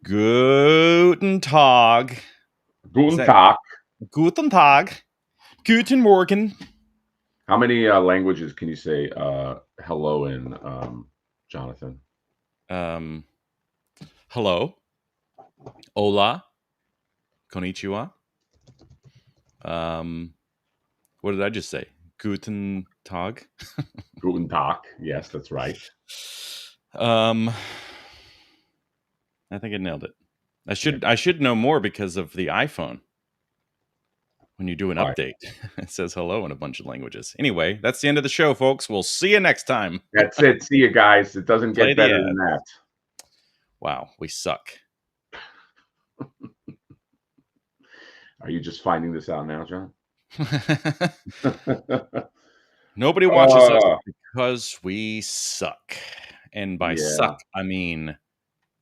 Guten Tag. Guten Tag. Guten Tag. Guten Morgen. How many languages can you say hello in, Jonathan? Hello. Hola. Konnichiwa. What did I just say? Guten Tag. Guten Tag. Yes, that's right. I think I nailed it. I should know more because of the iPhone. When you do an update, it says hello in a bunch of languages. Anyway, that's the end of the show, folks. We'll see you next time. That's it. See you guys. It doesn't Play get the better ad. than that. Wow, we suck. Are you just finding this out now, John? Nobody watches us because we suck. And by suck, I mean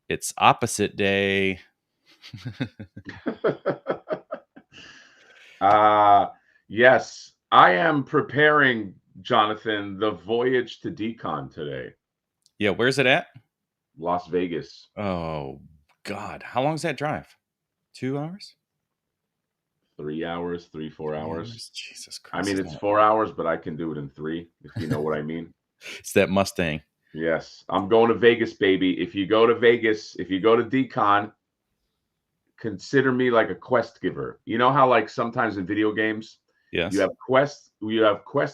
it's opposite day. Yes, I am preparing, Jonathan, the voyage to Decon today. Yeah, where's it at? Las Vegas. Oh, God. How long's that drive? 2 hours? 3 hours, 4 hours. Jesus Christ. I mean, it's 4 hours, but I can do it in 3, if you know what I mean. It's that Mustang. Yes, I'm going to Vegas, baby. If you go to Vegas, if you go to Decon, consider me like a quest giver. You know how like sometimes in video games, yes, you have quest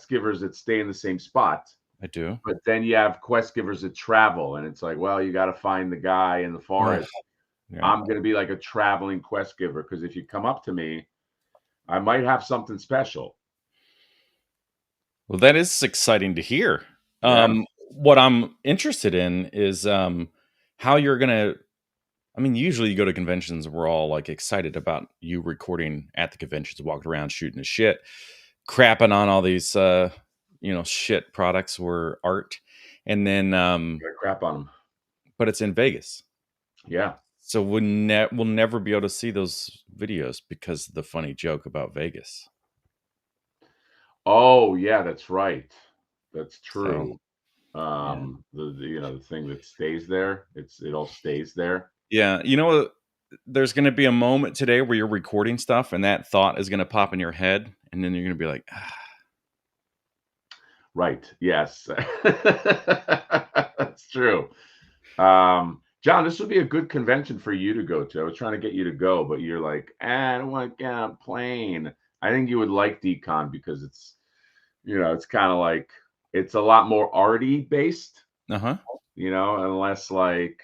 givers that stay in the same spot. I do. But then you have quest givers that travel, and it's like, well, you got to find the guy in the forest. Yeah. I'm going to be like a traveling quest giver because if you come up to me, I might have something special. Well, that is exciting to hear. Yeah. What I'm interested in is how you're going to, I mean, usually you go to conventions, we're all like excited about you recording at the conventions, walking around shooting the shit, crapping on all these, shit products or art. And then crap on them. But it's in Vegas. Yeah. So we'll never be able to see those videos because of the funny joke about Vegas. Oh yeah, that's right. That's true. So, the thing that stays there, it all stays there. Yeah, there's going to be a moment today where you're recording stuff, and that thought is going to pop in your head, and then you're going to be like, ah. Right. Yes, that's true. John, this would be a good convention for you to go to. I was trying to get you to go, but you're like, I don't want to get on a plane. I think you would like Decon because it's, it's kind of like it's a lot more arty based, and less like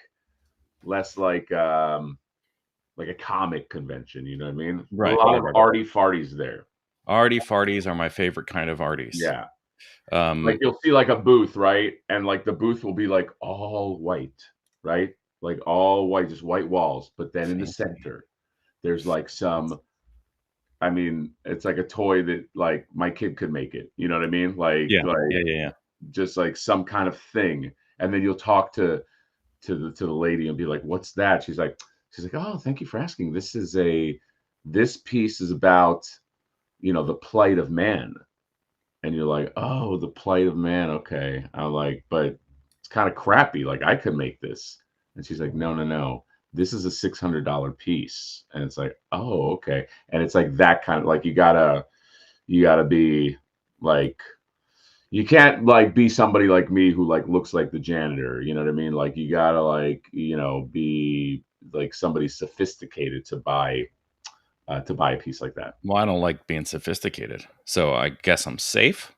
a comic convention. You know what I mean? Right. A lot of arty farties there. Arty farties are my favorite kind of arties. Yeah. Like you'll see like a booth, right? And like the booth will be like all white, right? Like all white, just white walls. But then in the center, there's like I mean, it's like a toy that like my kid could make it. You know what I mean? Like, yeah. Just like some kind of thing. And then you'll talk to the lady and be like, "What's that?" She's like, "Oh, thank you for asking. This piece is about, the plight of man." And you're like, "Oh, the plight of man. Okay." I'm like, "But it's kind of crappy. Like I could make this." And she's like, "No. This is a $600 piece." And it's like, "Oh, okay." And it's like that kind of like you gotta be like, you can't like be somebody like me who like looks like the janitor. You know what I mean? Like you gotta like be like somebody sophisticated to buy a piece like that. Well, I don't like being sophisticated, so I guess I'm safe.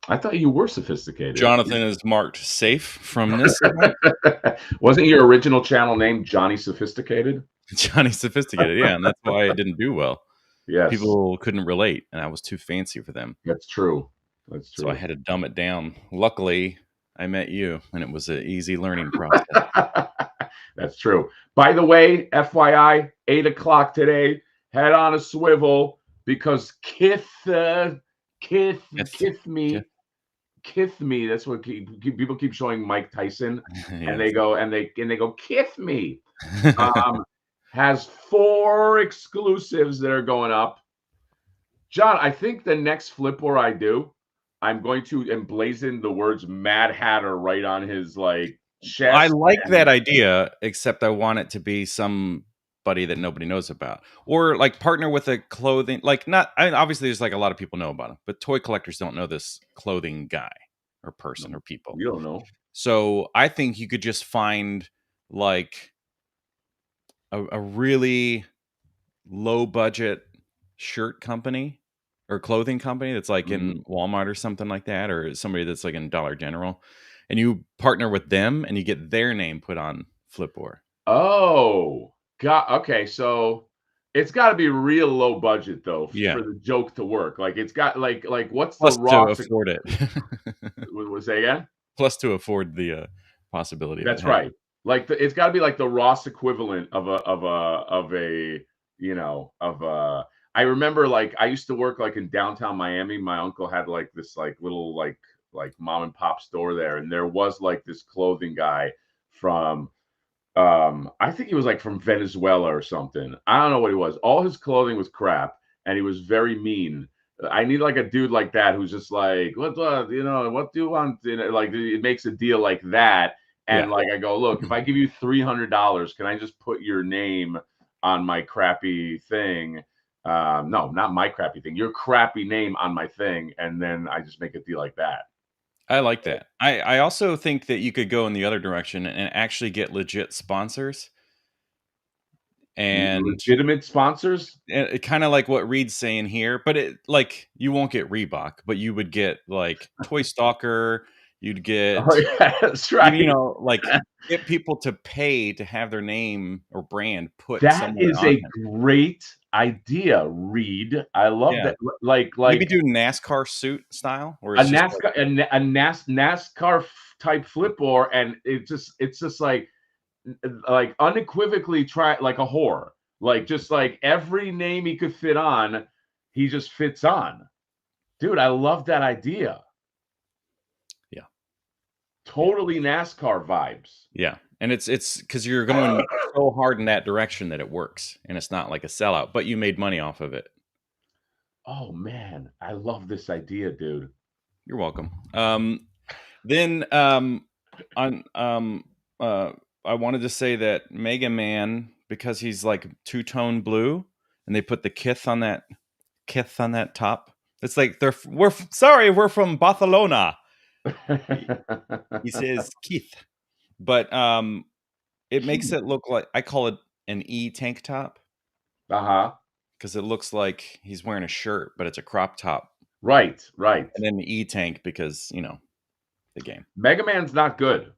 I thought you were sophisticated. Jonathan is marked safe from this event. Wasn't your original channel name Johnny Sophisticated? Johnny Sophisticated, yeah, and that's why it didn't do well. Yes. People couldn't relate, and I was too fancy for them. That's true. So I had to dumb it down. Luckily, I met you, and it was an easy learning process. That's true. By the way, FYI, 8 o'clock today, head on a swivel because Kith me. That's what people keep showing Mike Tyson, and they go Kith me. Has 4 exclusives that are going up. John, I think the next flip where I do, I'm going to emblazon the words Mad Hatter right on his like I chest like that and idea, except I want it to be somebody that nobody knows about, or like partner with a clothing, like not. I mean, obviously, there's like a lot of people know about him, but toy collectors don't know this clothing guy or person no, or people. we don't know. So I think you could just find like a really low budget shirt company or clothing company that's like Mhm. in Walmart or something like that, or somebody that's like in Dollar General, and you partner with them and you get their name put on Flipboard. Oh, got okay, so it's gotta be real low budget though Yeah, for the joke to work. Like it's got what's the plus to Ross afford it. say again? Plus to afford the, possibility of it That's happening. right. Like it's got to be like the Ross equivalent of a you know of a. I remember like I used to work like in downtown Miami. My uncle had like this like little like mom and pop store there, and there was like this clothing guy from I think he was like from Venezuela or something. I don't know what he was. All his clothing was crap, and he was very mean. I need like a dude like that who's just like, what you know, what do you want? You know, like it makes a deal like that. Yeah. And like I go, look, if I give you $300, can I just put your name on my crappy thing? No, not my crappy thing. Your crappy name on my thing, and then I just make a deal like that. I like that. I also think that you could go in the other direction and actually get legit sponsors, and Legitimate sponsors. kinda like what Reed's saying here, but it like, you won't get Reebok, but you would get, like, Toy Stalker, you'd Oh get yeah, that's you right. know, like, get people to pay to have their name or brand put That somewhere is on a there. great idea, Reed. I love Yeah. that. Like Maybe like do NASCAR suit style, where a it's just like NASCAR NASCAR type flip board, and it's just like unequivocally try like a whore. Like just like every name he could fit on, he just fits on. Dude, I love that idea. yeah, yeah, Totally NASCAR vibes. yeah, and it's because 'cause you're going so hard in that direction that it works, and it's not like a sellout, but you made money off of it. Oh man, I love this idea, dude. You're welcome. Then, on, uh, I wanted to say that Mega Man, because he's like two-tone blue, and they put the Kith on that top. It's like sorry, we're from Barcelona. He says Keith, but it makes it look like I call it an E tank top Uh-huh. because it looks like he's wearing a shirt, but it's a crop top, Right, right. and then the E tank because the game. Mega Man's not good.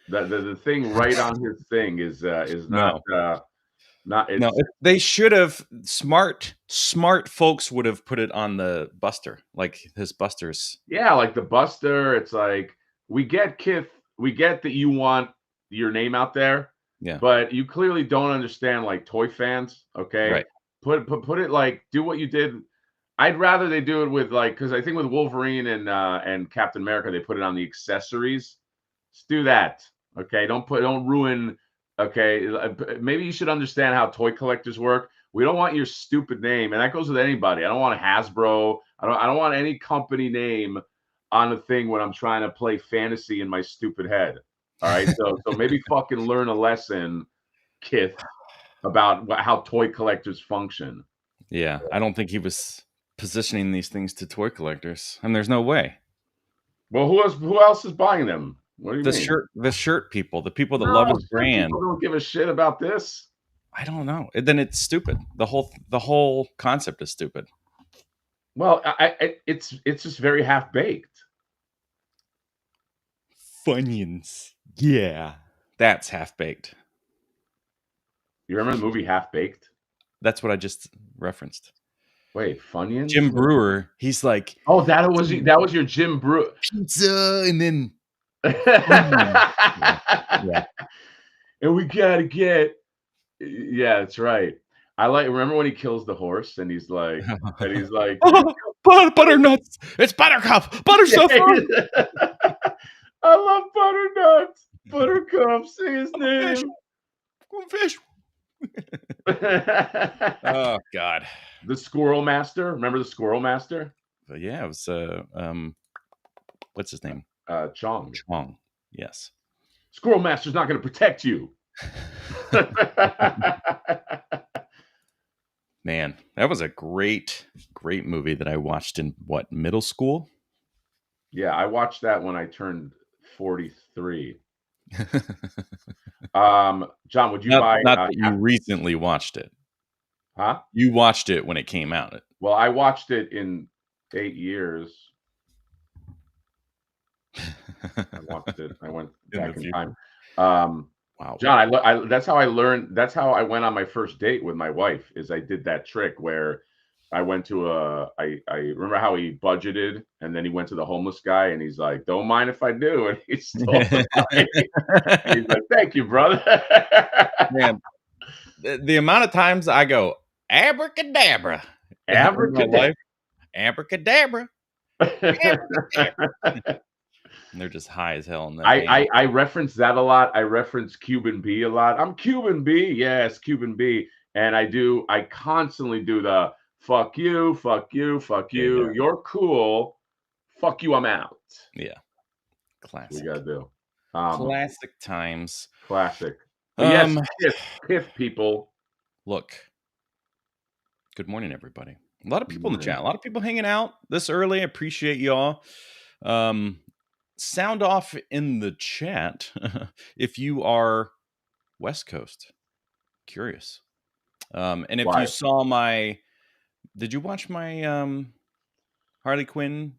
The thing right on his thing is not No, not no, it's they should have smart folks would have put it on the Buster, like his Busters. yeah, like the Buster, it's like we get Kith, we get that you want your name out there, Yeah, but you clearly don't understand like toy fans, okay? right. Put it like do what you did. I'd rather they do it with like because I think with Wolverine and Captain America they put it on the accessories. Let's do that. Okay, don't ruin. Okay, maybe you should understand how toy collectors work. We don't want your stupid name, and that goes with anybody. I don't want Hasbro. I don't want any company name on the thing when I'm trying to play fantasy in my stupid head. All right, so maybe fucking learn a lesson, Kith, about how toy collectors function. Yeah, I don't think he was positioning these things to toy collectors, and there's no way. Well, who else is buying them? What do you mean? The shirt people, the people that love No, his some brand. people don't give a shit about this. I don't know. And then it's stupid. The whole concept is stupid. Well, it's just very half baked. Funyuns. Yeah. That's half baked. You remember the movie Half Baked? That's what I just referenced. Wait, Funyuns? Jim Brewer, he's like Oh, that was your Jim Brew. pizza and then And Funyuns. Yeah. Yeah. we gotta get. Yeah, that's right. I like. Remember when he kills the horse and he's like, Butternuts. It's Buttercup. Buttersucker. I love butternuts. Buttercup, say his Fish. name. Fish. Oh God. The Squirrel Master. Remember the Squirrel Master? But yeah, it was what's his name? Chong. Chong. Yes. Squirrel Master's not going to protect you. Man, that was a great movie that I watched in middle school. Yeah, I watched that when I turned 43. John, would you buy Not that you recently watched it. Huh? You watched it when it came out. Well, I watched it in 8 years. I watched it. I went back in time. Wow. John, that's how I learned. That's how I went on my first date with my wife. Is I did that trick where I went to I remember how he budgeted, and then he went to the homeless guy, and he's like, "Don't mind if I do," and he stole the money. And he's like, "Thank you, brother." Man, the amount of times I go abracadabra, Abracadabra. Abracadabra. And they're just high as hell in that. I reference that a lot. I reference Cuban B a lot. I'm Cuban B, yes, Cuban B, and I constantly do the fuck you, fuck you, fuck you. Yeah. You're cool. Fuck you, I'm out. Yeah, classic. We gotta do classic times. Classic. But yes, Kith people. Look. Good morning, everybody. A lot of people in the chat. A lot of people hanging out this early. I appreciate y'all. Sound off in the chat if you are West Coast. Curious. And if you saw did you watch my Harley Quinn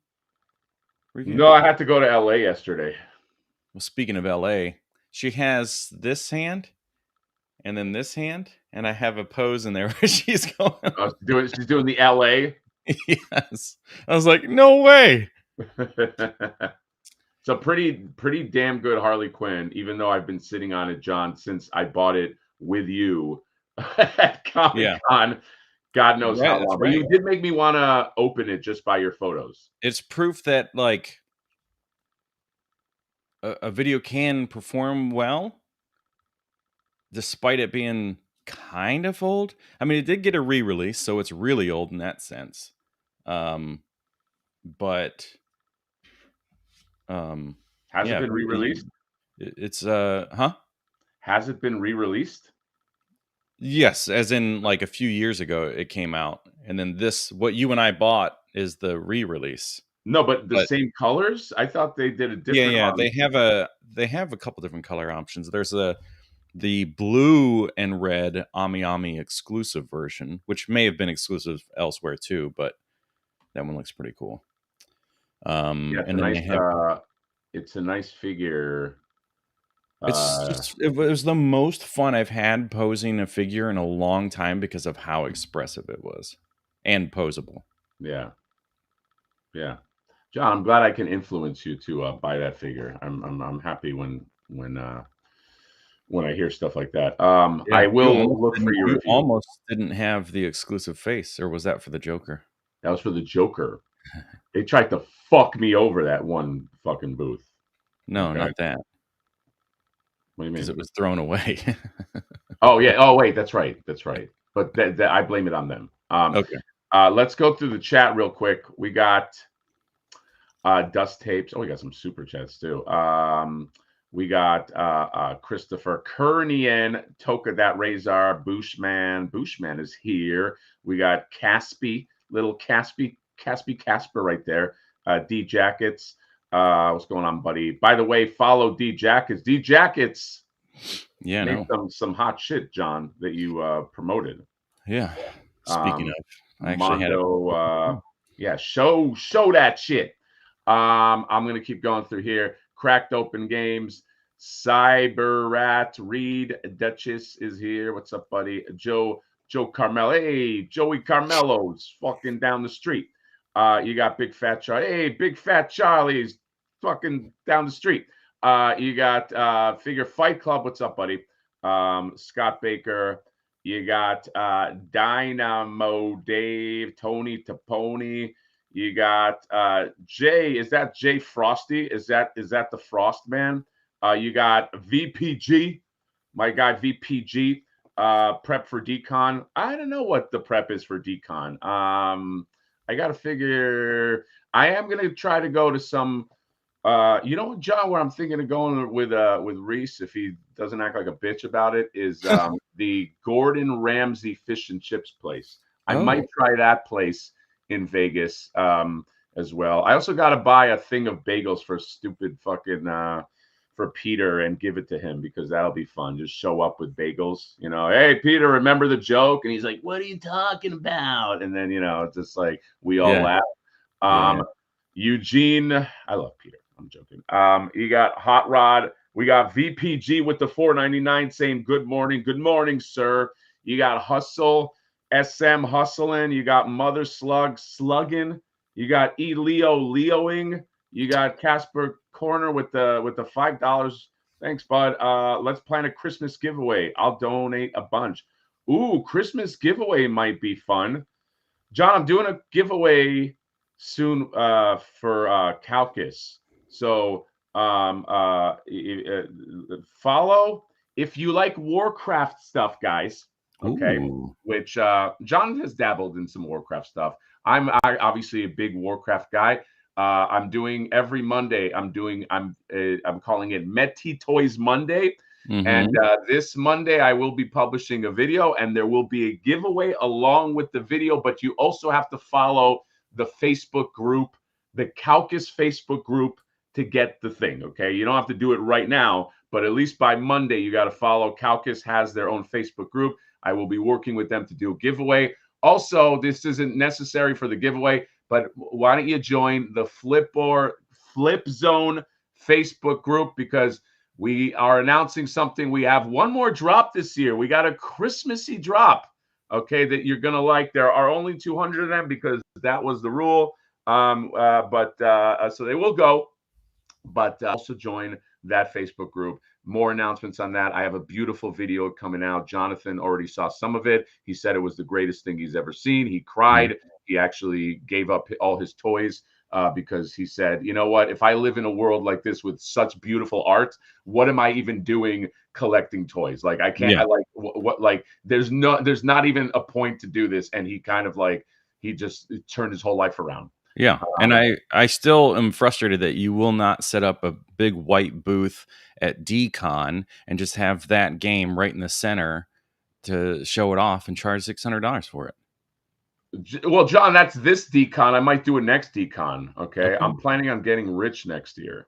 review? No, I had to go to LA yesterday. Well, speaking of LA, she has this hand and then this hand, and I have a pose in there where she's going. She's doing the LA. Yes. I was like, no way. It's a pretty damn good Harley Quinn, even though I've been sitting on it, John, since I bought it with you at Comic Con. God knows how long. But you did make me want to open it just by your photos. It's proof that like a video can perform well, despite it being kind of old. I mean, it did get a re-release, so it's really old in that sense. But has it been re-released? It's Has it been re-released? Yes, as in like a few years ago it came out, and then what you and I bought is the re-release. No, but the same colors? I thought they did a different. Yeah, they have a couple different color options. There's the blue and red Ami exclusive version, which may have been exclusive elsewhere too, but that one looks pretty cool. It's a nice figure. It was the most fun I've had posing a figure in a long time because of how expressive it was and posable. Yeah. John, I'm glad I can influence you to buy that figure. I'm happy when I hear stuff like that. I will look for your review. Almost didn't have the exclusive face, or was that for the Joker? That was for the Joker. They tried to fuck me over that one fucking booth. No, not that. What do you mean? Because it was thrown away. Oh yeah. Oh wait, that's right. But I blame it on them. Okay. Let's go through the chat real quick. We got Dust Tapes. Oh, we got some super chats too. We got Christopher Kernian, Toka That Razor, Bushman is here. We got little Casper right there. D Jackets. What's going on, buddy? By the way, follow D Jackets. D Jackets. Yeah, made some hot shit, John, that you promoted. Yeah. Speaking of, I actually Mondo, show that shit. I'm gonna keep going through here. Cracked Open Games. Cyber Rat Reed Duchess is here. What's up, buddy? Joe Carmelo. Hey, Joey Carmelo's fucking down the street. You got Big Fat Charlie. Hey, Big Fat Charlie's fucking down the street. You got Figure Fight Club. What's up, buddy? Scott Baker. You got Dynamo Dave, Tony Taponi. You got Jay. Is that Jay Frosty? Is that the Frost Man? You got VPG, my guy VPG. Prep for Decon. I don't know what the prep is for Decon. I got to figure. I am gonna try to go to some You know, John, where I'm thinking of going with Reese, if he doesn't act like a bitch about it, is the Gordon Ramsay fish and chips place. I might Oh, try that place in Vegas as well. I also got to buy a thing of bagels for stupid fucking for Peter and give it to him because that'll be fun. Just show up with bagels, you know. Hey, Peter, remember the joke? And he's like, "What are you talking about?" And then it's just like we all yeah, laugh. yeah. Eugene, I love Peter. I'm joking. You got Hot Rod. We got VPG with the 4.99 saying good morning. Good morning, sir. You got Hustle, SM hustling. You got Mother Slug slugging. You got E Leo Leoing. You got Casper Corner with the $5. Thanks, bud. Let's plan a Christmas giveaway. I'll donate a bunch. Ooh, Christmas giveaway might be fun. John, I'm doing a giveaway soon for Kowkis. So follow if you like Warcraft stuff, guys. Okay, Ooh. which John has dabbled in some Warcraft stuff. I'm obviously a big Warcraft guy. I'm doing every Monday. I'm calling it Meti Toys Monday. And Mm-hmm. this Monday, I will be publishing a video, and there will be a giveaway along with the video. But you also have to follow the Facebook group, the Kowkis Facebook group, to get the thing. Okay, you don't have to do it right now, but at least by Monday, you got to follow. Kowkis has their own Facebook group. I will be working with them to do a giveaway. Also, this isn't necessary for the giveaway, but why don't you join the Flip Zone Facebook group because we are announcing something. We have one more drop this year. We got a Christmassy drop, okay, that you're going to like. There are only 200 of them because that was the rule. So they will go, but also join that Facebook group. More announcements on that. I have a beautiful video coming out. Jonathan already saw some of it. He said it was the greatest thing he's ever seen. He Yeah. cried. He actually gave up all his toys because he said, you know what? If I live in a world like this with such beautiful art, what am I even doing collecting toys? Like I can't. Yeah. I like what like. There's not even a point to do this. And he kind of like he just turned his whole life around. Yeah. And I still am frustrated that you will not set up a big white booth at Decon and just have that game right in the center to show it off and charge $600 for it. Well, John, that's this decon. I might do a next decon. Okay, Okay. I'm planning on getting rich next year,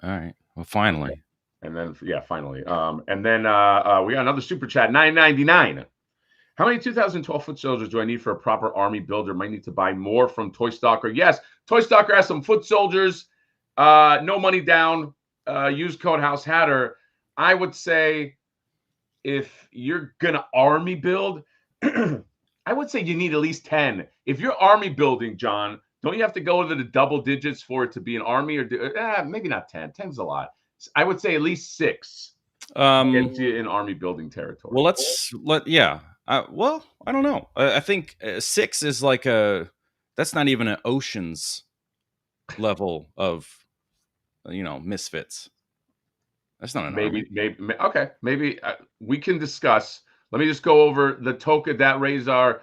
All right. Well, finally. and then yeah, finally. And then we got another super chat, 9.99. How many 2012 foot soldiers do I need for a proper army builder? Might need to buy more from Toy Stalker. Yes, Toy Stalker has some foot soldiers. No money down. Use code House Hatter. I would say if you're gonna army build, I would say you need at least 10. If you're army building, John, don't you have to go to the double digits for it to be an army? Or maybe not 10. 10's a lot. I would say at least 6 gets you in army building territory. Well, yeah. Well, I don't know. I think 6 is like that's not even an oceans level of misfits. That's not an army. Maybe okay. Maybe we can discuss. Let me just go over the token that Razor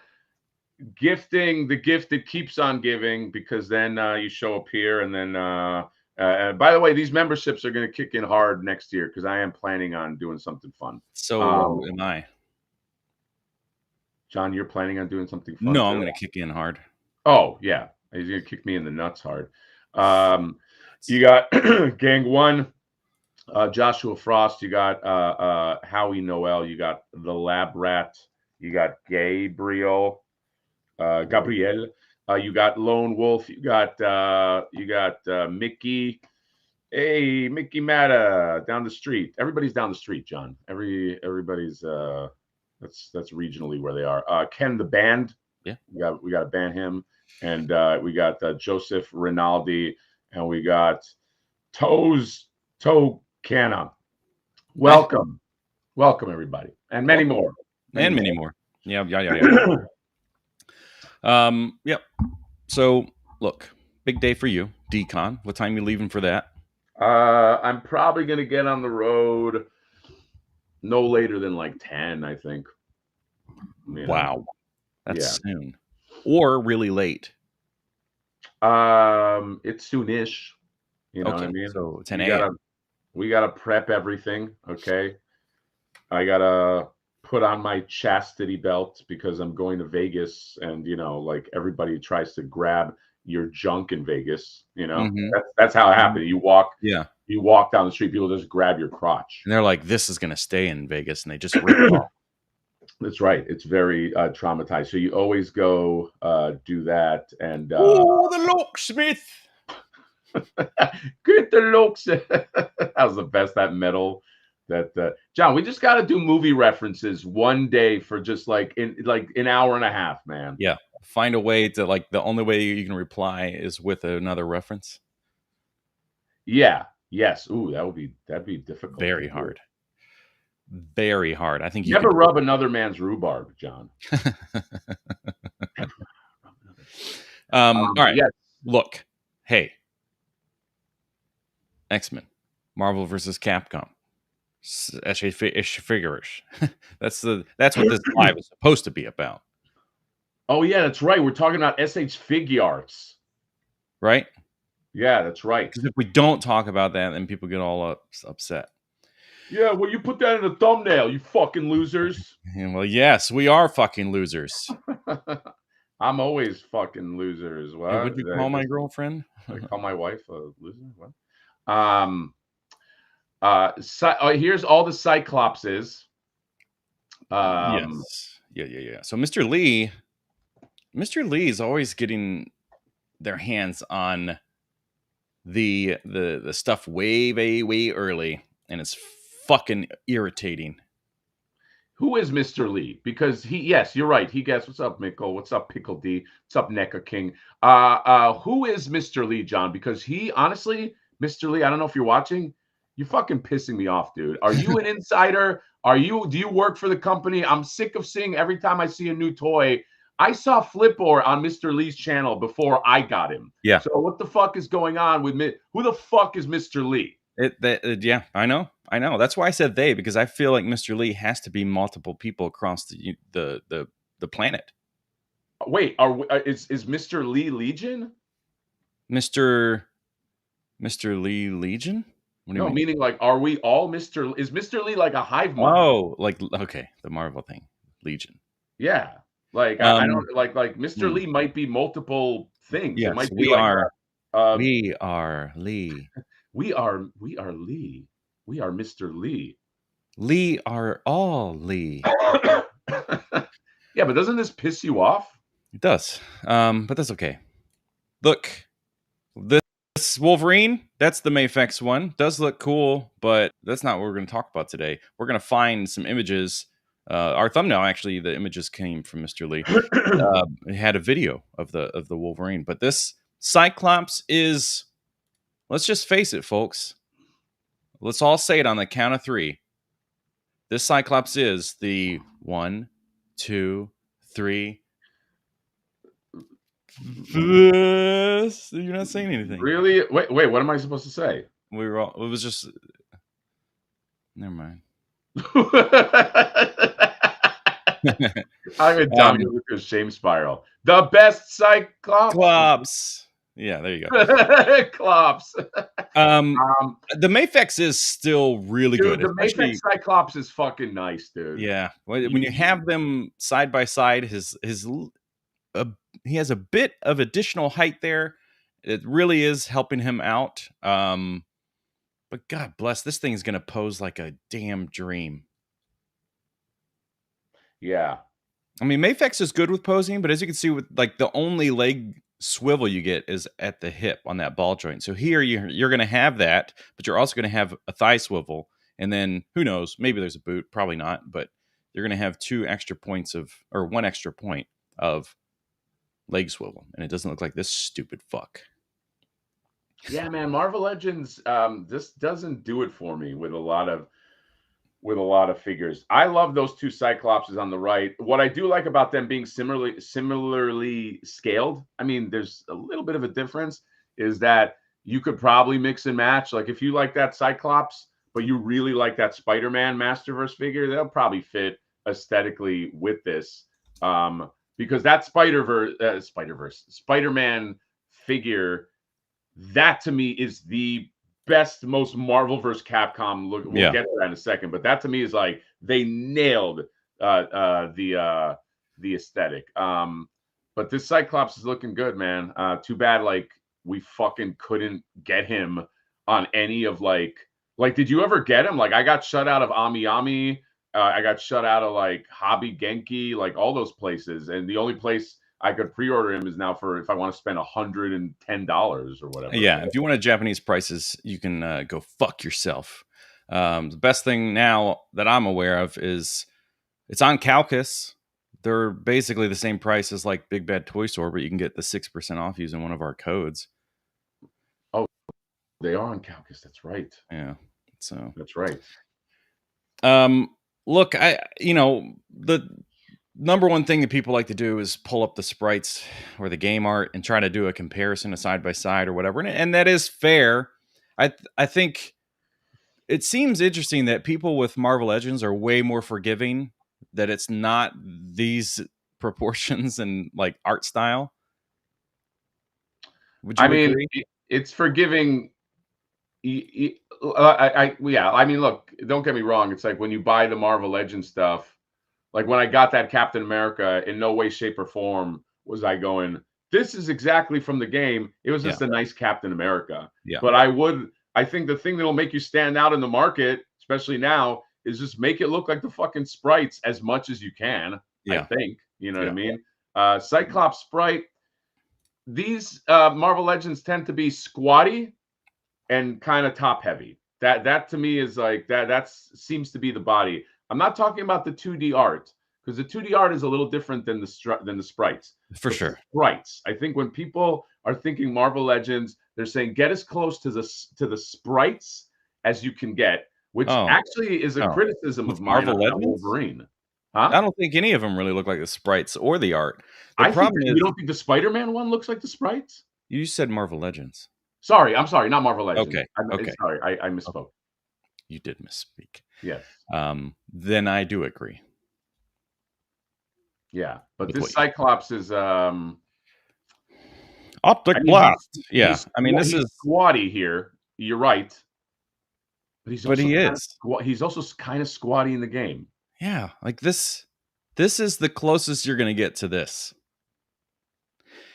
gifting, the gift that keeps on giving, because then you show up here, and then by the way, these memberships are going to kick in hard next year because I am planning on doing something fun. So am I. John, you're planning on doing something fun No, I'm too? going to kick in hard. Oh yeah, he's going to kick me in the nuts hard. You got Gang One, Joshua Frost. You got Howie Noel. You got the Lab Rat. You got Gabriel. Gabriel. You got Lone Wolf. You got Mickey. Hey, Mickey Matta down the street. Everybody's down the street, John. Everybody's that's regionally where they are. Ken the Band. Yeah. We got to ban him. And we got Joseph Rinaldi, and we got Toe Canna. Welcome. Welcome everybody. And many more. Many more. Yeah. Yep. So look, big day for you, Decon. What time you leaving for that? I'm probably gonna get on the road no later than like 10, I think. Wow, that's soon, or really late. It's soonish. You know what I Okay, mean? so 10 We a.m. gotta we gotta prep everything. Okay, I gotta put on my chastity belt because I'm going to Vegas, and like everybody tries to grab your junk in Vegas. Mhm, That's how it mhm. happened. Yeah, You walk down the street, people just grab your crotch. and they're like, "This is gonna stay in Vegas," and they just rip it off. That's right. It's very traumatized. So you always go do that, and "Oh, the locksmith!" get the looks. That was the best. That metal. That John, we just got to do movie references one day for just like an hour and a half, man. Yeah, find a way to, like, the only way you can reply is with another reference. Yeah. Yes. Ooh, that'd be difficult to Very do. hard. Very hard. I think you Never could do rub another man's rhubarb, John. it. Alright. Yes. Look, hey, X-Men, Marvel versus Capcom, SH Figuarts. That's what this live is supposed to be about, Oh yeah, that's right. We're talking about SH Figuarts. right? Yeah, that's right. Because if we don't talk about that, then people get all upset. Yeah, well, you put that in the thumbnail, you fucking losers. And, well, yes, we are fucking losers. I'm always fucking loser as Hey, well. what'd you call my girlfriend? I call my wife a loser. What? Here's all the Cyclopses. Um, Yes. Yeah. So Mr. Lee is always getting their hands on the stuff way early, and it's fucking irritating. who is Mr. Lee? Because yes, you're right. He gets what's up, Mickle. What's up, Pickle D? What's up, Neca King? Who is Mr. Lee, John? Because he honestly, Mr. Lee, I don't know if you're watching. You're fucking pissing me off, dude. Are you an insider? Do you work for the company? I'm sick of seeing every time I see a new toy. I saw Flipboard on Mr. Lee's channel before I got him. Yeah. So what the fuck is going on with me? Who the fuck is Mr. Lee? Yeah, I know. That's why I said they, because I feel like Mr. Lee has to be multiple people across the planet. Wait, is Mr. Lee Legion? Mr. Lee Legion? What do you No, mean? meaning like, are we all Mr. Is Mr. Lee like a hive mind? Oh, like, okay, the Marvel thing, Legion. Yeah, like I Um, don't like Mr. hmm, Lee might be multiple things. It yes, might be like we are Lee. we are Lee. We are Mr. Lee. Lee are all Lee. Yeah, but doesn't this piss you off? It does. But that's okay. Look, this Wolverine, that's the Mayfex one. Does look cool, but that's not what we're going to talk about today. We're going to find some images. Our thumbnail, actually, the images came from Mr. Lee. It had a video of the Wolverine, but this Cyclops is. Let's just face it, folks. Let's all say it on the count of three. This Cyclops is the 1, 2, 3. This. You're not saying anything. Really? Wait, what am I supposed to say? We were all. It was just. Never mind. I'm gonna down you with a shame spiral. The best Cyclops. Clops. Yeah, there you go. Clops. The Mayfex is still really Dude, good, the especially. Mayfex Cyclops is fucking nice, dude. Yeah, when you have them side by side, uh, he has a bit of additional height there. It really is helping him out. But God bless, this thing is gonna pose like a damn dream. Yeah. I mean, Mayfex is good with posing, but as you can see, with like the only leg swivel you get is at the hip on that ball joint. So here you're going to have that, but you're also going to have a thigh swivel, and then who knows? Maybe there's a boot, probably not, but you're going to have 2 extra points or 1 extra point of leg swivel, and it doesn't look like this stupid fuck. Yeah, man, Marvel Legends this doesn't do it for me with a lot of figures. I love those 2 Cyclopses on the right. What I do like about them being similarly scaled, I mean, there's a little bit of a difference, is that you could probably mix and match. Like if you like that Cyclops, but you really like that Spider-Man Masterverse figure, they'll probably fit aesthetically with this. Because that Spider-Man figure that to me is the best, most Marvel versus Capcom look. We'll Yeah. get to that in a second, but that to me is like they nailed the aesthetic. But this Cyclops is looking good, man. Too bad like we fucking couldn't get him on any of like did you ever get him? Like I got shut out of Ami Ami. I got shut out of like Hobby Genki, like all those places, and the only place I could pre-order him is now for if I want to spend $110 or whatever. Yeah, if you want Japanese prices, you can go fuck yourself. The best thing now that I'm aware of is it's on Kowkis. They're basically the same price as like Big Bad Toy Store, but you can get the 6% off using one of our codes. Oh, they are on Kowkis. That's right. Yeah, so That's right. Look, the number one thing that people like to do is pull up the sprites or the game art and try to do a comparison, a side by side or whatever, and that is fair. I think it seems interesting that people with Marvel Legends are way more forgiving that it's not these proportions and like art style. Would you agree? It's forgiving. Yeah. I mean, look, don't get me wrong. It's like when you buy the Marvel Legends stuff, like when I got that Captain America, in no way, shape, or form was I going, this is exactly from the game. It was just a nice Captain America. Yeah. But I think the thing that'll make you stand out in the market, especially now, is just make it look like the fucking sprites as much as you can. Yeah. I think. You know what I mean? Cyclops sprite. These Marvel Legends tend to be squatty and kind of top heavy. That to me is like that seems to be the body. I'm not talking about the 2D art because the 2D art is a little different than the sprites. For sure. Sprites. I think when people are thinking Marvel Legends, they're saying get as close to the sprites as you can get, which actually is a criticism of mine Marvel on Wolverine. Huh? I don't think any of them really look like the sprites or the art. The problem is, you don't think the Spider-Man one looks like the sprites? You said Marvel Legends. Sorry, I'm sorry, not Marvel Legends. Okay. Okay. Sorry, I misspoke. You did misspeak. Yes. Then I do agree. Yeah, but this Cyclops is optic blast. Yeah, I mean this is squatty here. You're right, but he's also kind of squatty in the game. Yeah, like this is the closest you're going to get to this.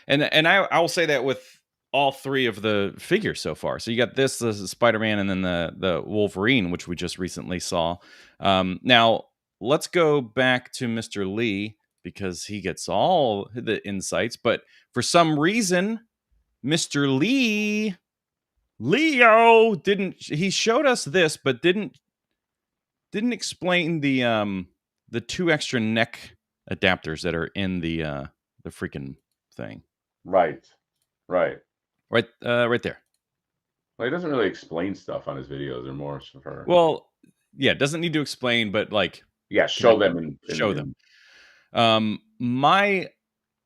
And I will say that with all three of the figures so far. So you got the Spider-Man and then the Wolverine, which we just recently saw. Now let's go back to Mr. Lee because he gets all the insights, but for some reason, Mr. Leo he showed us this, but didn't explain the 2 extra neck adapters that are in the freaking thing. Right there. Well, he doesn't really explain stuff on his videos. They're more for doesn't need to explain, but like show them. My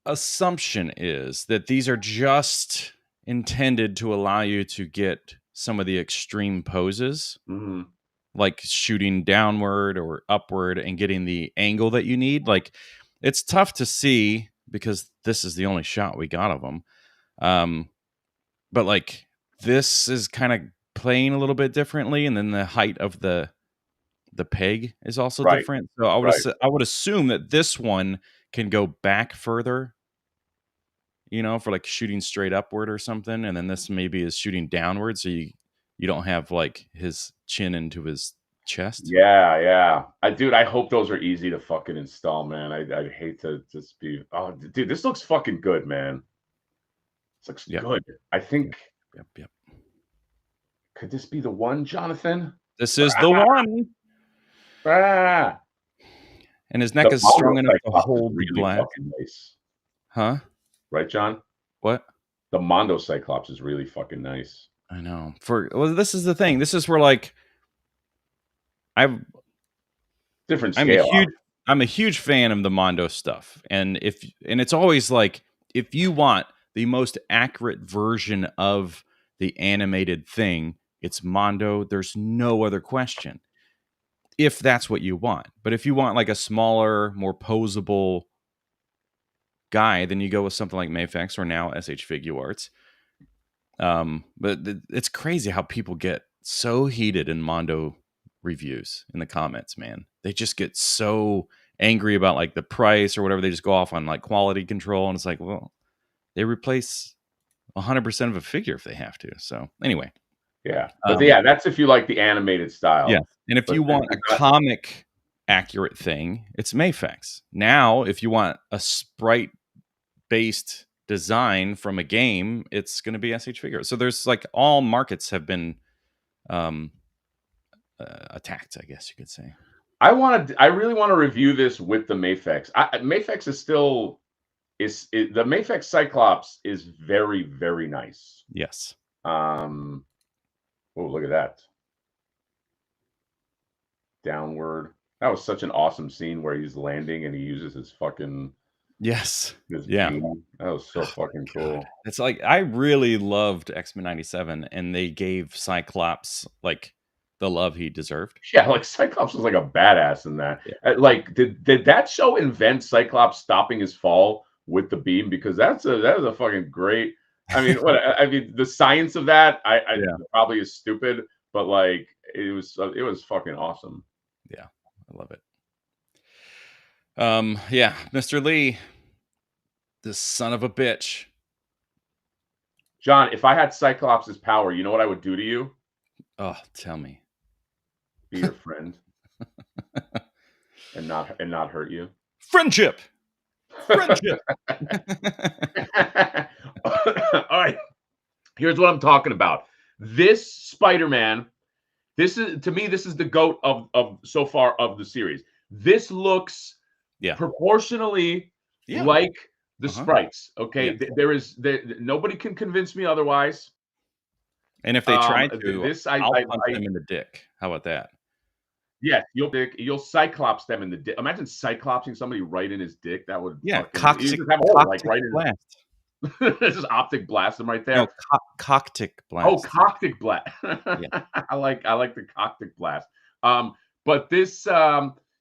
assumption is that these are just intended to allow you to get some of the extreme poses, like shooting downward or upward and getting the angle that you need. Like it's tough to see because this is the only shot we got of them. But like this is kind of playing a little bit differently, and then the height of the peg is also different. So I would assume that this one can go back further, for like shooting straight upward or something, and then this maybe is shooting downward, so you don't have like his chin into his chest. Yeah. I hope those are easy to fucking install, man. I'd hate to just be. Oh, dude, this looks fucking good, man. This looks good. I think. Yep. Could this be the one, Jonathan? This is the one. And his neck is strong enough to hold the blast. Nice. Huh? Right, John? What? The Mondo Cyclops is really fucking nice. I know. This is the thing. This is where like different scale. I'm a huge fan of the Mondo stuff, and it's always like if you want the most accurate version of the animated thing, it's Mondo. There's no other question. If that's what you want. But if you want like a smaller, more posable guy, then you go with something like Mafex or now SH Figuarts. But it's crazy how people get so heated in Mondo reviews in the comments, man. They just get so angry about like the price or whatever. They just go off on like quality control, and it's like, well, they replace 100% of a figure if they have to. So anyway, Yeah, but yeah, that's if you like the animated style. yeah. And if But you want a comic accurate thing, it's Mafex. Now, if you want a sprite based design from a game, it's going to be SH Figuarts. So there's like all markets have been um, attacked, I guess you could say. I really want to review this with the Mafex. Mafex is still the Mafex Cyclops is very, very nice. Yes. Oh, look at that. Downward. That was such an awesome scene where he's landing and he uses his fucking Yes. his Yeah. beam. That was so fucking cool. It's like I really loved X-Men 97 and they gave Cyclops like the love he deserved. Yeah, like Cyclops was like a badass in that. Yeah. Like, did that show invent Cyclops stopping his fall with the beam? Because that is a fucking great. I mean, I mean, the science of that, Yeah. probably is stupid, but like it was fucking awesome. Yeah, I love it. Yeah, Mr. Lee, this son of a bitch. John, if I had Cyclops' power, you know what I would do to you? Oh, tell me. Be your friend and not hurt you. Friendship. Friendship. All right. Here's what I'm talking about. This Spider-Man, this is to me, this is the GOAT of so far of the series. This looks proportionally like the sprites. Okay. Nobody can convince me otherwise. And if they try to, I'll punch them in the dick. How about that? Yeah, you'll Cyclops them in the dick. Imagine Cyclopsing somebody right in his dick. That would coctic blast. Just optic blast them right there. No, coctic blast. Oh, coctic blast. Yeah. I like the coctic blast. But this,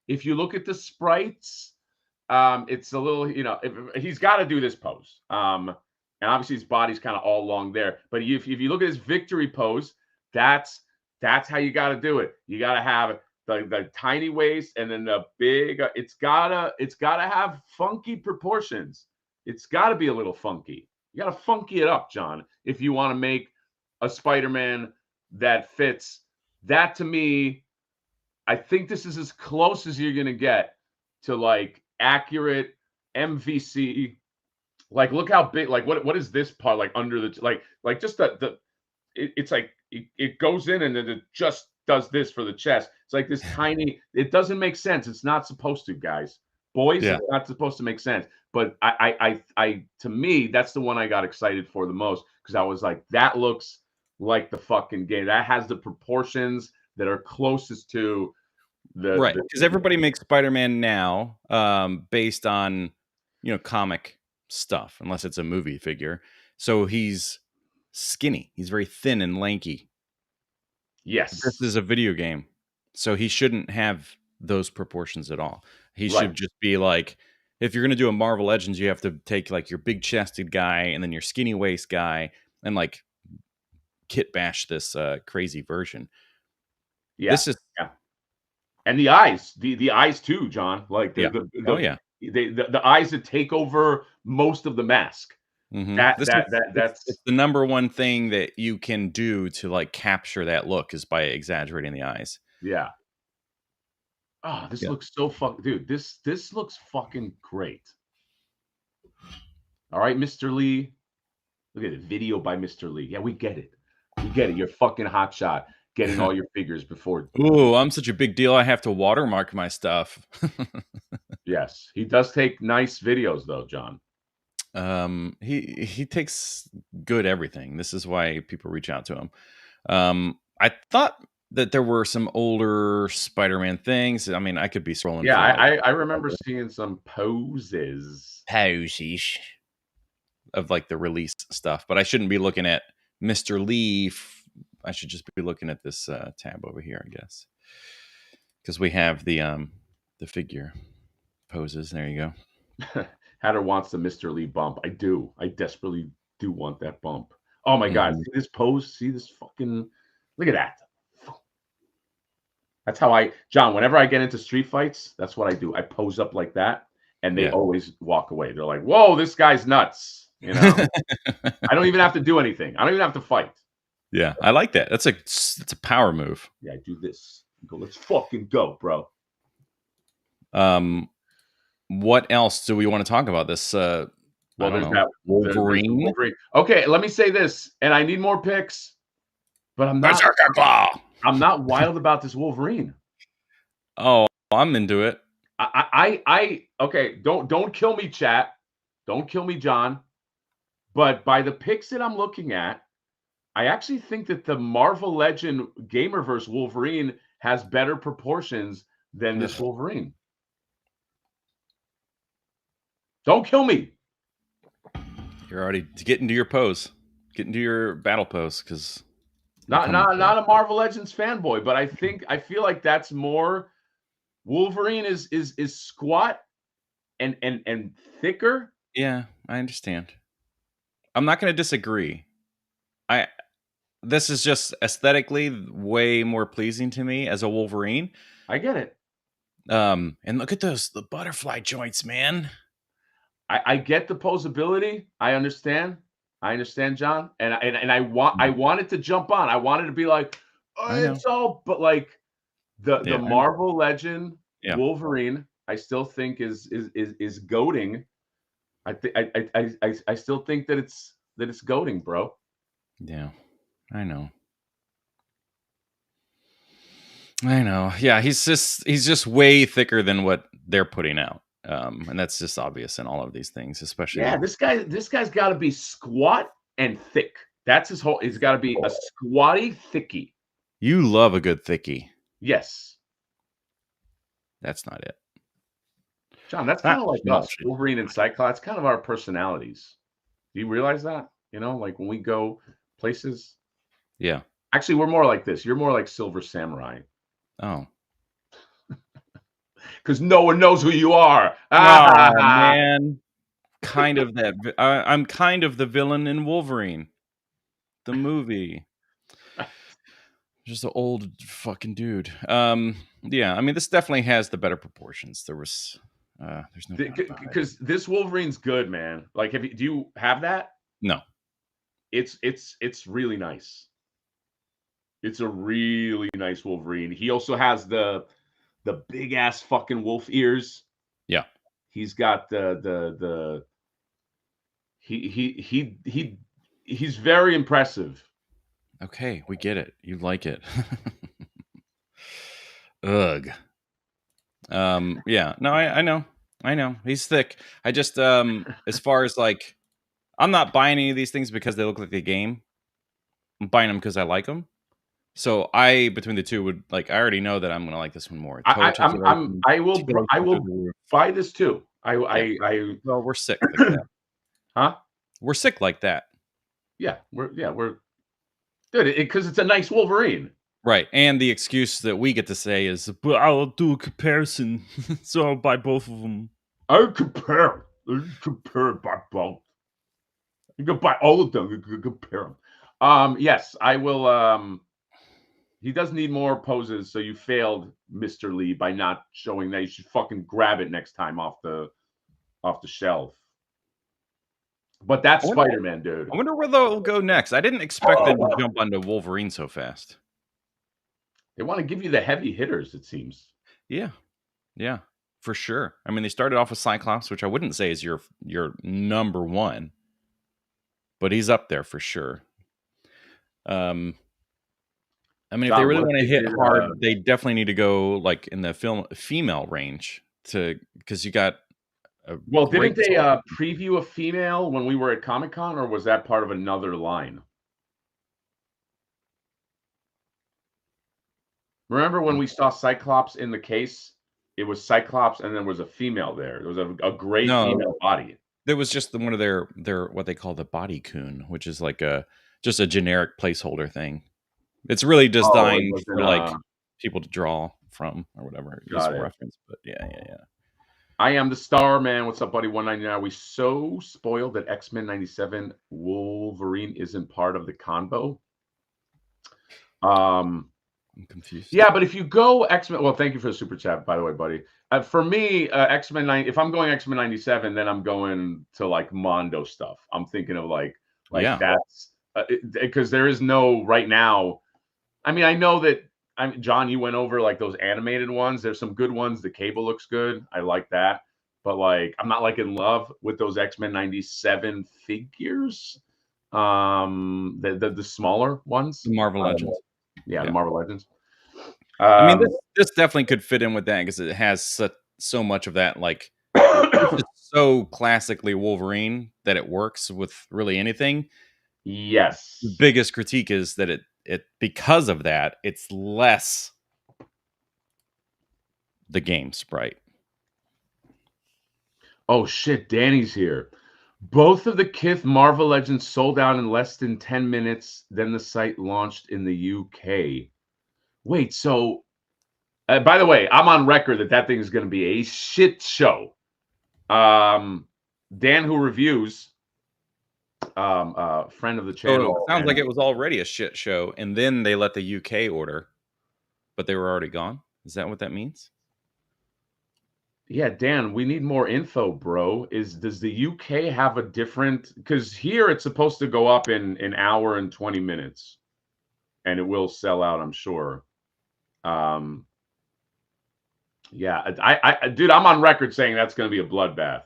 if you look at the sprites, it's a little, he's got to do this pose. And obviously his body's kind of all along there. But if you look at his victory pose, that's how you got to do it. You got to have the tiny waist and then the big. It's gotta have funky proportions. It's got to be a little funky. You got to funky it up, John, if you want to make a Spider-Man that fits. That to me, I think this is as close as you're gonna get to like accurate MVC. Like, look how big. Like, what is this part? Like under the like just it's like it goes in and then it just does this for the chest. It's like this tiny. It doesn't make sense. It's not supposed to, guys. Boys, it's not supposed to make sense. But I to me, that's the one I got excited for the most because I was like, that looks like the fucking game. That has the proportions that are closest to the right. Because everybody makes Spider-Man now based on comic stuff, unless it's a movie figure. So he's skinny. He's very thin and lanky. Yes. This is a video game. So he shouldn't have those proportions at all. He should just be like, if you're going to do a Marvel Legends, you have to take like your big chested guy and then your skinny waist guy and like kit bash this crazy version. Yeah. This is and the eyes, the eyes too, John. Like the eyes that take over most of the mask. Mm-hmm. That's it's the number one thing that you can do to like capture that look is by exaggerating the eyes. Yeah. Oh, this looks so fucking, dude. This looks fucking great. All right, Mr. Lee. Look at it. Video by Mr. Lee. Yeah, we get it. We get it. You're fucking hotshot getting all your figures before. Ooh, I'm such a big deal. I have to watermark my stuff. Yes, he does take nice videos though, John. He takes good everything. This is why people reach out to him. I thought that there were some older Spider-Man things. I mean, I could be scrolling. Yeah, I remember seeing some poses of like the release stuff, but I shouldn't be looking at Mr. Lee. I should just be looking at this tab over here, I guess, because we have the figure poses. There you go. Hatter wants the Mr. Lee bump. I do. I desperately do want that bump. Oh my god, Mhm. see this pose? See this fucking look at that. That's how John, whenever I get into street fights, that's what I do. I pose up like that, and they Yeah. always walk away. They're like, "Whoa, this guy's nuts." You know? I don't even have to do anything. I don't even have to fight. Yeah, I like that. That's a power move. Yeah, I do this. Go, let's fucking go, bro. Um, what else do we want to talk about? This, I Well, don't there's know, that. There's the Wolverine? Wolverine. Okay, let me say this, and I need more picks, but Berserker Claw! I'm not wild about this Wolverine. Oh, I'm into it. Okay, don't kill me, chat. Don't kill me, John. But by the picks that I'm looking at, I actually think that the Marvel Legend Gamerverse Wolverine has better proportions than this Ugh. Wolverine. Don't kill me. You're already getting to your pose. Getting to your battle pose, because Not a Marvel Legends fanboy, but I feel like that's more Wolverine is squat and thicker. Yeah, I understand. I'm not going to disagree. I This is just aesthetically way more pleasing to me as a Wolverine. I get it. And look at the butterfly joints, man. I get the posability. I understand. I understand, John. And I wanted to jump on. I wanted to be like, oh, I know. it's all, but like the Yeah, Marvel Legend yeah, Wolverine, I still think is goading. I still think that it's goading, bro. yeah. I know. I know. Yeah, he's just way thicker than what they're putting out. And that's just obvious in all of these things, Yeah, especially this guy's got to be squat and thick. That's his whole. He's got to be a squatty thickie. you love a good thickie. Yes, That's not it. John. That's kind Not of like us, schmaltzy. Wolverine and Cyclops. Kind of our personalities. Do you realize that? You know, like when we go places. Yeah. Actually, we're more like this. You're more like Silver Samurai Oh. because no one knows who you are. Oh man. Kind of that. I'm kind of the villain in Wolverine, the movie. Just an old fucking dude. Yeah, I mean, this definitely has the better proportions. There's no doubt about it. Because this Wolverine's good, man. Like, do you have that? No. It's really nice. It's a really nice Wolverine. He also has the big ass fucking wolf ears. Yeah. He's got the he's very impressive. Okay, we get it. You like it. Ugh. Yeah. No, I know. I know. He's thick. I just as far as like, I'm not buying any of these things because they look like the game. I'm buying them because I like them. So between the two, would like, I already know that I'm gonna like this one more. I will buy this too. Well, we're sick like that. Huh? We're sick like that. Yeah, we're good because it's a nice Wolverine. Right. And the excuse that we get to say is, but I'll do a comparison. So I'll buy both of them. I compare by both. You can buy all of them. You can compare them. Yes, I will. He does need more poses, so you failed, Mr. Lee, by not showing that. You should fucking grab it next time off the shelf. But that's Spider-Man, dude. I wonder where they'll go next. I didn't expect them to jump onto Wolverine so fast. They want to give you the heavy hitters, it seems. Yeah. Yeah, for sure. I mean, they started off with Cyclops, which I wouldn't say is your number one, but he's up there for sure. I mean, if they really want to hit hard, they definitely need to go like in the female range because you got. Well, didn't they preview a female when we were at Comic-Con, or was that part of another line? Remember when we saw Cyclops in the case? It was Cyclops, and there was a female there. There was a gray female body. There was just one of their what they call the body coon, which is like just a generic placeholder thing. It's really designed for like people to draw from or whatever. It's a reference, but yeah. I am the star man. What's up, buddy? 199. Are we so spoiled that X-Men 97 Wolverine isn't part of the combo? I'm confused. Yeah, but if you go X-Men, well, thank you for the super chat, by the way, buddy. For me, X-Men 9, if I'm going X-Men 97, then I'm going to like Mondo stuff. I'm thinking of like Yeah. that's because there is no right now. I mean, I know that John, you went over like those animated ones. There's some good ones. The Cable looks good. I like that. But like I'm not like in love with those X-Men 97 figures. The smaller ones. The Marvel Legends. Yeah, the Marvel Legends. I mean, this definitely could fit in with that because it has so much of that. Like, it's so classically Wolverine that it works with really anything. Yes. The biggest critique is that it because of that, it's less the game sprite. Oh shit, Danny's here. Both of the Kith Marvel Legends sold out in less than 10 minutes. Then the site launched in the UK. Wait, so by the way, I'm on record that thing is going to be a shit show. Dan, who reviews, friend of the channel. So it sounds like it was already a shit show, and then they let the UK order, but they were already gone. Is that what that means? Yeah, Dan, we need more info, bro. Does the UK have a different? Because here it's supposed to go up in an hour and 20 minutes, and it will sell out, I'm sure. Yeah, dude, I'm on record saying that's going to be a bloodbath.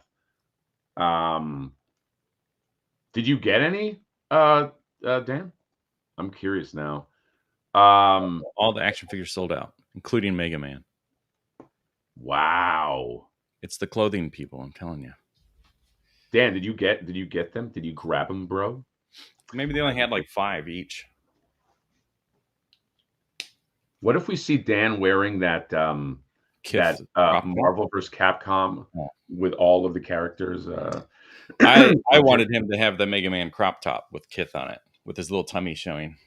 Did you get any, Dan? I'm curious now. All the action figures sold out, including Mega Man. Wow. It's the clothing people, I'm telling you. Dan, did you get them? Did you grab them, bro? Maybe they only had like 5 each. What if we see Dan wearing that Kith Marvel vs. Capcom with all of the characters? I wanted him to have the Mega Man crop top with Kith on it, with his little tummy showing.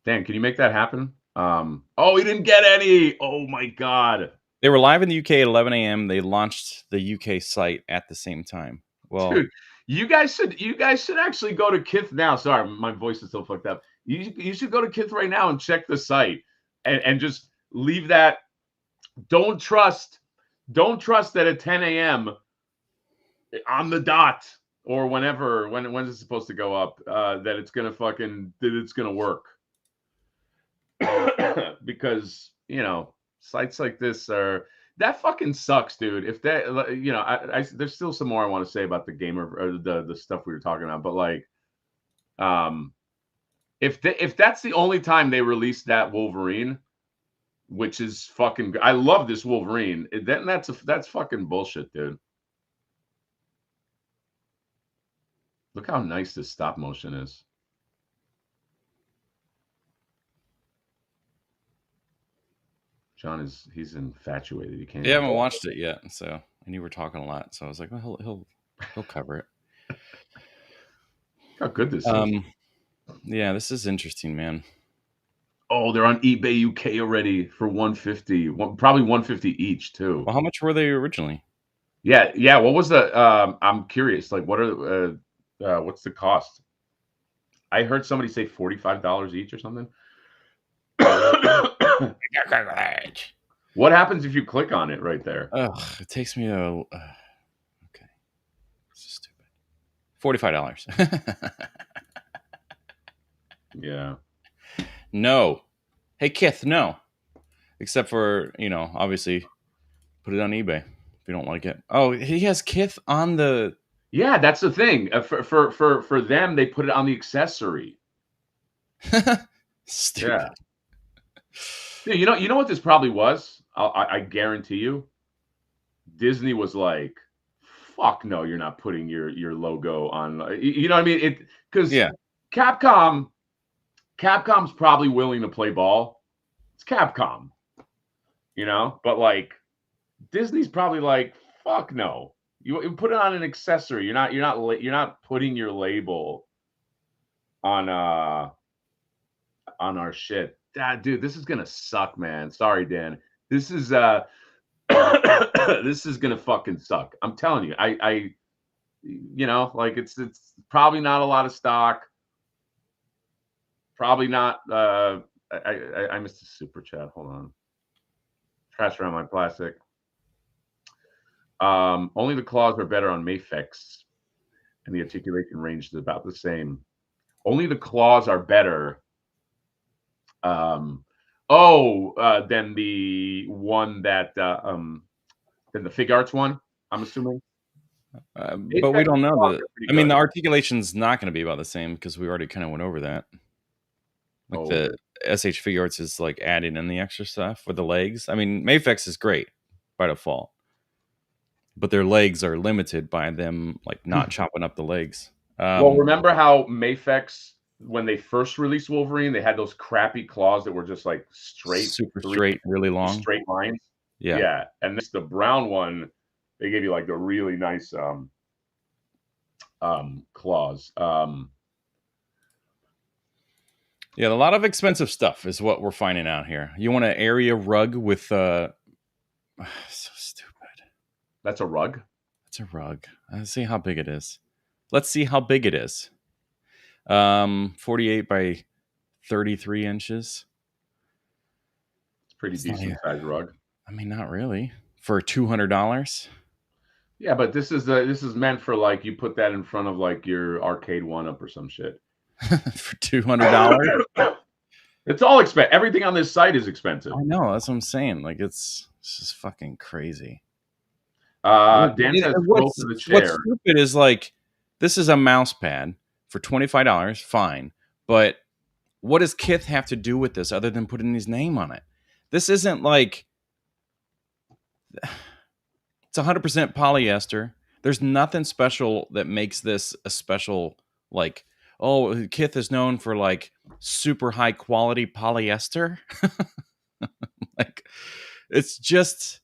Dan, can you make that happen? Oh, he didn't get any. Oh my god. They were live in the UK at 11 a.m. They launched the UK site at the same time. Well, dude, you guys should actually go to Kith now. Sorry, my voice is still fucked up. You should go to Kith right now and check the site and just leave that. Don't trust that at 10 a.m. on the dot or when it's supposed to go up that it's gonna work. Because sites like this that fucking sucks, dude. If that there's still some more I want to say about the gamer or the stuff we were talking about, but like if that's the only time they released that Wolverine, which is fucking, I love this Wolverine, then that's fucking bullshit, dude. Look how nice this stop motion is. John he's infatuated. He can't. Yeah, I haven't watched it yet, so I knew we were talking a lot, so I was like, well, he'll cover it. How good this is. Yeah, this is interesting, man. Oh, they're on eBay UK already for 150. Probably 150 each too. Well, how much were they originally? Yeah. What was the? I'm curious. Like, what's the cost? I heard somebody say $45 each or something. What happens if you click on it right there? It takes me okay. This is stupid. $45. Yeah. No. Hey, Kith, no. Except for, obviously, put it on eBay if you don't like it. Oh, he has Kith on the. Yeah, that's the thing. For them, they put it on the accessory. Stupid. Yeah. Dude, you know what this probably was? I guarantee you. Disney was like, "Fuck no, you're not putting your logo on." You know what I mean? Because Capcom's probably willing to play ball. It's Capcom, but like Disney's probably like, "Fuck no, you put it on an accessory. You're not putting your label on our shit." Dude, this is gonna suck, man. Sorry, Dan. This is This is gonna fucking suck. I'm telling you. Like it's probably not a lot of stock. Probably not. I missed a super chat. Hold on. Trash around my plastic. Only the claws are better on Mafex, and the articulation range is about the same. Only the claws are better. Than the one that than the Figuarts one. I'm assuming. But we don't know the. I mean, the articulation's not going to be about the same because we already kind of went over that. Like the SH Figuarts is like adding in the extra stuff with the legs. I mean, Mafex is great by default, but their legs are limited by them like not chopping up the legs. Well, remember how Mafex, when they first released Wolverine, they had those crappy claws that were just like super straight, really long, straight lines. Yeah. And this the brown one, they gave you like the really nice claws. Yeah, a lot of expensive stuff is what we're finding out here. You want an area rug with so stupid. That's a rug? That's a rug. Let's see how big it is. Let's see how big it is. 48 by 33 inches. It's pretty decent sized rug. I mean, not really. For $200. Yeah, but this is meant for like you put that in front of like your arcade one up or some shit. For $200. It's all expensive. Everything on this site is expensive. I know. That's what I'm saying. Like it's just fucking crazy. Dan says go to the chair. What's stupid is like this is a mouse pad for $25. Fine, but what does Kith have to do with this other than putting his name on it? This isn't like it's 100% polyester. There's nothing special that makes this a special like. Oh, Kith is known for like super high quality polyester. Like, it's just,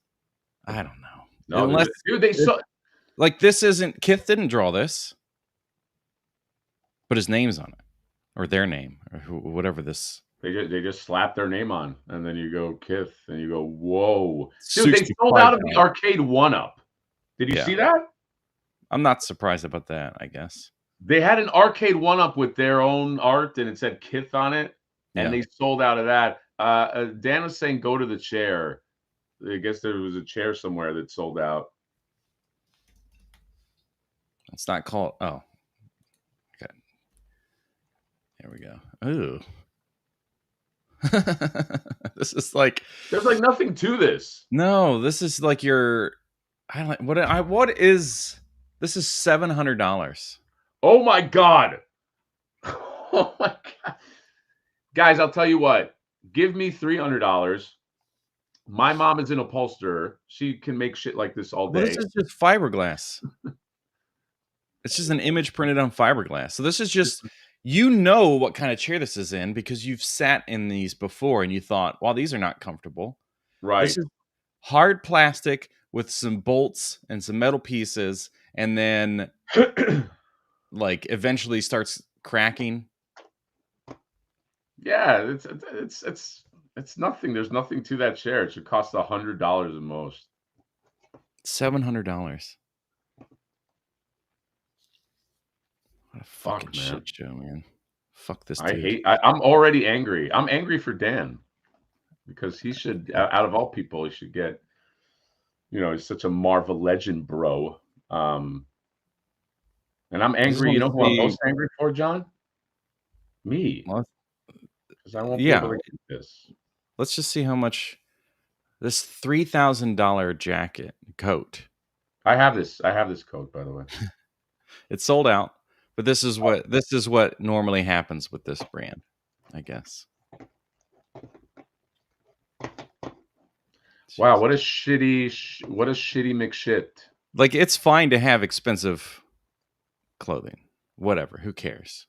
I don't know. No, unless dude, they saw like this isn't Kith didn't draw this, but his name's on it or their name or whatever this. They just slap their name on, and then you go Kith, and you go whoa, dude. They sold out of the arcade one up. Did you see that? I'm not surprised about that. I guess they had an arcade one up with their own art, and it said Kith on it, and they sold out of that. Dan was saying, "Go to the chair." I guess there was a chair somewhere that sold out. It's not called. Oh, okay. Here we go. Ooh. This is like there's like nothing to this. No, this is like your. I like what is this is $700. Oh my god! Oh my god, guys! I'll tell you what. Give me $300. My mom is an upholsterer. She can make shit like this all day. Well, this is just fiberglass. It's just an image printed on fiberglass. So this is just, what kind of chair this is in because you've sat in these before and you thought, well, these are not comfortable. Right. This is hard plastic with some bolts and some metal pieces, and then like eventually starts cracking. Yeah, it's nothing. There's nothing to that chair. It should cost $100 at most. $700. What a fucking Fuck, man. shit show, man. Fuck this dude. I'm already angry. I'm angry for Dan because he should, out of all people, he should get, he's such a Marvel legend, bro. And I'm angry. You know who I'm most angry for, John? Me. Because I won't be able to get this. Let's just see how much this $3,000 jacket coat. I have this coat, by the way. It's sold out, but this is what normally happens with this brand, I guess. Wow, what a shitty McShit. Like, it's fine to have expensive clothing. Whatever, who cares?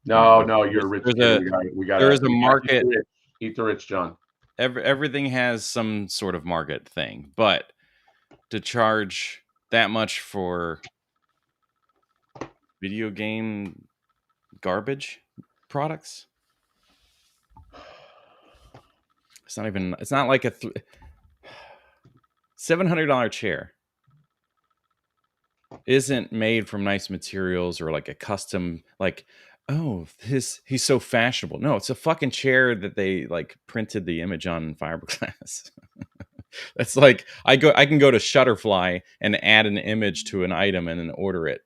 No, you're rich. There is a market. Eat the rich, John. Everything has some sort of market thing, but to charge that much for video game garbage products, it's not like $700 chair isn't made from nice materials or like a custom like, oh, he's so fashionable. No, it's a fucking chair that they like printed the image on fiberglass. That's like I can go to Shutterfly and add an image to an item and then order it.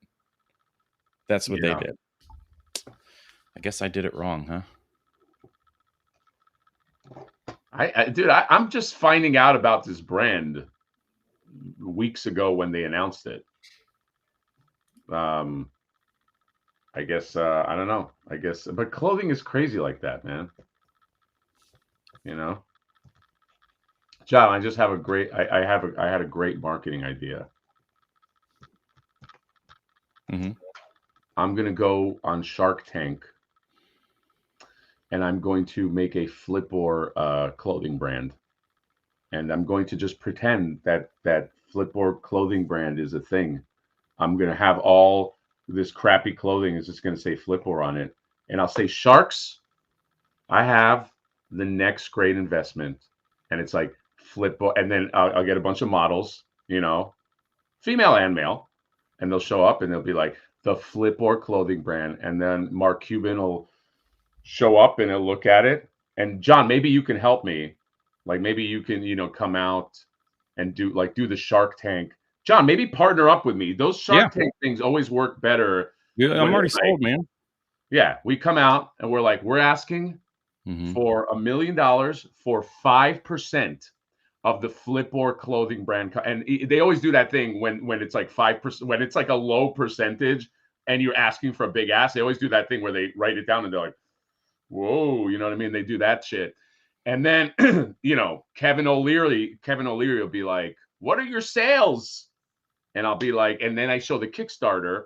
That's what they Yeah. did. I guess I did it wrong, huh? Dude, I'm just finding out about this brand weeks ago when they announced it. I guess I don't know. I guess, but clothing is crazy like that, man. You know, John, I just have a great. I had a great marketing idea. Mm-hmm. I'm gonna go on Shark Tank, and I'm going to make a Flipboard clothing brand, and I'm going to just pretend that Flipboard clothing brand is a thing. I'm gonna have all this crappy clothing is just gonna say Flipboard on it, and I'll say sharks. I have the next great investment, and it's like Flipboard, and then I'll get a bunch of models, female and male, and they'll show up and they'll be like the Flipboard clothing brand, and then Mark Cuban will show up and he'll look at it. And John, maybe you can help me. Like maybe you can, come out and do the Shark Tank. John, maybe partner up with me. Those Yeah. Shark Tank things always work better. Yeah, I'm already sold, man. Yeah, we come out and we're like, we're asking for $1 million for 5% of the Flipboard clothing brand. And they always do that thing when it's like 5%, when it's like a low percentage and you're asking for a big ask. They always do that thing where they write it down and they're like, whoa, you know what I mean? They do that shit. And then, Kevin O'Leary will be like, what are your sales? And I'll be like, and then I show the Kickstarter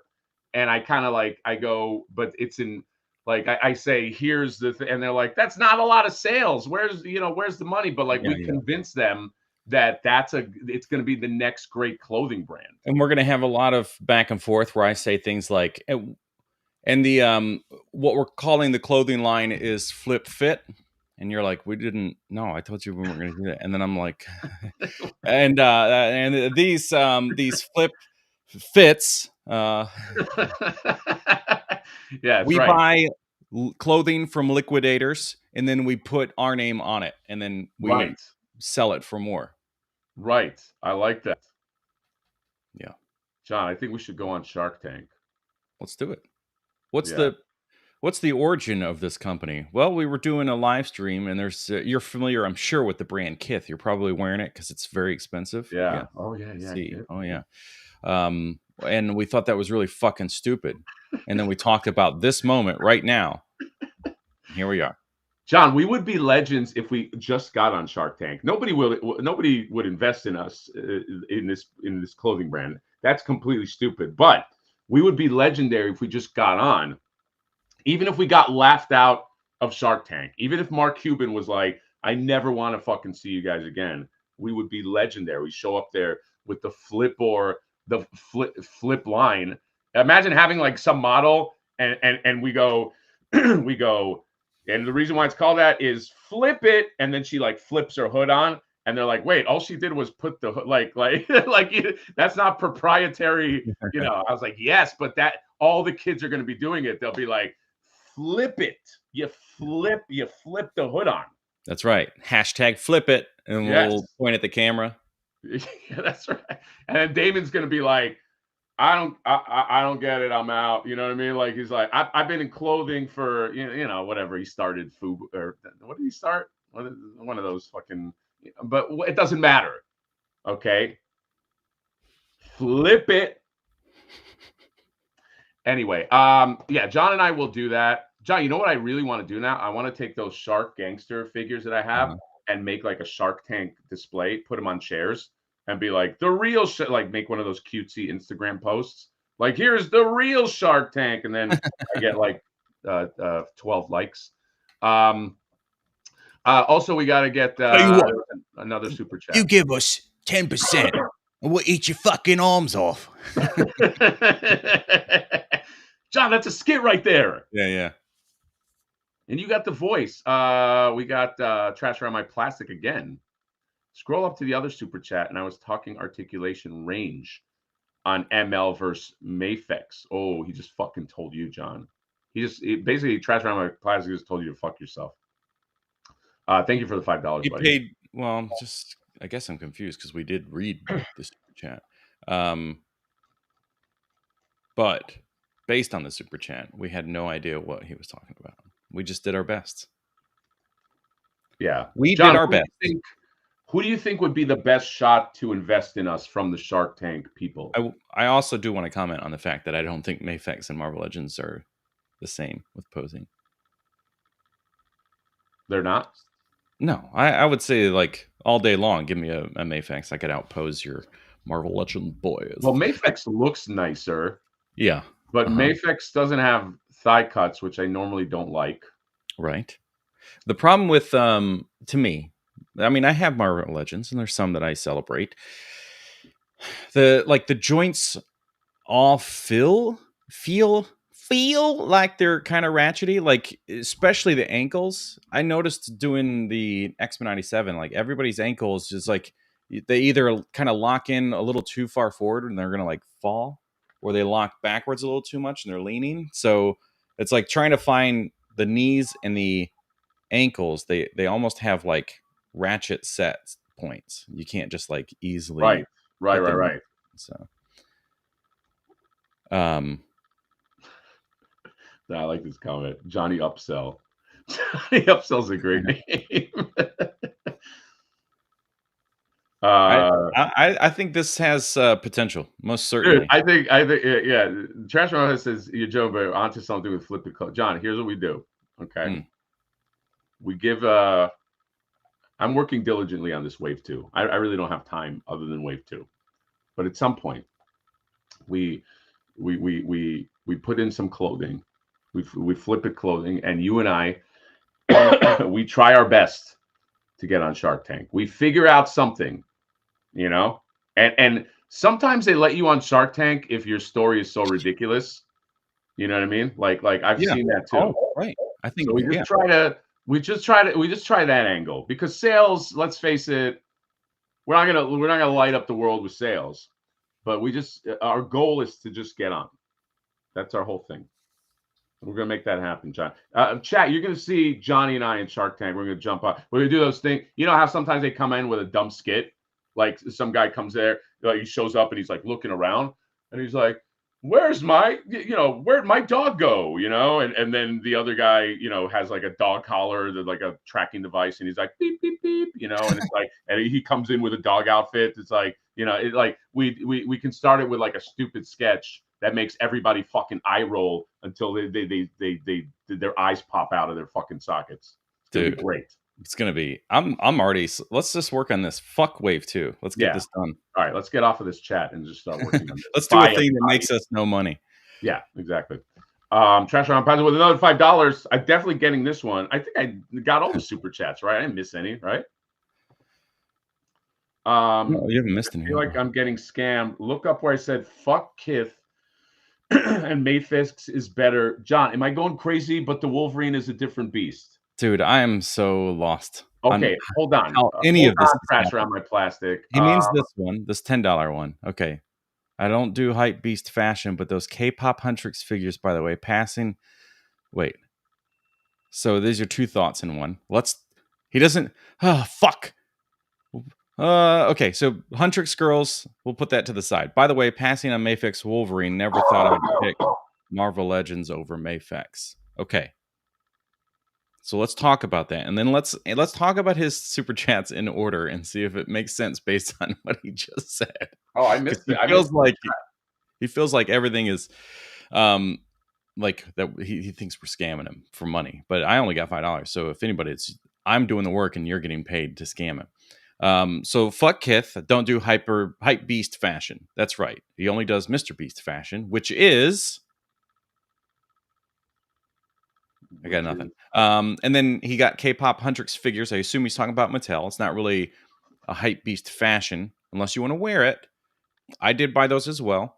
and I kind of like, I go, but it's in, like, I say, here's the thing. And they're like, that's not a lot of sales. Where's the money? But like, we convince them that it's going to be the next great clothing brand. And we're going to have a lot of back and forth where I say things like, and the, what we're calling the clothing line is Flip Fit. And you're like, we didn't, no, I told you we weren't going to do that. And then I'm like, and these Flip Fits, Yeah, that's we right. buy clothing from liquidators and then we put our name on it and then we sell it for more. Right. I like that. Yeah. John, I think we should go on Shark Tank. Let's do it. What's the origin of this company? Well, we were doing a live stream and there's you're familiar, I'm sure, with the brand Kith. You're probably wearing it because it's very expensive. Yeah. Oh yeah. See. Oh yeah. And we thought that was really fucking stupid. And then we talked about this moment right now. Here we are. John, we would be legends if we just got on Shark Tank. Nobody would invest in us in this clothing brand. That's completely stupid. But we would be legendary if we just got on. Even if we got laughed out of Shark Tank, even if Mark Cuban was like, I never want to fucking see you guys again, we would be legendary. We show up there with the flip line. Imagine having like some model and we go, we go, and the reason why it's called that is flip it, and then she like flips her hood on, and they're like, wait, all she did was put the hood, like that's not proprietary, I was like, yes, but that all the kids are going to be doing it. They'll be like, flip it, you flip the hood on. That's right. Hashtag flip it, and we'll point at the camera. Yeah, that's right. And then Damon's going to be like, I don't get it. I'm out. You know what I mean? Like he's like, I've been in clothing for whatever. He started food, or what did he start? One of those fucking. But it doesn't matter. Okay. Flip it. Anyway, yeah, John and I will do that. John, you know what I really want to do now? I want to take those shark gangster figures that I have and make like a Shark Tank display, put them on chairs, and be like the real shit. Like make one of those cutesy Instagram posts. Like here's the real Shark Tank, and then I get like 12 likes. Also, we got to get another super chat. You give us 10%, and we'll eat your fucking arms off. John, that's a skit right there. Yeah. And you got the voice. We got Trash Around My Plastic again. Scroll up to the other super chat, and I was talking articulation range on ML versus Mafex. Oh, he just fucking told you, John. He basically trashed around my class. He just told you to fuck yourself. Thank you for the $5, He buddy. paid. Well, just I guess I'm confused because we did read the super chat. But based on the super chat, we had no idea what he was talking about. We just did our best. Yeah, we John, did our best. Who do you think would be the best shot to invest in us from the Shark Tank people? I also do want to comment on the fact that I don't think Mafex and Marvel Legends are the same with posing. They're not? No, I would say like all day long, give me a Mafex. I could outpose your Marvel Legend boys. Well, Mafex looks nicer. Yeah. But Mafex doesn't have thigh cuts, which I normally don't like. Right. The problem with, to me, I mean, I have Marvel Legends, and there's some that I celebrate. The joints all feel like they're kind of ratchety, like especially the ankles. I noticed doing the X-Men 97, like everybody's ankles just like they either kind of lock in a little too far forward and they're gonna like fall, or they lock backwards a little too much and they're leaning. So it's like trying to find the knees and the ankles. They almost have like ratchet set points. You can't just like easily right. So I like this comment. Johnny Upsell. Johnny Upsell's a great name. I think this has potential, most certainly. Dude, I think, yeah. Trash Mountain says, "You Joe, but onto something with flipped code." John, here's what we do. Okay, we give. I'm working diligently on this wave 2. I really don't have time other than wave 2, but at some point, we put in some clothing. We flip it clothing, and you and I, we try our best to get on Shark Tank. We figure out something, you know, and sometimes they let you on Shark Tank if your story is so ridiculous. You know what I mean? Like I've seen that too. Oh, right. I think so. We just try that angle, because sales, let's face it, we're not gonna light up the world with sales, but our goal is to just get on. That's our whole thing. We're gonna make that happen, John. Chat, you're gonna see Johnny and I in Shark Tank. We're gonna jump up. We're gonna do those things. You know how sometimes they come in with a dumb skit, like some guy comes there, he shows up and he's like looking around, and he's like, "Where's my, where'd my dog go?" And then the other guy, has like a dog collar, like a tracking device, and he's like beep beep beep, and it's like, and he comes in with a dog outfit. It's like, it like we can start it with like a stupid sketch that makes everybody fucking eye roll until their eyes pop out of their fucking sockets. It's gonna be great. It's gonna be. I'm already. Let's just work on this. Fuck wave 2. Let's get this done. All right, let's get off of this chat and just start working on this. Let's do a thing that makes us no money. Yeah, exactly. Trash Around Puzzle with another $5. I'm definitely getting this one. I think I got all the super chats, right? I didn't miss any, right? No, you haven't missed any. I feel like I'm getting scammed. Look up where I said fuck Kith and Mafex is better. John, am I going crazy? But the Wolverine is a different beast. Dude, I am so lost. Okay, hold on. Any of this Trash Around My Plastic. He means this one, this $10 one. Okay. I don't do hype beast fashion, but those K-pop Huntrix figures, by the way, passing. Wait. So these are two thoughts in one. He doesn't. Oh, fuck. Okay, so Huntrix girls, we'll put that to the side. By the way, passing on Mafex Wolverine, never thought I'd pick Marvel Legends over Mafex. Okay. So let's talk about that. And then let's talk about his super chats in order and see if it makes sense based on what he just said. Oh, I missed it. He feels like everything is like that he thinks we're scamming him for money. But I only got $5. So if anybody, I'm doing the work and you're getting paid to scam him. So fuck Kith, don't do hype beast fashion. That's right. He only does Mr. Beast fashion, which is I got nothing. And then he got K-pop Huntrix figures. I assume he's talking about Mattel. It's not really a hype beast fashion unless you want to wear it. I did buy those as well.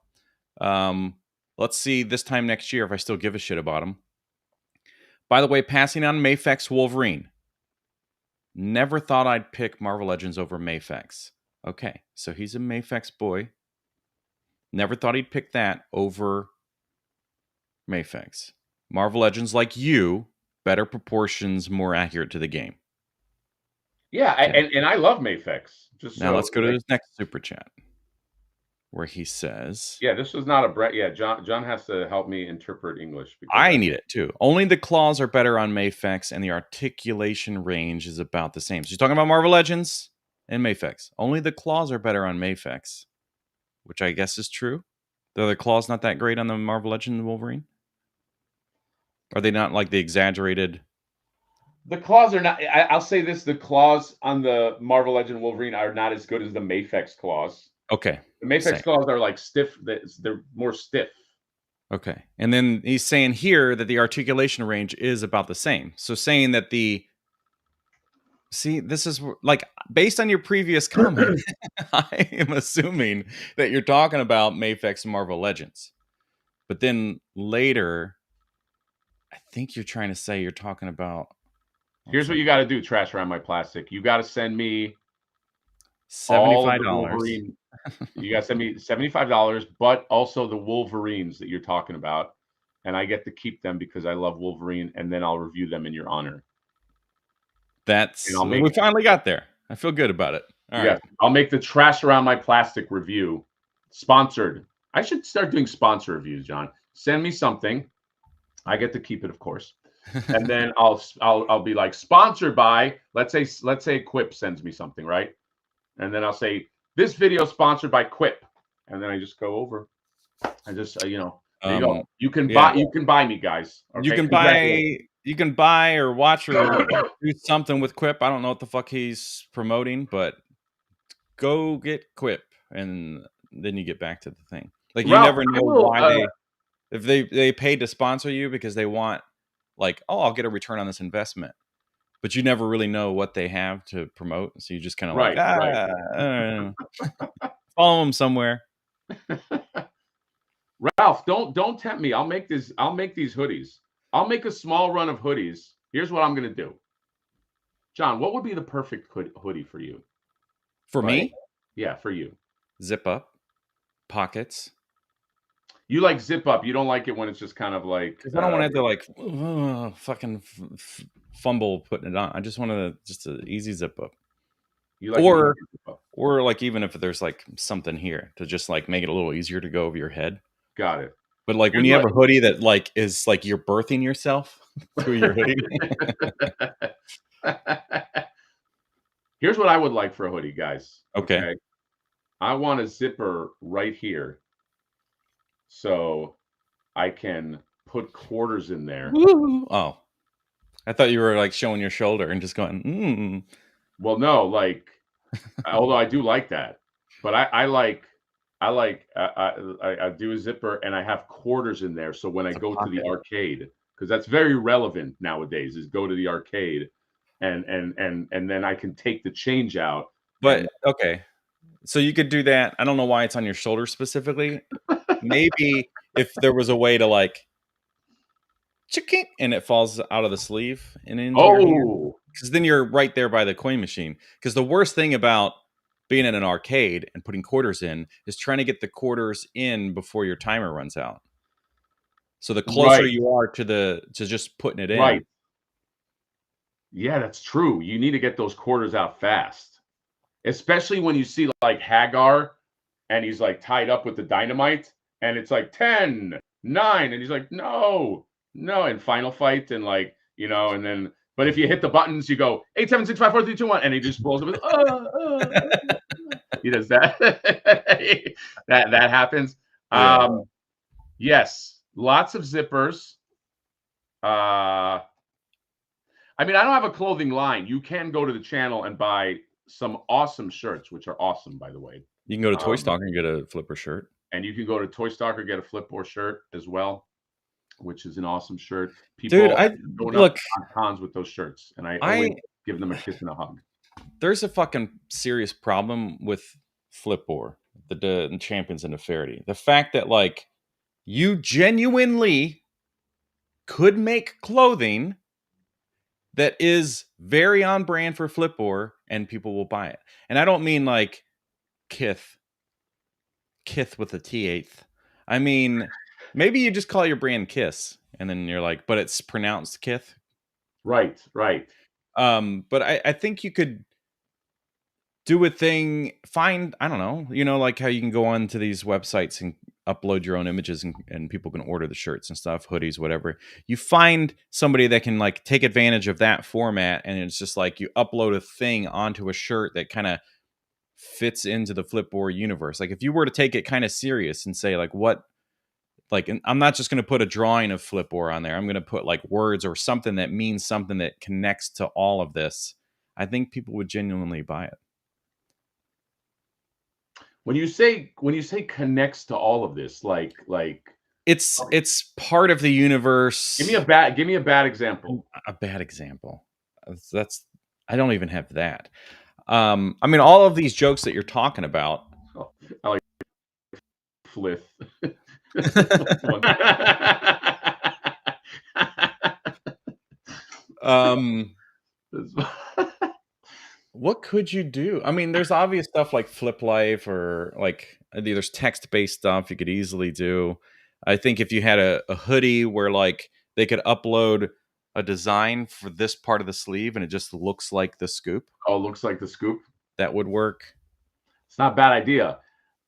Let's see this time next year if I still give a shit about them. By the way, passing on Mafex Wolverine. Never thought I'd pick Marvel Legends over Mafex. Okay, so he's a Mafex boy. Never thought he'd pick that over Mafex. Marvel Legends, like you, better proportions, more accurate to the game. Yeah, Okay. and I love Mafex. Just Now so let's go to his next super chat, where he says, yeah, this was not a Brett. Yeah, John has to help me interpret English because I need it too. Only the claws are better on Mafex, and the articulation range is about the same. So he's talking about Marvel Legends and Mafex. Only the claws are better on Mafex, which I guess is true. The other claws not that great on the Marvel Legends Wolverine? Are they not like the exaggerated? the claws are not. I'll say this: the claws on the Marvel Legend Wolverine are not as good as the Mafex claws. Okay. The Mafex Same. claws are like stiff. They're more stiff. Okay. And then he's saying here that the articulation range is about the same. So saying that see, this is like based on your previous comment, I am assuming that you're talking about Mafex and Marvel Legends. But then later, I think you're trying to say you're talking about. Here's what you got to do, Trash Around My Plastic. You got to send me all of the $75. Wolverine. You got to send me $75, but also the Wolverines that you're talking about. And I get to keep them because I love Wolverine, and then I'll review them in your honor. We finally got there. I feel good about it. All right. I'll make the Trash Around My Plastic review. Sponsored. I should start doing sponsor reviews, John. Send me something. I get to keep it, of course. And then I'll be like sponsored by, let's say Quip sends me something, right? And then I'll say this video sponsored by Quip. And then I just go over. I just there you go. You can buy me, guys. Okay? You can buy or watch or do something with Quip. I don't know what the fuck he's promoting, but go get Quip and then you get back to the thing. Like you never know why if they paid to sponsor you because they want like, oh, I'll get a return on this investment. But you never really know what they have to promote. So you just kind of follow them somewhere. Ralph, don't tempt me. I'll make these hoodies. I'll make a small run of hoodies. Here's what I'm gonna do. John, what would be the perfect hoodie for you? For me? Yeah, for you. Zip up, pockets. You like zip up. You don't like it when it's just kind of like. Because I don't want to have to like fucking fumble putting it on. I just want just an easy zip up. You like or like even if there's like something here to just like make it a little easier to go over your head. Got it. But like when you have a hoodie that like is like you're birthing yourself through your hoodie. Here's what I would like for a hoodie, guys. Okay. I want a zipper right here. So I can put quarters in there. Woo! Oh. I thought you were like showing your shoulder and just going, Well, no, like although I do like that. But I do a zipper and I have quarters in there. So when I go to the arcade, because that's very relevant nowadays, is go to the arcade and then I can take the change out. But okay. So you could do that. I don't know why it's on your shoulder specifically. Maybe if there was a way to like chicken and it falls out of the sleeve and into your hand. Because then you're right there by the coin machine. Because the worst thing about being in an arcade and putting quarters in is trying to get the quarters in before your timer runs out. So the closer you are to just putting it in. Right. Yeah, that's true. You need to get those quarters out fast. Especially when you see like Hagar and he's like tied up with the dynamite and it's like 10, 9 and he's like no in Final Fight and like and then but if you hit the buttons you go 8 7 6 5 4 3 2 1 and he just blows up. He does that. that happens. Yeah. Yes, lots of zippers. I mean, I don't have a clothing line. You can go to the channel and buy some awesome shirts, which are awesome, by the way. You can go to Toy Stalker and get a flipper shirt. And you can go to Toy Stalker, get a flipper shirt as well, which is an awesome shirt. People Dude, I look on cons with those shirts, and I always give them a kiss and a hug. There's a fucking serious problem with Flipboard, the Champions and the Nefariety. The fact that like you genuinely could make clothing that is very on brand for Flipboard, and people will buy it. And I don't mean like Kith with a T8th. I mean, maybe you just call your brand Kiss, and then you're like, but it's pronounced Kith. Right. But I think you could do a thing, find, I don't know, like how you can go on to these websites and upload your own images, and people can order the shirts and stuff, hoodies, whatever. You find somebody that can like take advantage of that format, and it's just like you upload a thing onto a shirt that kind of fits into the Flipboard universe. Like if you were to take it kind of serious and say like I'm not just going to put a drawing of Flipboard on there. I'm going to put like words or something that means something that connects to all of this. I think people would genuinely buy it. When you say connects to all of this, like it's part of the universe. Give me a bad example. A bad example. That's I don't even have that. I mean, all of these jokes that you're talking about. Oh, I like Flith. What could you do? I mean, there's obvious stuff like Flip Life, or like there's text-based stuff you could easily do. I think if you had a hoodie where like they could upload a design for this part of the sleeve and it just looks like the scoop. Oh, looks like the scoop. That would work. It's not a bad idea.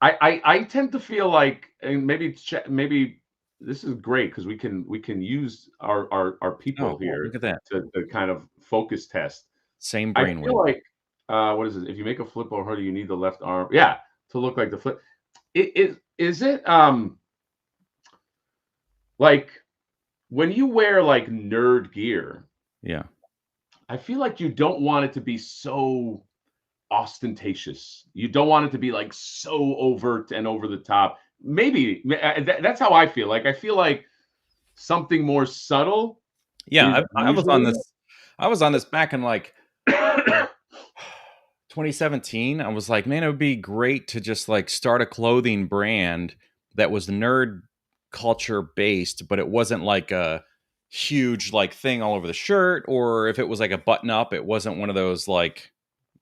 I tend to feel like, and maybe this is great because we can use our people here look at that. to kind of focus test. Same brain. I feel like what is it? If you make a Flipboard hoodie, you need the left arm, to look like the flip. Is it like when you wear like nerd gear? Yeah, I feel like you don't want it to be so ostentatious. You don't want it to be like so overt and over the top. Maybe that's how I feel. Like I feel like something more subtle. Yeah, I was on this. I was on this back in like 2017. I was like, man, it would be great to just like start a clothing brand that was nerd culture based, but it wasn't like a huge like thing all over the shirt, or if it was like a button up, it wasn't one of those like,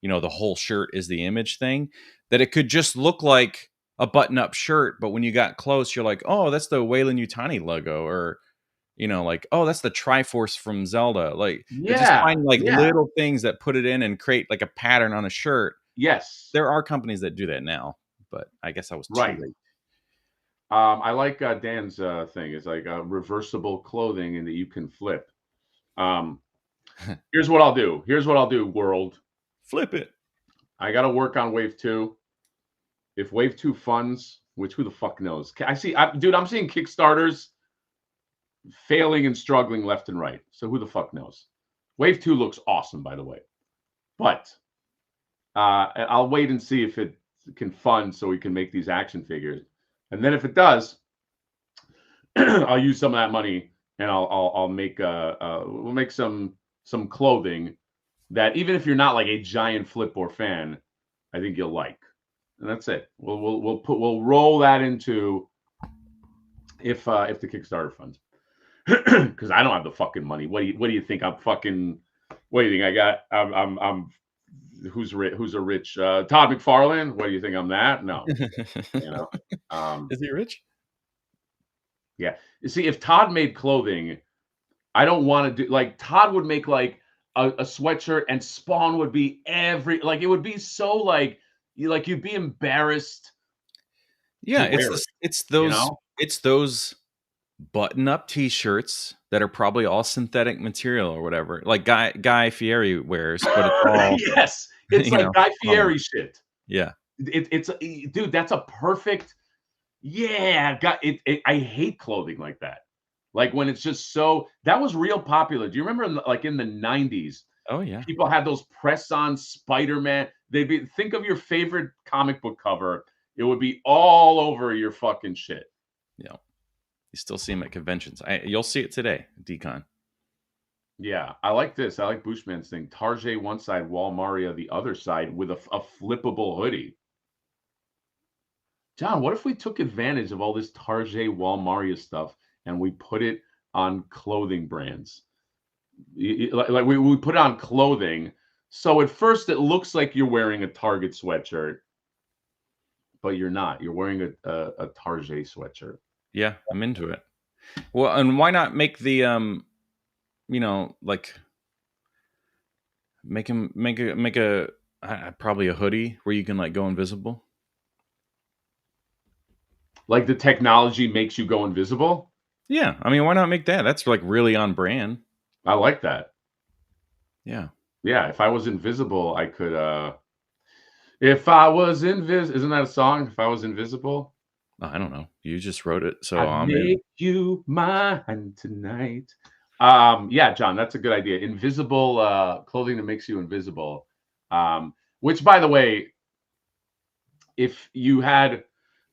the whole shirt is the image thing, that it could just look like a button up shirt, but when you got close, you're like, oh, that's the Wayland Yutani logo, or like, oh, that's the Triforce from Zelda. Like, just find like little things that put it in and create like a pattern on a shirt. Yes, there are companies that do that now, but I guess I was too late. I like Dan's thing. It's like reversible clothing, and that you can flip. Here's what I'll do. World, flip it. I got to work on Wave 2. If Wave 2 funds, which who the fuck knows? I'm seeing Kickstarters failing and struggling left and right. So who the fuck knows? Wave 2 looks awesome, by the way. But I'll wait and see if it can fund so we can make these action figures. And then if it does, I'll use some of that money and I'll make we'll make some clothing that, even if you're not like a giant Flipboard fan, I think you'll like. And that's it. We'll roll that into if the Kickstarter funds. Because I don't have the fucking money. What do you think? I'm fucking. What do you think I got? I'm who's a rich Todd McFarlane? What do you think I'm that? No. Is he rich? Yeah. You see, if Todd made clothing, I don't want to do like Todd would make like a sweatshirt, and Spawn would be it would be so like you'd be embarrassed. Yeah, it's those button-up T-shirts that are probably all synthetic material or whatever, like Guy Fieri wears, but it's all yes, it's like Guy Fieri shit. Yeah, it's dude, that's a perfect. Yeah, I hate clothing like that. Like when it's just that was real popular. Do you remember like in the 90s? Oh yeah, people had those press-on Spider-Man. Think of your favorite comic book cover. It would be all over your fucking shit. Yeah. You still see them at conventions. You'll see it today, Decon. Yeah, I like this. I like Bushman's thing. Tarjay one side, Wall Maria the other side, with a flippable hoodie. John, what if we took advantage of all this Tarjay Wall Maria stuff and we put it on clothing brands? like we put on clothing. So at first it looks like you're wearing a Target sweatshirt, but you're not. You're wearing a Target sweatshirt. Yeah, I'm into it. Well, and why not make the like make a probably a hoodie where you can like go invisible. Like the technology makes you go invisible? Yeah, I mean, why not make that? That's like really on brand. I like that. Yeah. Yeah, if I was invisible, I could if I was invisible, isn't that a song? If I was invisible? I don't know. You just wrote it, so I'd I'm in. make you mine tonight. Yeah, John, that's a good idea. Invisible clothing that makes you invisible. Which, by the way, if you had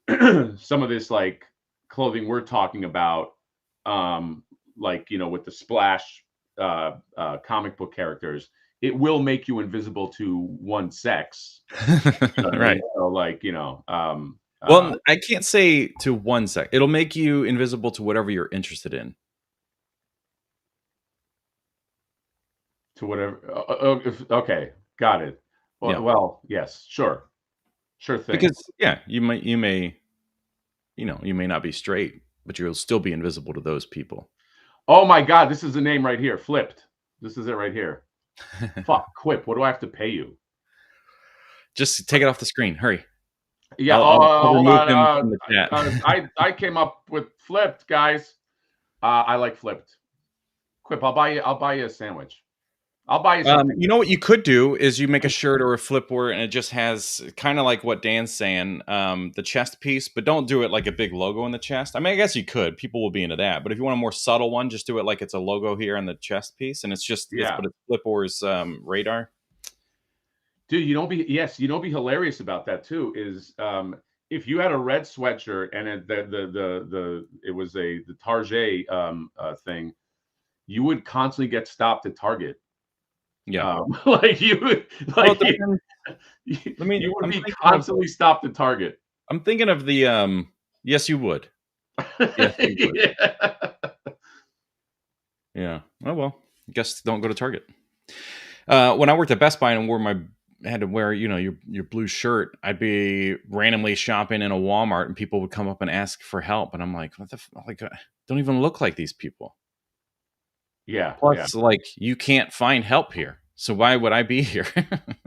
some of this like clothing we're talking about, like with the splash comic book characters, it will make you invisible to one sex. Right. So, like Well, I can't say to one sec. It'll make you invisible to whatever you're interested in. to whatever. Okay, got it. Well, Yeah. well, yes, sure thing. Because yeah, you may not be straight, but you'll still be invisible to those people. Oh my God, this is the name right here. Flipped. This is it right here. Fuck, Quip. What do I have to pay you? Just take it off the screen. Hurry. Yeah. I'll Hold remove him on. from the chat. I came up with Flipped, guys. I like Flipped. Quip. I'll buy you a sandwich. I'll buy you something. You know what you could do is you make a shirt or a flipboard and it just has kind of like what Dan's saying, the chest piece, but don't do it like a big logo in the chest. I mean, I guess you could. People will be into that. But if you want a more subtle one, just do it like it's a logo here on the chest piece and it's just but it's Flipboard's radar. Dude, you know be hilarious about that too is if you had a red sweatshirt and it was the Target thing, you would constantly get stopped at Target. Yeah, like you would like well, you would be constantly stopped at Target. I'm thinking of the yes, you would. Yes, you would. Yeah. Oh well, I guess don't go to Target. When I worked at Best Buy and had to wear your blue shirt, I'd be randomly shopping in a Walmart and people would come up and ask for help, and I'm like, what the like? Don't even look like these people. Yeah. Plus, like, you can't find help here, so why would I be here?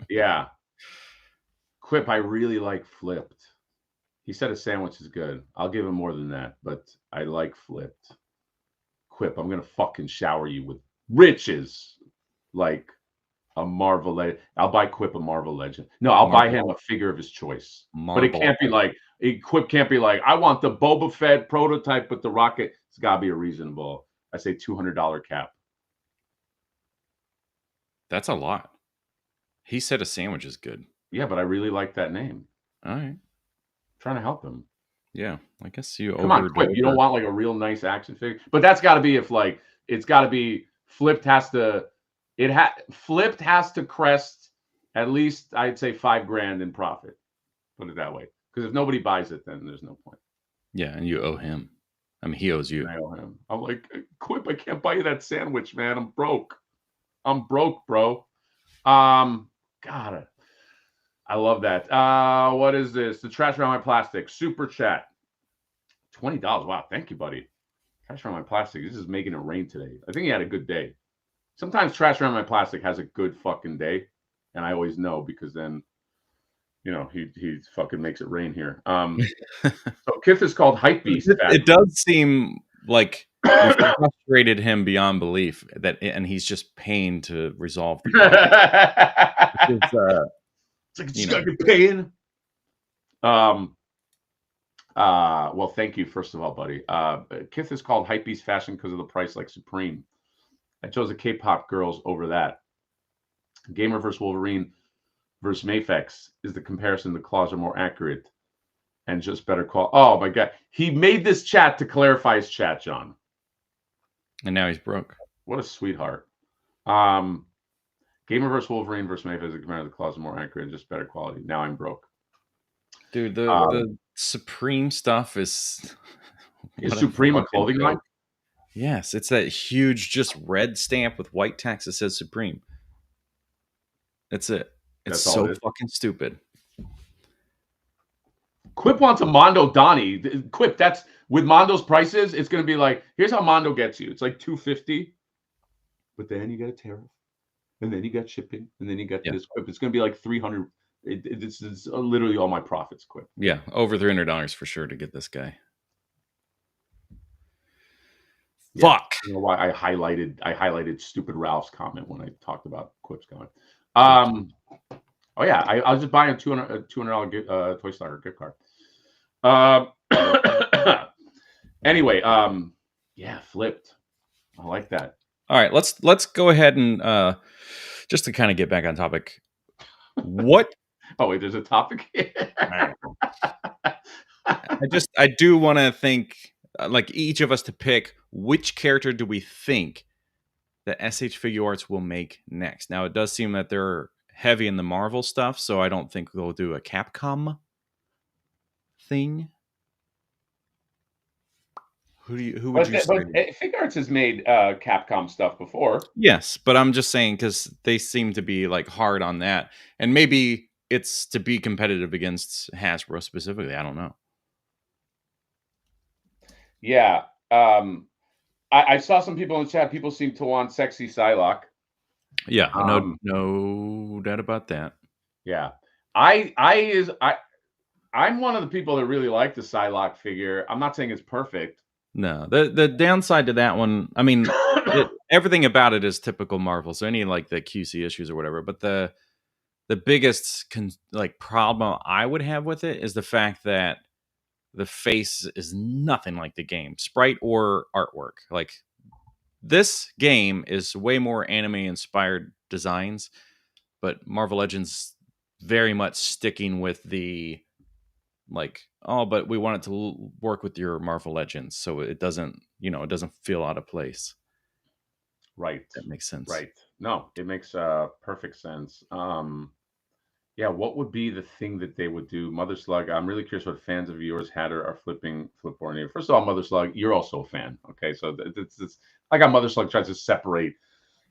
Yeah. Quip, I really like Flipped. He said a sandwich is good. I'll give him more than that, but I like Flipped. Quip, I'm gonna fucking shower you with riches, like a Marvel Legend. I'll buy Quip a Marvel Legend. No, I'll buy him a figure of his choice. But it can't be like Quip can't be like, I want the Boba Fett prototype with the rocket. It's gotta be a reasonable. I say $200 cap. That's a lot. He said a sandwich is good. Yeah, but I really like that name. All right. I'm trying to help him. Yeah, I guess you Come on, Quip. You don't want like a real nice action figure, but that's got to be if like it's got to be Flipped has to. Flipped has to crest at least I'd say $5,000 in profit. Put it that way, because if nobody buys it, then there's no point. Yeah, and you owe him. I mean, he owes you. I owe him. I'm like, Quip, I can't buy you that sandwich, man. I'm broke. I'm broke, bro. God, I love that. What is this? The trash around my plastic super chat. $20. Wow, thank you, buddy. Trash around my plastic. This is making it rain today. I think he had a good day. Sometimes trash around my plastic has a good fucking day, and I always know because then, he fucking makes it rain here. So Kith is called Hype Beast. It does seem like you frustrated him beyond belief and he's just paying to resolve the problem. It's like it's fucking pain. Well, thank you first of all, buddy. Kith is called Hypebeast fashion because of the price, like Supreme. I chose the K-pop girls over that. Gamerverse Wolverine versus Mafex is the comparison. The claws are more accurate and just better call. Oh my god, he made this chat to clarify his chat, John. And now he's broke. What a sweetheart. Gamerverse Wolverine versus Mafex is the comparison. The claws are more accurate and just better quality. Now I'm broke. Dude, the Supreme stuff is Supreme a clothing line? Yes, it's that huge, just red stamp with white text that says Supreme. That's it. It's That's all so it is. fucking stupid. Quip wants a Mondo Donnie. Quip, that's with Mondo's prices, it's going to be like, here's how Mondo gets you. It's like $250, but then you get a tariff, and then you got shipping, and then you got this. Quip, it's going to be like $300. It's literally all my profits. Quip. Yeah, over $300 for sure to get this guy. Yeah. Fuck. You know why I highlighted stupid Ralph's comment when I talked about Quip's going. Oh yeah, I was just buying a $200 Toy Starter gift card. Anyway, yeah, flipped. I like that. All right, let's go ahead and just to kind of get back on topic. What? Oh wait, there's a topic here. I do want to think like each of us to pick which character do we think that SH Figuarts will make next. Now it does seem that they're heavy in the Marvel stuff, so I don't think they'll do a Capcom thing. Who would you say? But Figuarts has made Capcom stuff before. Yes, but I'm just saying because they seem to be like hard on that, and maybe it's to be competitive against Hasbro specifically. I don't know. Yeah, I saw some people in the chat. People seem to want sexy Psylocke. Yeah, no doubt about that. Yeah, I'm one of the people that really like the Psylocke figure. I'm not saying it's perfect. No, the downside to that one, I mean, everything about it is typical Marvel. So any like the QC issues or whatever, but the biggest problem I would have with it is the fact that the face is nothing like the game, sprite or artwork. Like this game is way more anime inspired designs, but Marvel Legends very much sticking with the like, oh, but we want it to work with your Marvel Legends, so it doesn't, it doesn't feel out of place. Right. That makes sense. Right. No, it makes perfect sense. Yeah, what would be the thing that they would do? Mother Slug, I'm really curious what fans of yours had are flipping Flipboard here. First of all, Mother Slug, you're also a fan. Okay, so it's I got Mother Slug tries to separate.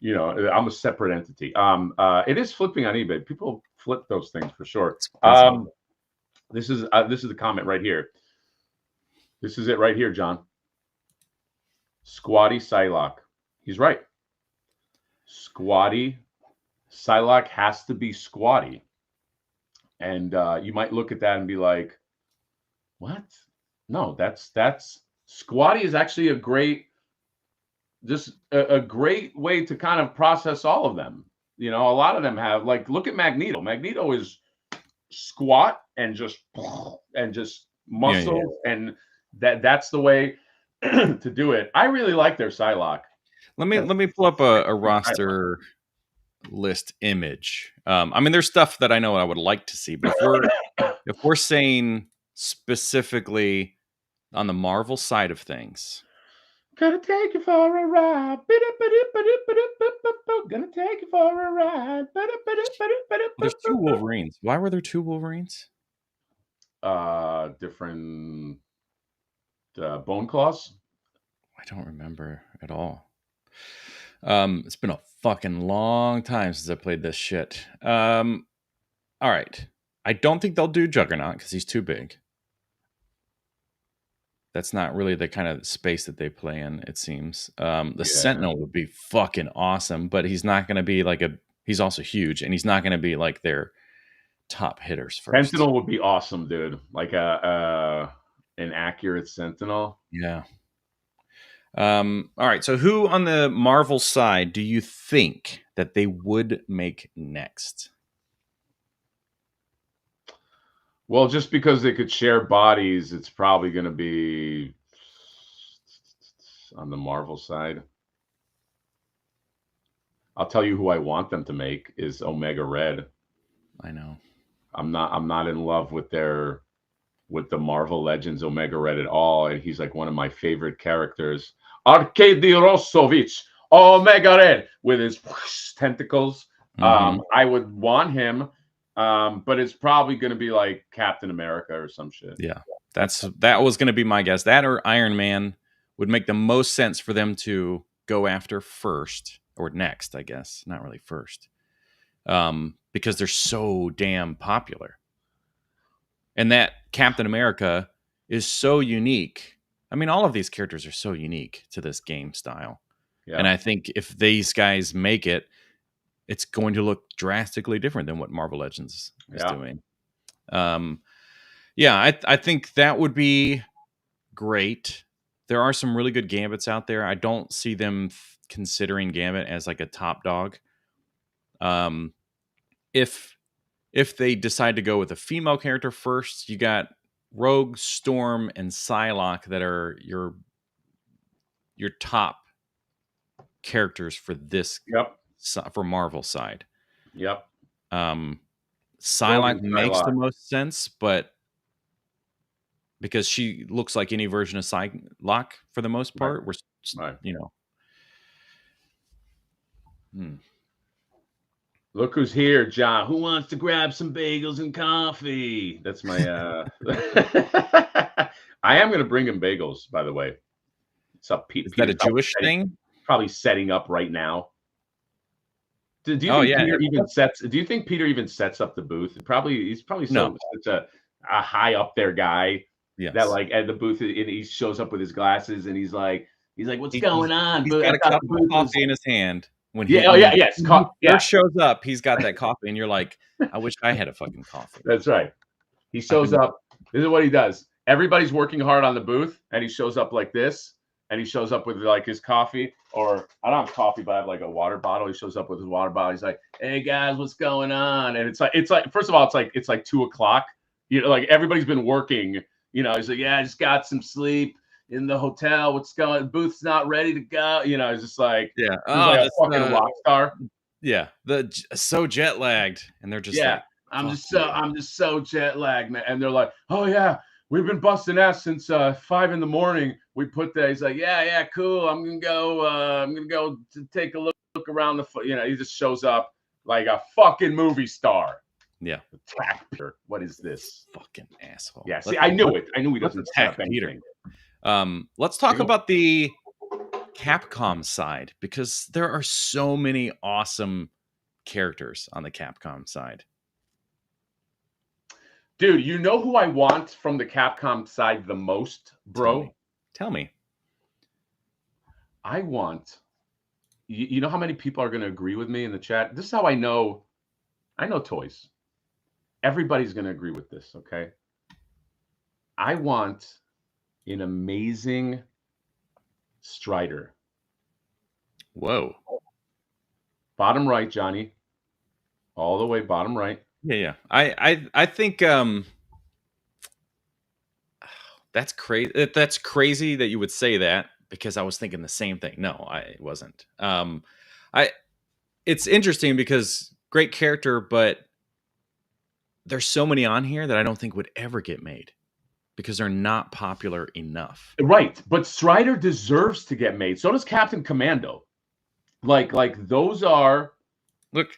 I'm a separate entity. It is flipping on eBay. People flip those things for sure. This is the comment right here. This is it right here, John. Squatty Psylocke. He's right. Squatty Psylocke has to be squatty. And you might look at that and be like, what? No, that's squatty is actually a great way to kind of process all of them. A lot of them have, like, look at Magneto. Magneto is squat and just muscles, and that's the way to do it. I really like their Psylocke. Let me pull up a roster list image. I mean, there's stuff that I know I would like to see, but if we're saying specifically on the Marvel side of things, gonna take you for a ride. Gonna take you for a ride. There's two Wolverines. Why were there two Wolverines? Different bone claws. I don't remember at all. It's been a fucking long time since I played this shit. All right. I don't think they'll do Juggernaut because he's too big. That's not really the kind of space that they play in, it seems. Sentinel would be fucking awesome, but he's not going to be like he's also huge, and he's not going to be like their top hitters first. Sentinel would be awesome, dude. Like an accurate Sentinel. Yeah. All right. So who on the Marvel side do you think that they would make next? Well, just because they could share bodies, it's probably going to be on the Marvel side. I'll tell you who I want them to make is Omega Red. I know. I'm not in love with the Marvel Legends Omega Red at all, and he's like one of my favorite characters. Arkady Rossovich, Omega Red, with his tentacles. Mm-hmm. I would want him. But it's probably going to be like Captain America or some shit. Yeah, that was going to be my guess. That or Iron Man would make the most sense for them to go after first, or next, I guess, not really first, because they're so damn popular. And that Captain America is so unique. I mean, all of these characters are so unique to this game style. Yeah. And I think if these guys make it, it's going to look drastically different than what Marvel Legends is doing. I think that would be great. There are some really good Gambits out there. I don't see them considering Gambit as like a top dog. If they decide to go with a female character first, you got Rogue, Storm, and Psylocke that are your top characters for this for Marvel side. Yep. Psylocke makes the most sense, but because she looks like any version of Psylocke for the most part, Look who's here, John. Who wants to grab some bagels and coffee? That's my I am going to bring him bagels, by the way. What's up, Pete? Is that a Jewish thing? Probably setting up right now. Do you think Peter even sets up the booth? He's probably such a high up there guy. Yes. That like at the booth and he shows up with his glasses and he's like, what's going on? He's got a cup of coffee in his hand. When he shows up, he's got that coffee, and you're like, I wish I had a fucking coffee. That's right. He shows up. This is what he does. Everybody's working hard on the booth, and he shows up like this, and he shows up with like his coffee, or I don't have coffee, but I have like a water bottle. He shows up with his water bottle. He's like, "Hey guys, what's going on?" And it's like first of all, it's like 2:00. You know, like everybody's been working. You know, he's like, "Yeah, I just got some sleep in the hotel. What's going? Booth's not ready to go." You know, it's just like, like a fucking rock star. Yeah, so jet lagged, and they're just like, I'm just so jet lagged, man. And they're like, "Oh yeah, we've been busting ass since 5 a.m. We put that." He's like, "Yeah, cool. I'm gonna go to take a look around the." He just shows up like a fucking movie star. Yeah. Attack Peter. What is this fucking asshole? Yeah. See, I knew it. I knew he doesn't attack Peter. Let's talk about the Capcom side, because there are so many awesome characters on the Capcom side. Dude, you know who I want from the Capcom side the most, bro? Tell me. I want. You know how many people are going to agree with me in the chat? This is how I know toys. Everybody's going to agree with this, okay? I want an amazing Strider. Whoa. Bottom right, Johnny. All the way bottom right. Yeah. I think that's crazy. That's crazy that you would say that, because I was thinking the same thing. No, I wasn't. It's interesting because great character, but there's so many on here that I don't think would ever get made because they're not popular enough. Right, but Strider deserves to get made. So does Captain Commando. Like those are. Look.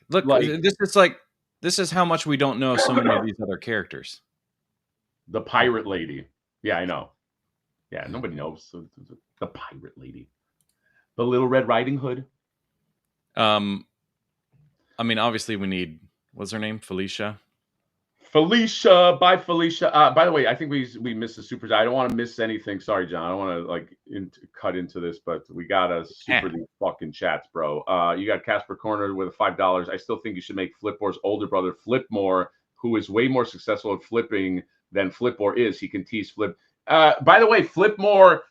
This is how much we don't know so many of these other characters. The Pirate Lady. Yeah, I know. Yeah, nobody knows the Pirate Lady. The Little Red Riding Hood. I mean, obviously we need. What's her name? Felicia. Bye, Felicia. By the way, I think we missed the super. I don't want to miss anything. Sorry, John. I don't want to cut into this, but we got a super deep fucking chats, bro. You got Casper Corner with a $5. I still think you should make Flipmore's older brother Flipmore, who is way more successful at flipping than Flipmore is. He can tease Flip. By the way, Flipmore,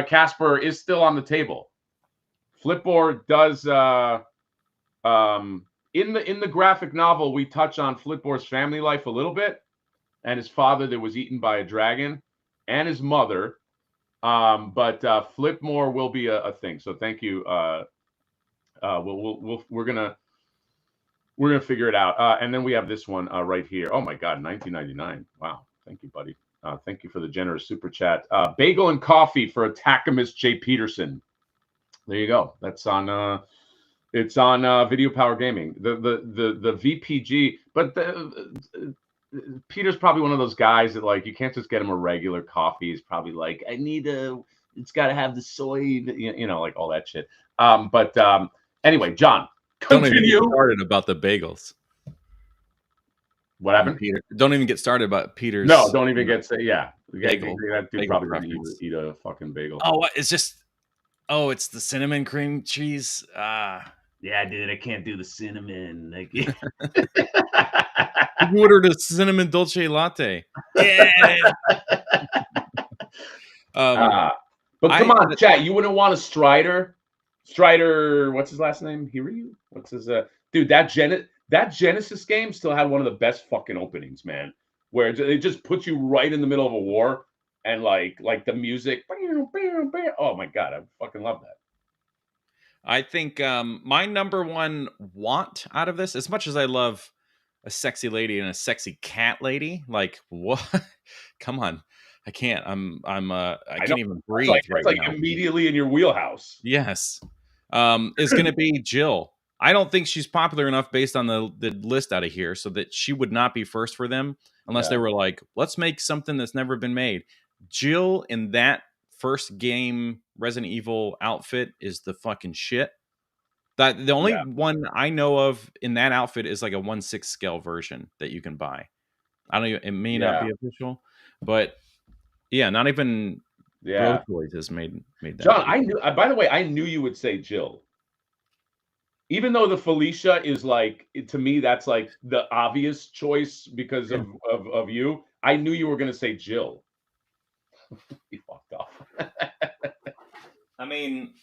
Casper is still on the table. Flipmore does. In the graphic novel, we touch on Flipmore's family life a little bit, and his father that was eaten by a dragon, and his mother. But Flipmore will be a thing. So thank you. We're gonna figure it out. And then we have this one right here. Oh my God, 1999. Wow, thank you, buddy. Thank you for the generous super chat. Bagel and coffee for Attackamus J. Peterson. There you go. That's on. It's on Video Power Gaming, the VPG. But Peter's probably one of those guys that, like, you can't just get him a regular coffee. He's probably like, I need a it's got to have the soy, you know, like all that shit. But anyway, John, Don't even continue. get started about the bagels. What happened? Peter, don't even get started about Peter's. No, don't even get bagel that dude probably preference. wouldn't eat a fucking bagel. Oh, it's just it's the cinnamon cream cheese. Yeah, dude, I can't do the cinnamon. Like, you ordered a cinnamon dolce latte. Yeah. But come on, chat. You wouldn't want a Strider. Strider, what's his last name? Hiryu? What's his dude? That Genesis game still had one of the best fucking openings, man. Where it just puts you right in the middle of a war, and like the music. Oh my god, I fucking love that. I think my number one want out of this, as much as I love a sexy lady and a sexy cat lady, like what? Come on, I can't. I can't even breathe right now. It's like immediately in your wheelhouse. Yes, is going to be Jill. I don't think she's popular enough based on the list out of here, so that she would not be first for them unless they were like, let's make something that's never been made. Jill in that first game Resident Evil outfit is the fucking shit. That the only one I know of in that outfit is like a 1/6 scale version that you can buy. I don't even, it may not be official, but yeah, not even Bro Toys has made that. John, I knew, by the way, I knew you would say Jill. Even though the Felicia is like, to me, that's like the obvious choice because of you. I knew you were going to say Jill. You fucked off. I mean,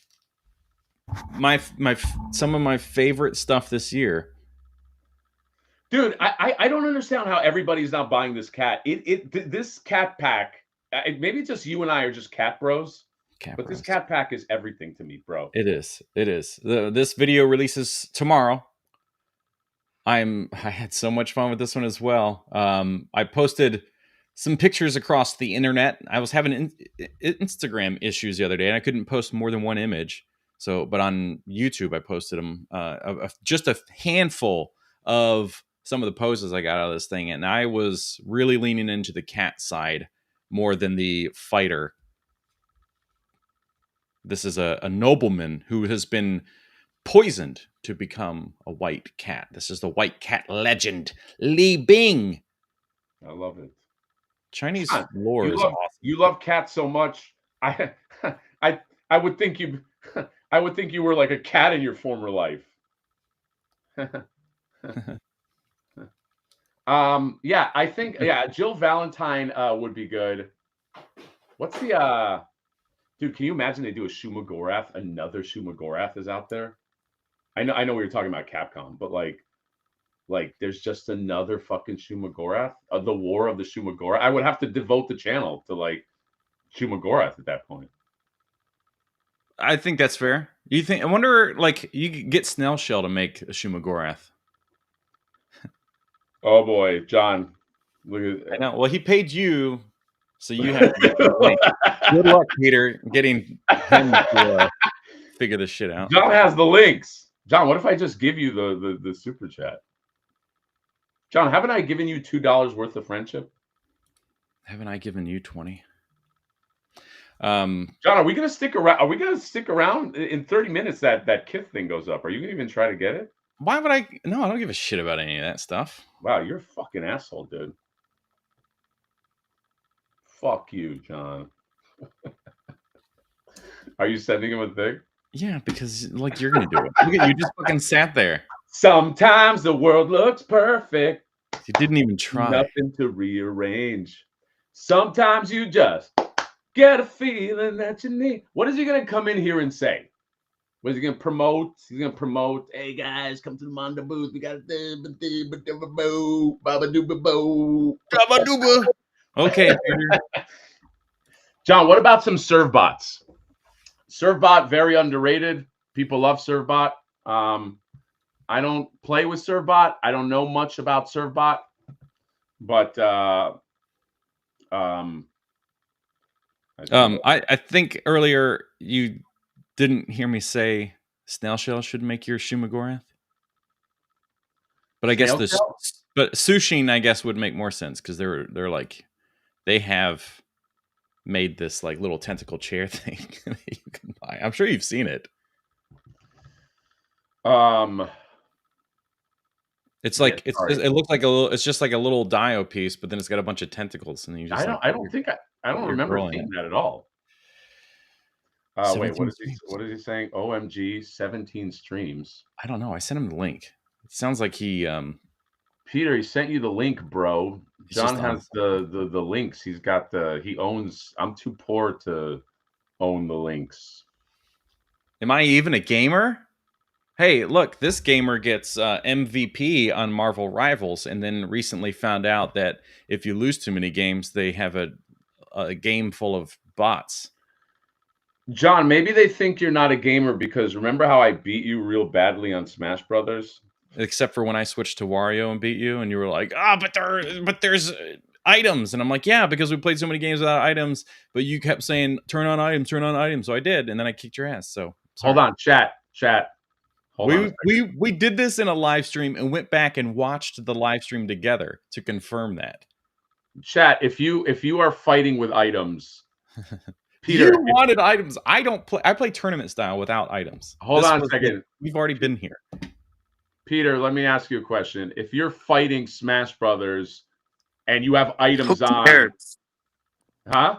some of my favorite stuff this year. Dude, I don't understand how everybody's not buying this cat. This cat pack, maybe it's just you and I are just cat bros. This cat pack is everything to me, bro. It is. This video releases tomorrow. I had so much fun with this one as well. I posted some pictures across the internet. I was having Instagram issues the other day, and I couldn't post more than one image. But on YouTube, I posted them. Just a handful of some of the poses I got out of this thing, and I was really leaning into the cat side more than the fighter. This is a nobleman who has been poisoned to become a white cat. This is the white cat legend, Li Bing. I love it. Chinese lore is awesome. You love cats so much. I would think you were like a cat in your former life. Yeah, I think Jill Valentine would be good. What's the dude, can you imagine they do a Shumagorath? Another Shumagorath is out there. I know we were talking about Capcom, but like there's just another fucking Shumagorath. The War of the Shumagorath. I would have to devote the channel to like Shumagorath at that point. I think that's fair. You think? I wonder, like, you could get Snail Shell to make a Shumagorath. Oh boy, John. Look at. I know. Well, he paid you, so you have to get good luck, Peter, getting him to figure this shit out. John has the links. John, what if I just give you the super chat? John, haven't I given you $2 worth of friendship? Haven't I given you 20? John, are we gonna stick around? Are we gonna stick around in 30 minutes? That Kith thing goes up. Are you gonna even try to get it? Why would I? No, I don't give a shit about any of that stuff. Wow, you're a fucking asshole, dude. Fuck you, John. Are you sending him a thing? Yeah, because like you're gonna do it. Look at you, just fucking sat there. Sometimes the world looks perfect. You didn't even try. Nothing to rearrange. Sometimes you just get a feeling that you need. What is he gonna come in here and say? What is he gonna promote? He's gonna promote. Hey guys, come to the Mondo booth. We got a Okay, Peter. John, what about some Servbots? Servbot, very underrated. People love Servbot. I don't play with Servbot. I don't know much about Servbot, but I think earlier you didn't hear me say Snail Shell should make your Shumagorath. But I guess Sushin, I guess, would make more sense because they're like they have made this like little tentacle chair thing that you can buy. I'm sure you've seen it. It's like it looks like a little. It's just like a little dio piece, but then it's got a bunch of tentacles, and you just I don't remember seeing that at all. Wait, what is he saying? OMG, 17 streams. I don't know. I sent him the link. It sounds like he Peter, he sent you the link, bro. John has the links. He owns. I'm too poor to own the links. Am I even a gamer? Hey, look, this gamer gets MVP on Marvel Rivals, and then recently found out that if you lose too many games, they have a game full of bots. John, maybe they think you're not a gamer because remember how I beat you real badly on Smash Brothers? Except for when I switched to Wario and beat you, and you were like, but there's items. And I'm like, yeah, because we played so many games without items, but you kept saying, turn on items. So I did, and then I kicked your ass. So sorry. Hold on, chat. We did this in a live stream and went back and watched the live stream together to confirm that. Chat, if you are fighting with items, Peter, you wanted items. I don't play. I play tournament style without items. Hold on a second. We've already been here. Peter, let me ask you a question. If you're fighting Smash Brothers and you have items on, huh?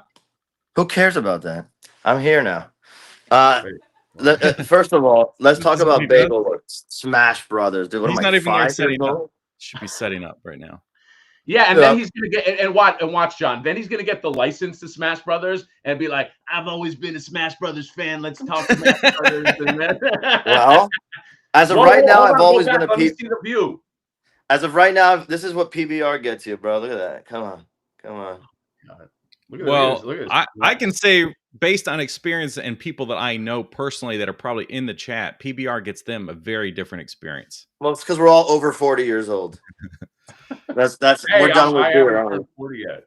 Who cares about that? I'm here now. First of all, let's talk about Bagel or Smash Brothers. Dude, what he's am not I, even there setting old? up. Should be setting up right now. Yeah, and then he's gonna get and watch John. Then he's gonna get the license to Smash Brothers and be like, "I've always been a Smash Brothers fan. Let's talk Smash Brothers." Well, as of right now, I've always been a Let me see the view. As of right now, this is what PBR gets you, bro. Look at that. Come on. Well, I can say based on experience and people that I know personally that are probably in the chat, PBR gets them a very different experience. Well, it's because we're all over 40 years old. That's hey, we're done with I haven't turned 40 yet.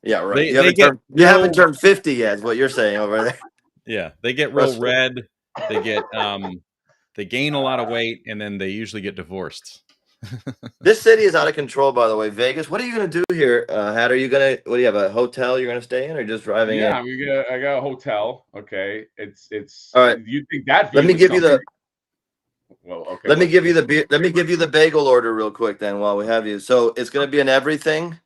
Yeah, right. You haven't turned 50 yet, is what you're saying over there. Yeah, they get real red. They get they gain a lot of weight, and then they usually get divorced. This city is out of control, by the way. Vegas, what are you gonna do here, Hat? Are you gonna? What do you have? A hotel you're gonna stay in, or just driving? Yeah, I got a hotel. Okay, it's all right. You think that? Let me give you the. Well, okay. Let me give you the bagel order real quick then while we have you. So it's gonna be an everything.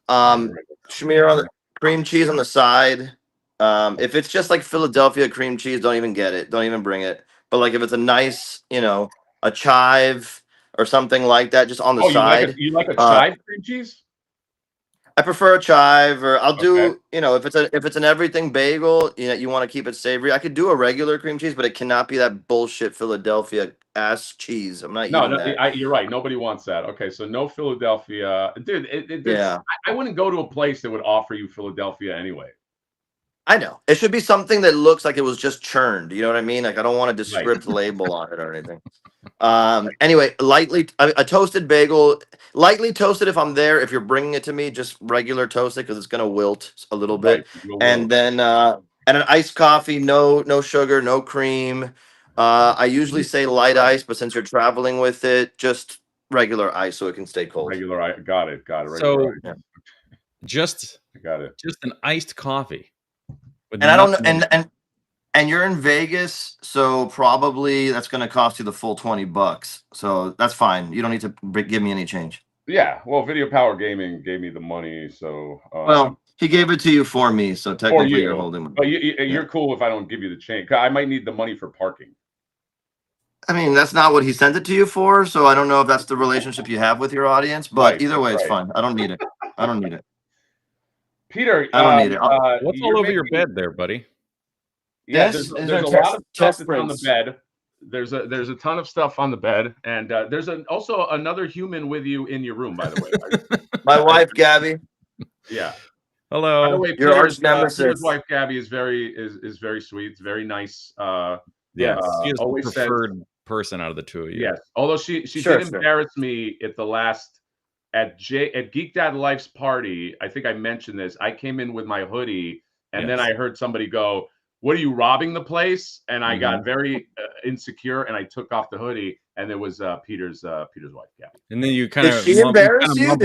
Schmear on the cream cheese on the side. If it's just like Philadelphia cream cheese, don't even get it. Don't even bring it. But like if it's a nice, a chive or something like that, just on the side. You like a chive cream cheese? I prefer a chive, or I'll do, if it's an everything bagel, you want to keep it savory. I could do a regular cream cheese, but it cannot be that bullshit Philadelphia ass cheese. I'm not eating that. You're right. Nobody wants that. Okay, so no Philadelphia, dude. I wouldn't go to a place that would offer you Philadelphia anyway. I know it should be something that looks like it was just churned. You know what I mean? Like I don't want a descriptive label on it or anything. Anyway, a toasted bagel, lightly toasted if I'm there. If you're bringing it to me, just regular toasted because it's gonna wilt a little bit. And then and an iced coffee, no sugar, no cream. I usually say light ice, but since you're traveling with it, just regular ice so it can stay cold. Regular ice, got it. So just an iced coffee. And I don't know, and you're in Vegas, so probably that's going to cost you the full $20. So that's fine. You don't need to give me any change. Yeah, well, Video Power Gaming gave me the money, so. Well, he gave it to you for me, so technically you're holding. But you're cool if I don't give you the change. I might need the money for parking. I mean, that's not what he sent it to you for, so I don't know if that's the relationship you have with your audience. But either way, it's fine. I don't need it. Peter, I don't need it. What's all over your bed there, buddy? Yeah, there's a lot of stuff on the bed. There's a ton of stuff on the bed, and there's also another human with you in your room, by the way. My wife, Gabby. Yeah. Hello. By the way, your arch nemesis. Peter's wife, Gabby, is very sweet. It's very nice. Yes, she is the preferred person out of the two of you. Yes, although she did embarrass me at the last. At Geek Dad Life's party, I think I mentioned this. I came in with my hoodie, and then I heard somebody go, "What are you robbing the place?" And I got very insecure, and I took off the hoodie, and there was Peter's wife, Gabby. And then you kind of embarrass you?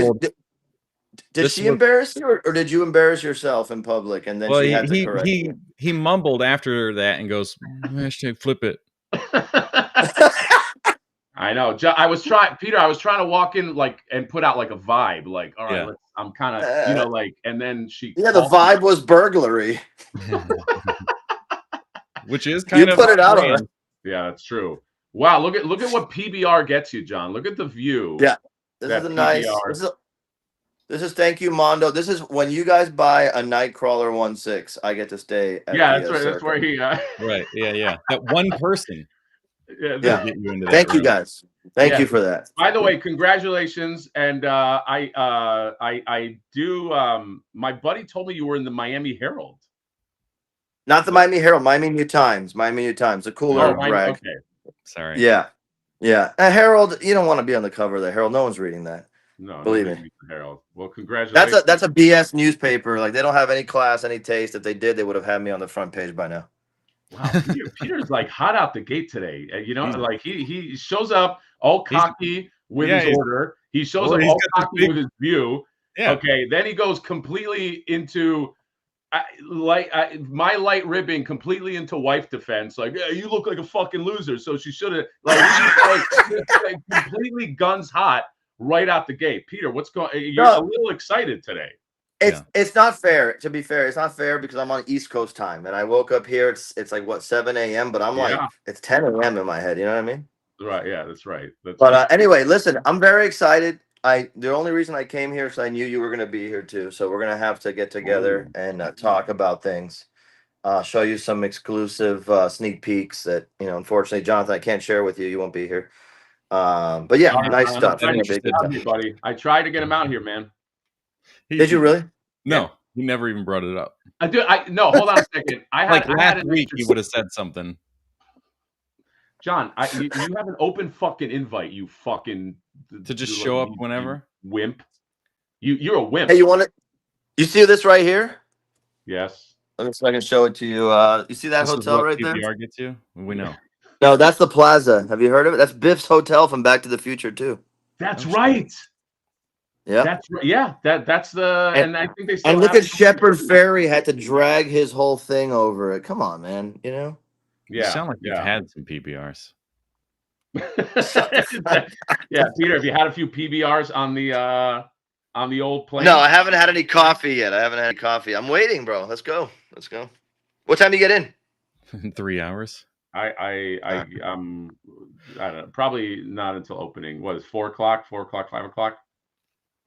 Did she embarrass you, or did you embarrass yourself in public, and then Well, she had to correct you? he mumbled after that and goes, hashtag flip it. I know. I was trying, Peter. I was trying to walk in like and put out like a vibe, like, all right, I'm kind of, like, and then she. Yeah, the vibe was burglary. Which is kind of put it out on. Yeah, that's true. Wow, look at what PBR gets you, John. Look at the view. Yeah, this is a nice. This is thank you, Mondo. This is when you guys buy a Nightcrawler 1/6, I get to stay. That's right. That's where he. Right. Yeah. That one person. Yeah. Get you into thank you, guys. Thank you for that. By the way, congratulations. And I do. My buddy told me you were in the Miami Herald. Not the Miami Herald, Miami New Times. Miami New Times. A cooler brag. Okay. Sorry. Yeah. Herald, you don't want to be on the cover of the Herald. No one's reading that. No, believe me. Herald. Well, congratulations. That's a BS newspaper. Like, they don't have any class, any taste. If they did, they would have had me on the front page by now. Wow, Peter's like hot out the gate today. You know, like he shows up all cocky with his order. He shows up all cocky with his view. Yeah. Okay, then he goes completely into my light ribbing completely into wife defense. Like, yeah, you look like a fucking loser. So she should have like completely guns hot right out the gate. Peter, what's going? You're a little excited today. It's not fair. To be fair, it's not fair because I'm on East Coast time and I woke up here. It's like what, 7 a.m. But I'm like, it's 10 a.m. in my head. You know what I mean? Right. Yeah, that's right. Anyway, listen, I'm very excited. The only reason I came here is I knew you were going to be here too. So we're going to have to get together and talk about things. Show you some exclusive sneak peeks that, unfortunately, Jonathan, I can't share with you. You won't be here. But yeah, nice stuff. Buddy. I tried to get him out here, man. Did you really? No, he never even brought it up. No, hold on a second. Last week he would have said something. John, you have an open fucking invite, you fucking to just show up whenever. Wimp. You're a wimp. Hey, you see this right here? Yes. Let me see if I can show it to you. You see that hotel right there? PBR gets you? We know. No, that's the Plaza. Have you heard of it? That's Biff's hotel from Back to the Future too. That's right. Yeah, that's the and I think they still and look at Shepard Ferry had to drag his whole thing over it. Come on, man. Yeah, you sound like you've had some PBRs. Yeah, Peter, have you had a few PBRs on the old plane? No, I haven't had any coffee yet. I'm waiting, bro. Let's go. What time do you get in? In 3 hours. I don't know, probably not until opening. What is 4 o'clock, 5 o'clock?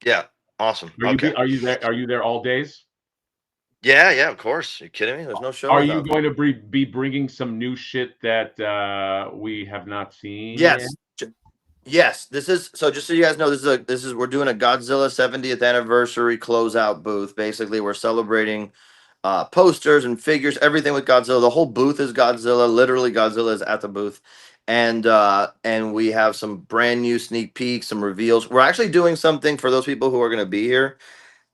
Yeah, awesome. Are you there all days? Yeah, of course. Are you kidding me? There's no show. Are you going to be bringing some new shit that we have not seen? Yes. This is so. Just so you guys know, we're doing a Godzilla 70th anniversary closeout booth. Basically, we're celebrating posters and figures, everything with Godzilla. The whole booth is Godzilla. Literally, Godzilla is at the booth. And we have some brand new sneak peeks, some reveals. We're actually doing something for those people who are going to be here.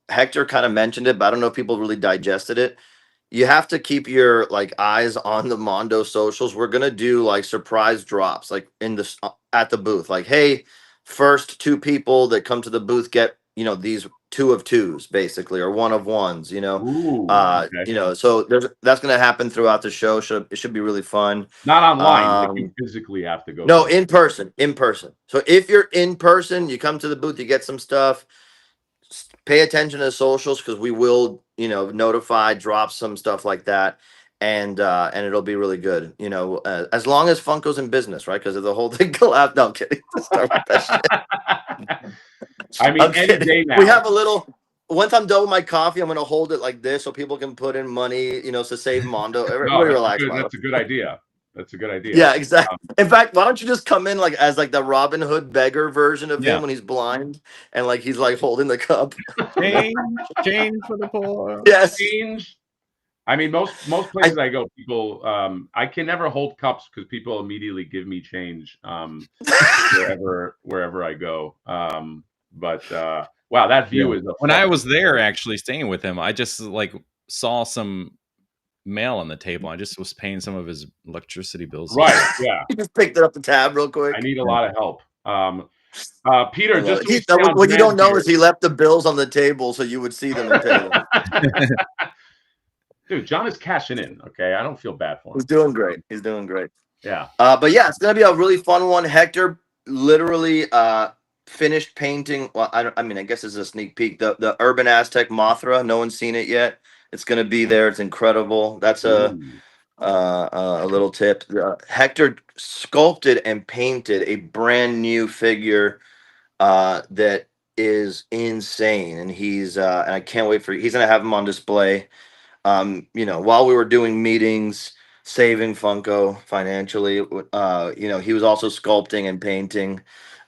Hector kind of mentioned it, but I don't know if people really digested it. You have to keep your eyes on the Mondo socials. We're going to do surprise drops at the booth. Hey, first 2 people that come to the booth get, these 2 of 2s basically, or 1 of 1s, Ooh, okay. So that's going to happen throughout the show. It should be really fun. Not online. You physically have to go. No, in person. So if you're in person, you come to the booth, you get some stuff. Pay attention to the socials because we will, notify, drop some stuff like that. And it'll be really good, as long as Funko's in business, right? Because of the whole thing collapsed. No, I'm kidding. Start with that shit. I mean, any day now. We have a little. Once I'm done with my coffee, I'm gonna hold it like this so people can put in money, to save Mondo. Everybody relax. That's a good idea. That's a good idea. Yeah, exactly. In fact, why don't you just come in as the Robin Hood beggar version of him when he's blind and he's holding the cup. Change for the poor. Yes. Change. I mean, most places I go, people, I can never hold cups because people immediately give me change wherever I go. But wow, that view is. When I was there, actually staying with him, I just saw some mail on the table. I just was paying some of his electricity bills. Right. Yeah. You just picked it up the tab real quick. I need a lot of help. Peter, just so we stay on what you don't brand know here. is he left the bills on the table so you would see them and pay them. Dude, John is cashing in. Okay, I don't feel bad for him. He's doing great. He's doing great. Yeah. But yeah, it's gonna be a really fun one. Hector literally finished painting. Well, I mean, I guess it's a sneak peek. The Urban Aztec Mothra. No one's seen it yet. It's gonna be there. It's incredible. That's a little tip. Hector sculpted and painted a brand new figure that is insane, and and I can't wait for. He's gonna have him on display. While we were doing meetings, saving Funko financially, he was also sculpting and painting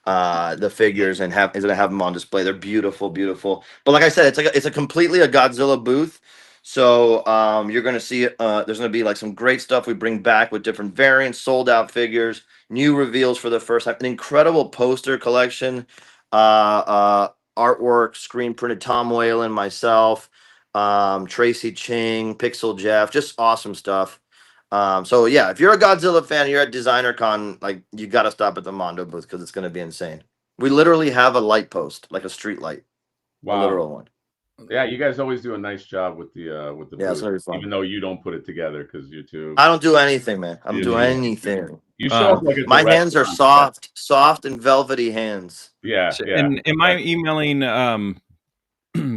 the figures and is gonna have them on display. They're beautiful, beautiful. But like I said, it's a completely a Godzilla booth. So you're gonna see there's gonna be like some great stuff we bring back with different variants, sold out figures, new reveals for the first time, an incredible poster collection, artwork, screen printed Tom Whalen, myself, Tracy Ching, Pixel Jeff, just awesome stuff. So yeah, if you're a Godzilla fan, you're at Designer Con, like you got to stop at the Mondo booth because it's going to be insane. We literally have a light post, like a street light, a literal one. Yeah, you guys always do a nice job with the Yeah, booth, even though you don't put it together because you're too. I don't do anything, man. I'm doing anything. You show up like a my hands are soft and velvety hands. Yeah, yeah. And am I emailing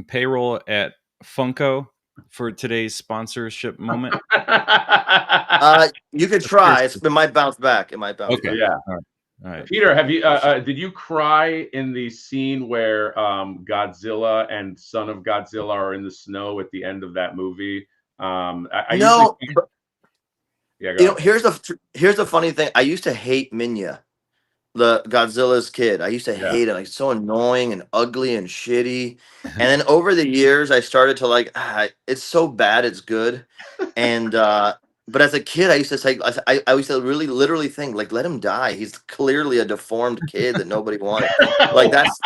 payroll at Funko for today's sponsorship moment? You could try. It might bounce back. It might bounce okay. back. Yeah. All right. Peter, have you did you cry in the scene where Godzilla and Son of Godzilla are in the snow at the end of that movie? No. Yeah. Here's the funny thing. I used to hate Minya, the Godzilla's kid. I used to hate it. Like, so annoying and ugly and shitty. And then over the years, I started to like, it's so bad, it's good. And but as a kid, I used to say, I used to really literally think, like, let him die. He's clearly a deformed kid that nobody wanted. Like, that's,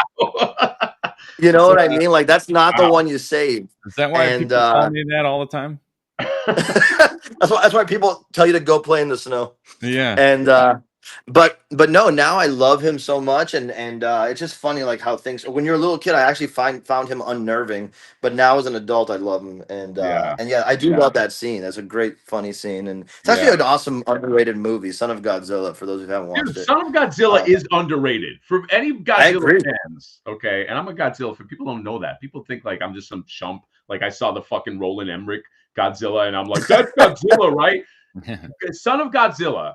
you know what I mean? Like, that's not the one you save. Is that why people call me that all the time? That's why people tell you to go play in the snow. Yeah. And but no, now I love him so much, and it's just funny like how things. When you're a little kid, I actually found him unnerving, but now as an adult, I love him, and I do love that scene. That's a great funny scene, and it's actually an awesome underrated movie, Son of Godzilla. For those who haven't watched it, Son of Godzilla is underrated for any Godzilla fans. Okay, and I'm a Godzilla fan. People don't know that. People think like I'm just some chump. Like I saw the fucking Roland Emmerich Godzilla, and I'm like, that's Godzilla, right? Son of Godzilla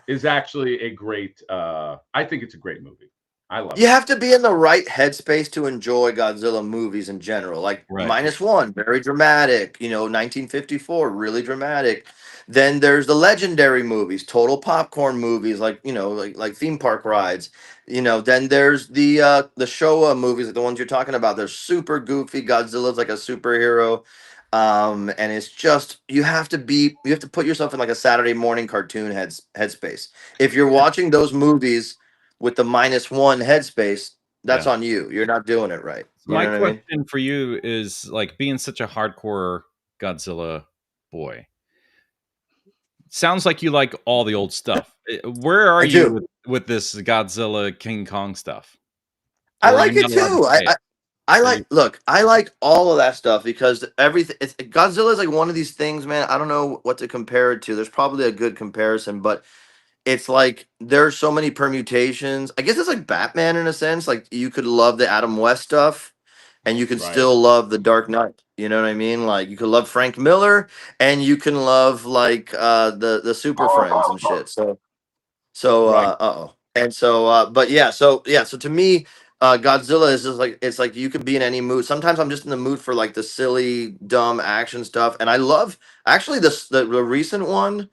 is actually a great. I think it's a great movie. I love it. You have to be in the right headspace to enjoy Godzilla movies in general. Like -1, very dramatic. 1954, really dramatic. Then there's the legendary movies, total popcorn movies, like like theme park rides. Then there's the Showa movies, like the ones you're talking about. They're super goofy. Godzilla's like a superhero. And it's just you have to put yourself in like a Saturday morning cartoon headspace. If you're watching those movies with the -1 headspace, that's on you. You're not doing it right. My question for you is, like, being such a hardcore Godzilla boy, sounds like you like all the old stuff. Where are you with this Godzilla King Kong stuff? I like it too. I like all of that stuff because Godzilla is like one of these things, man. I don't know what to compare it to. There's probably a good comparison, but it's like there's so many permutations. I guess it's like Batman in a sense. Like you could love the Adam West stuff, and you can still love the Dark Knight. You know what I mean? Like you could love Frank Miller, and you can love like the Super Friends and shit. So to me, Godzilla is just like it's like you could be in any mood. Sometimes I'm just in the mood for like the silly, dumb action stuff, and I love actually the recent one,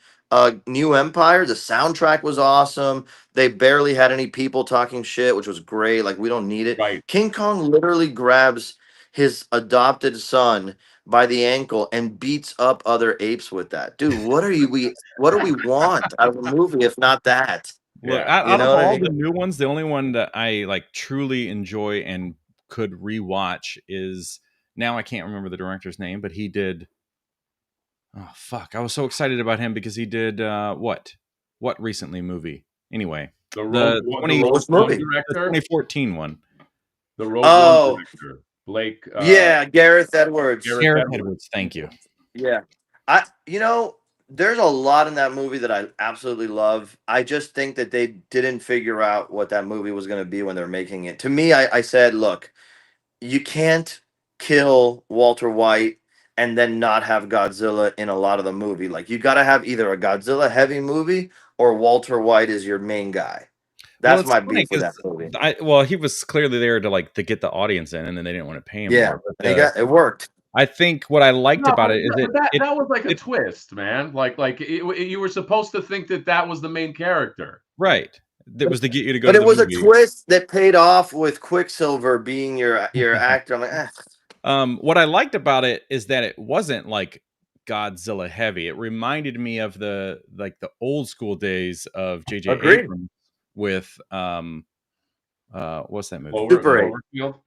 New Empire. The soundtrack was awesome. They barely had any people talking shit, which was great. Like we don't need it. King Kong literally grabs his adopted son by the ankle and beats up other apes with that. Dude, what do we want out of a movie if not that? Well, out of all the new ones, the only one that I like truly enjoy and could rewatch is, now I can't remember the director's name, but he did. Oh fuck! I was so excited about him because he did what recently movie? Anyway, The Which movie? 2014 one. The Rogue One director, Blake. Yeah, Gareth Edwards. Gareth Edwards. Thank you. Yeah, there's a lot in that movie that I absolutely love. I just think that they didn't figure out what that movie was going to be when they were making it. To me, I said, look, you can't kill Walter White and then not have Godzilla in a lot of the movie. Like, you got to have either a Godzilla heavy movie or Walter White is your main guy. That's my beef with that movie. He was clearly there to get the audience in, and then they didn't want to pay him more. But, it worked. I think what I liked about it is that was like a twist, man. You were supposed to think that was the main character, right? That was to get you to go. But to it was movie. a twist that paid off with Quicksilver being your actor. I'm like, what I liked about it is that it wasn't like Godzilla heavy. It reminded me of the old school days of J.J. Abrams with what's that movie? Cloverfield.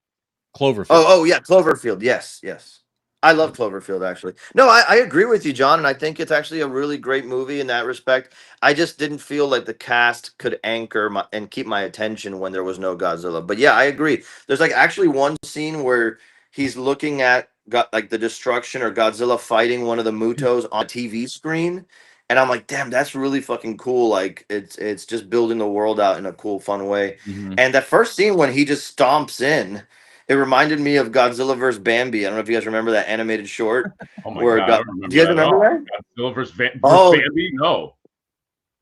Cloverfield. Oh yeah, Cloverfield. Yes. I love Cloverfield, actually. No, I agree with you, John, and I think it's actually a really great movie in that respect. I just didn't feel like the cast could anchor and keep my attention when there was no Godzilla. But yeah, I agree. There's actually one scene where he's looking at the destruction or Godzilla fighting one of the Mutos on a TV screen, and I'm like, damn, that's really fucking cool. Like, it's just building the world out in a cool, fun way. Mm-hmm. And that first scene when he just stomps in, it reminded me of Godzilla vs. Bambi. I don't know if you guys remember that animated short. Oh my god! I don't remember. Do you guys remember that? Godzilla vs. Bambi? No.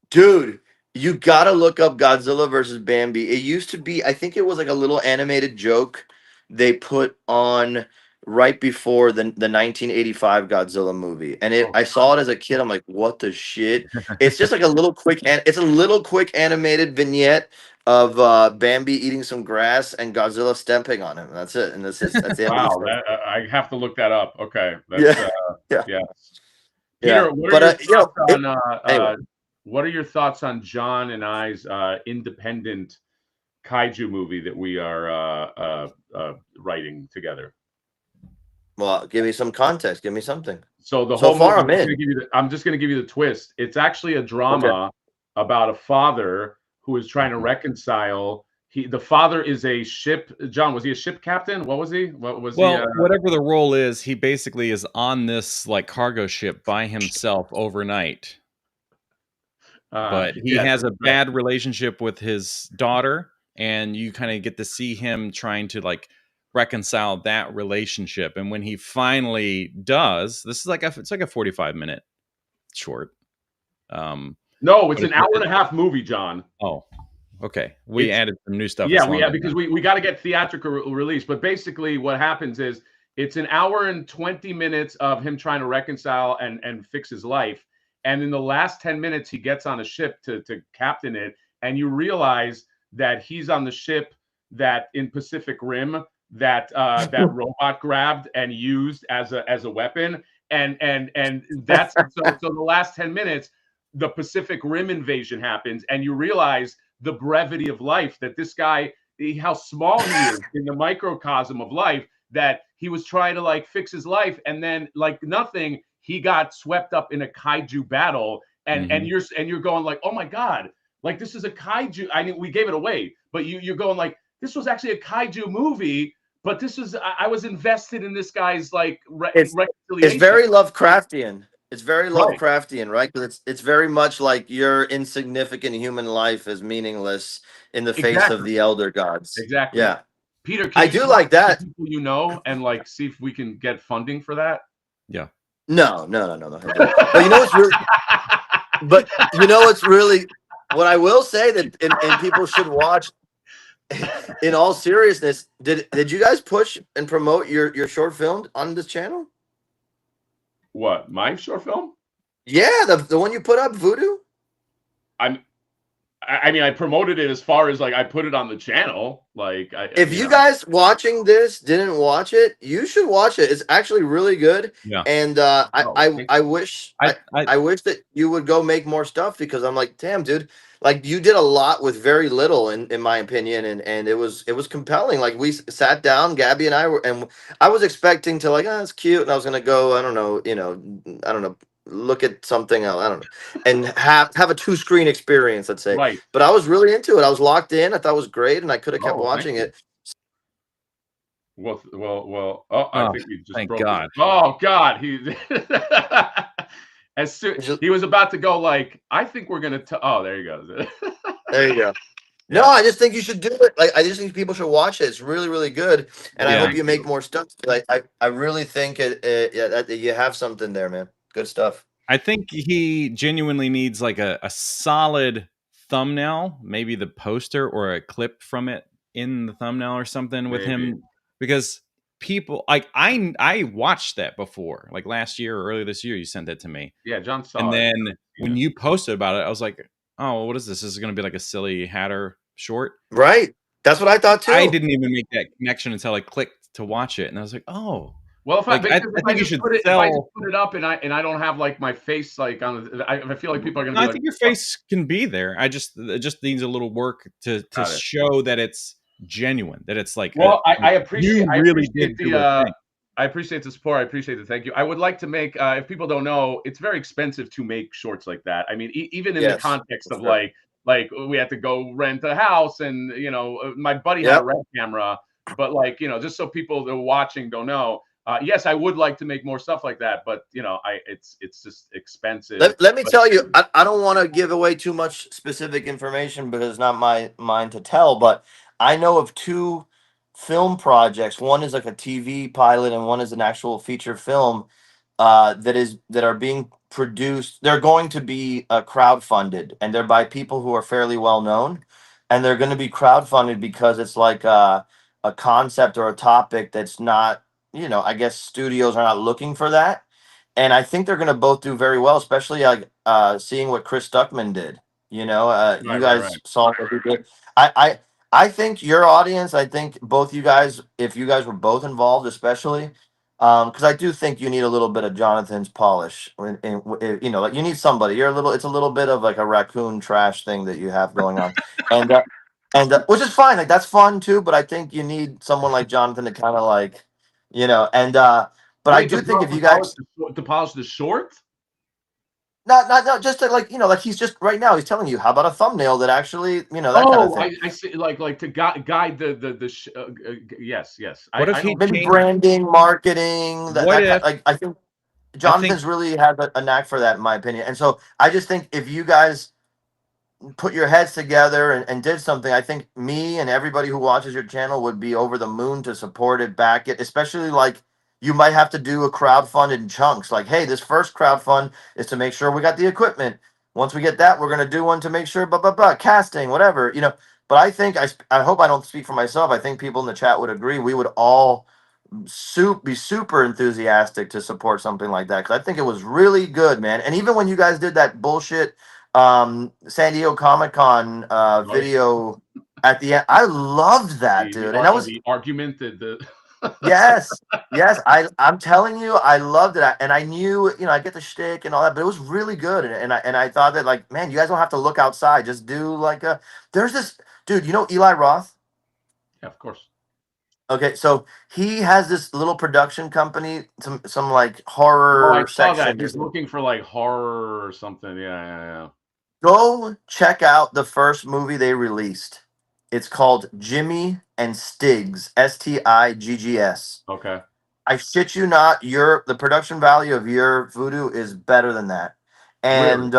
Dude, you gotta look up Godzilla vs. Bambi. It used to be, I think it was like a little animated joke they put on right before the 1985 Godzilla movie, and I saw it as a kid. I'm like, what the shit? It's just like a little quick animated vignette of Bambi eating some grass and Godzilla stepping on him. That's it. And that's it. Wow, I have to look that up. Okay. Yeah. Peter, what are your thoughts on John and I's independent kaiju movie that we are writing together? Well, give me some context. Give me something. So I'm just going to give you the twist. It's actually a drama about a father who is trying to reconcile. The father is a ship. John, was he a ship captain? What was he? Whatever the role is, he basically is on this cargo ship by himself overnight. But he has a bad relationship with his daughter, and you kind of get to see him trying to reconcile that relationship. And when he finally does, this is it's like a 45-minute short. No, it's an hour and a half movie, John. Oh, okay. We added some new stuff. Yeah, because we got to get theatrical release. But basically what happens is it's an hour and 20 minutes of him trying to reconcile and fix his life. And in the last 10 minutes, he gets on a ship to captain it. And you realize that he's on the ship that in Pacific Rim that robot grabbed and used as a weapon. And that's so the last 10 minutes, the Pacific Rim invasion happens, and you realize the brevity of life, that this guy, how small he is in the microcosm of life, that he was trying to fix his life, and then nothing, he got swept up in a kaiju battle, and you're going oh my god, this is a kaiju. I mean, we gave it away, but you're going this was actually a kaiju movie, but this is I was invested in this guy's reconciliation. It's very Lovecraftian. It's very Lovecraftian, right? Because it's very much like your insignificant human life is meaningless in the face of the elder gods. Exactly. Yeah. Peter, I do like that. People and see if we can get funding for that. Yeah. No. But you know what's really what I will say that and people should watch. In all seriousness, did you guys push and promote your short film on this channel? What, my short film? Yeah, the one you put up, Voodoo. I mean, I promoted it as far as I put it on the channel. If you guys watching this didn't watch it, you should watch it. It's actually really good. Yeah. And I wish that you would go make more stuff, because I'm like, damn, dude, you did a lot with very little, in my opinion, and it was compelling. We sat down, Gabby and I were, and I was expecting to it's cute, and I was gonna go, I don't know, look at something else. I don't know, and have a 2-screen experience, let's say. Right. But I was really into it. I was locked in. I thought it was great, and I could have kept Oh, thank watching you. it. Well. Oh, I Oh, think we just thank broke. God. Oh God, he. As soon he was about to go, like, I think we're gonna. Oh, there he goes. There you go. No, Yeah. I just think you should do it. Like, I just think people should watch it. It's really, really good, and I Yeah. hope Thank you make you. more stuff. I really think yeah, that you have something there, man. Good stuff. I think he genuinely needs like a solid thumbnail, maybe the poster or a clip from it in the thumbnail or something with Maybe. him, because people like I watched that before, like last year or earlier this year. You sent that to me, Yeah, John saw and it. then when you posted about it, I was like, oh, what is this? This is going to be like a silly Hatter short. Right. That's what I thought too. I didn't even make that connection until I clicked to watch it, and I was like, oh. Well, if Like, I if think you just should put it, if sell. I just put it up and I don't have like my face like on, I feel like people are gonna be I like, think your face can be there. It just needs a little work to Got it. show that it's genuine, that it's like Well, I you appreciate really did the do a thing. I appreciate the support. I appreciate the thank you. I would like to make, if people don't know, it's very expensive to make shorts like that. I mean, even in the Yes, context for of sure. like we had to go rent a house, and my buddy had a Yep. red camera, but like just so people that are watching don't know. Yes, I would like to make more stuff like that, but it's just expensive. Let me But tell you, I don't want to give away too much specific information because it's not mine to tell, but I know of 2 film projects. One is like a TV pilot, and one is an actual feature film that are being produced. They're going to be crowdfunded, and they're by people who are fairly well known, and they're going to be crowdfunded because it's like a concept or a topic that's not, I guess studios are not looking for that, and I think they're going to both do very well, especially like seeing what Chris Stuckman did. You right. guys saw what he did. I think your audience. I think both you guys, if you guys were both involved, especially, because I do think you need a little bit of Jonathan's polish. Like you need somebody. You're a little. It's a little bit of like a raccoon trash thing that you have going on, and which is fine. Like that's fun too. But I think you need someone like Jonathan to kind of like, and but I Wait, do think if you guys to polish the short. not just to like like he's just right now he's telling you how about a thumbnail that actually that kind of Oh, thing. I see. Like to guide yes. What if I know he what you Maybe mean. changed? branding, marketing, What if like I think I think Jonathan's really has a knack for that in my opinion. And so I just think if you guys put your heads together and did something, I think me and everybody who watches your channel would be over the moon to support it, back it, especially like you might have to do a crowdfund in chunks. Like, hey, this first crowdfund is to make sure we got the equipment. Once we get that, we're going to do one to make sure, casting, whatever, But I think, I hope I don't speak for myself. I think people in the chat would agree. We would all be super enthusiastic to support something like that because I think it was really good, man. And even when you guys did that bullshit San Diego Comic-Con Right? video at the end, I loved that, dude. And that was The argument that the yes, yes. I'm telling you, I loved it. And I knew, I get the shtick and all that, but it was really good. And I thought that like, man, you guys don't have to look outside. Just do like there's this dude, Eli Roth? yeah, of course. Okay, so he has this little production company, some like Oh, I horror saw that. section. He's looking for like horror or something. Yeah. Go check out the first movie they released. It's called Jimmy and Stiggs, Stiggs. Okay. I shit you not, the production value of your voodoo is better than that. Really? And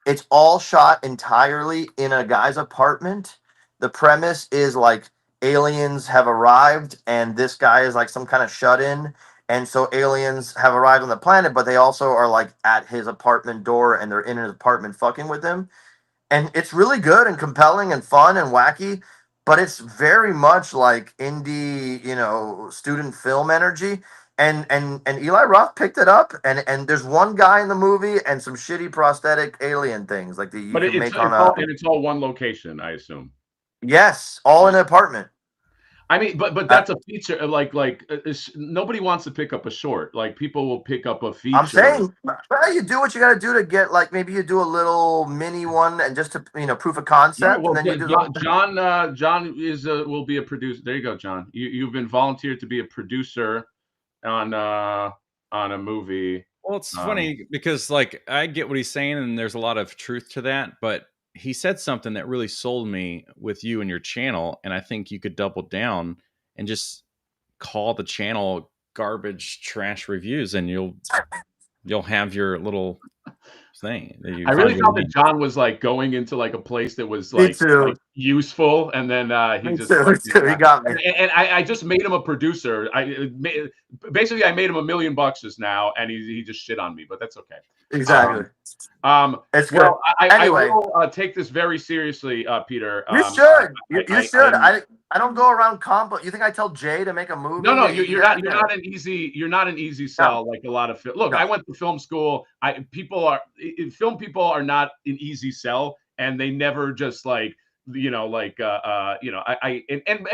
it's all shot entirely in a guy's apartment. The premise is like aliens have arrived and this guy is like some kind of shut-in. And so aliens have arrived on the planet, but they also are like at his apartment door and they're in his apartment fucking with him. And it's really good and compelling and fun and wacky, but it's very much like indie, student film energy. And Eli Roth picked it up, and there's one guy in the movie and some shitty prosthetic alien things like that you But can it's make on a it's all one location, I assume. yes, all in an apartment. I mean, but that's a feature. Nobody wants to pick up a short. Like people will pick up a feature. I'm saying, well, you do what you got to do to get like maybe you do a little mini one and just to proof of concept, Right, well, and then you do John is will be a producer. There you go, John. You've been volunteered to be a producer on a movie. Well, it's funny because like I get what he's saying, and there's a lot of truth to that. But he said something that really sold me with you and your channel, and I think you could double down and just call the channel "Garbage Trash Reviews," and you'll have your little thing. That you I really found thought that John was like going into like a place that was like useful, and then he just like, he got me. And I just made him a producer. Basically I made him $1 million just now, and he just shit on me, but that's okay. Exactly. It's good. Anyway, I will take this very seriously, Peter. You should. You should. I don't go around combo. You think I tell Jay to make a movie? No, you're not an easy sell like a lot of film. Look, I went to film school. Film people are not an easy sell, and they never just like and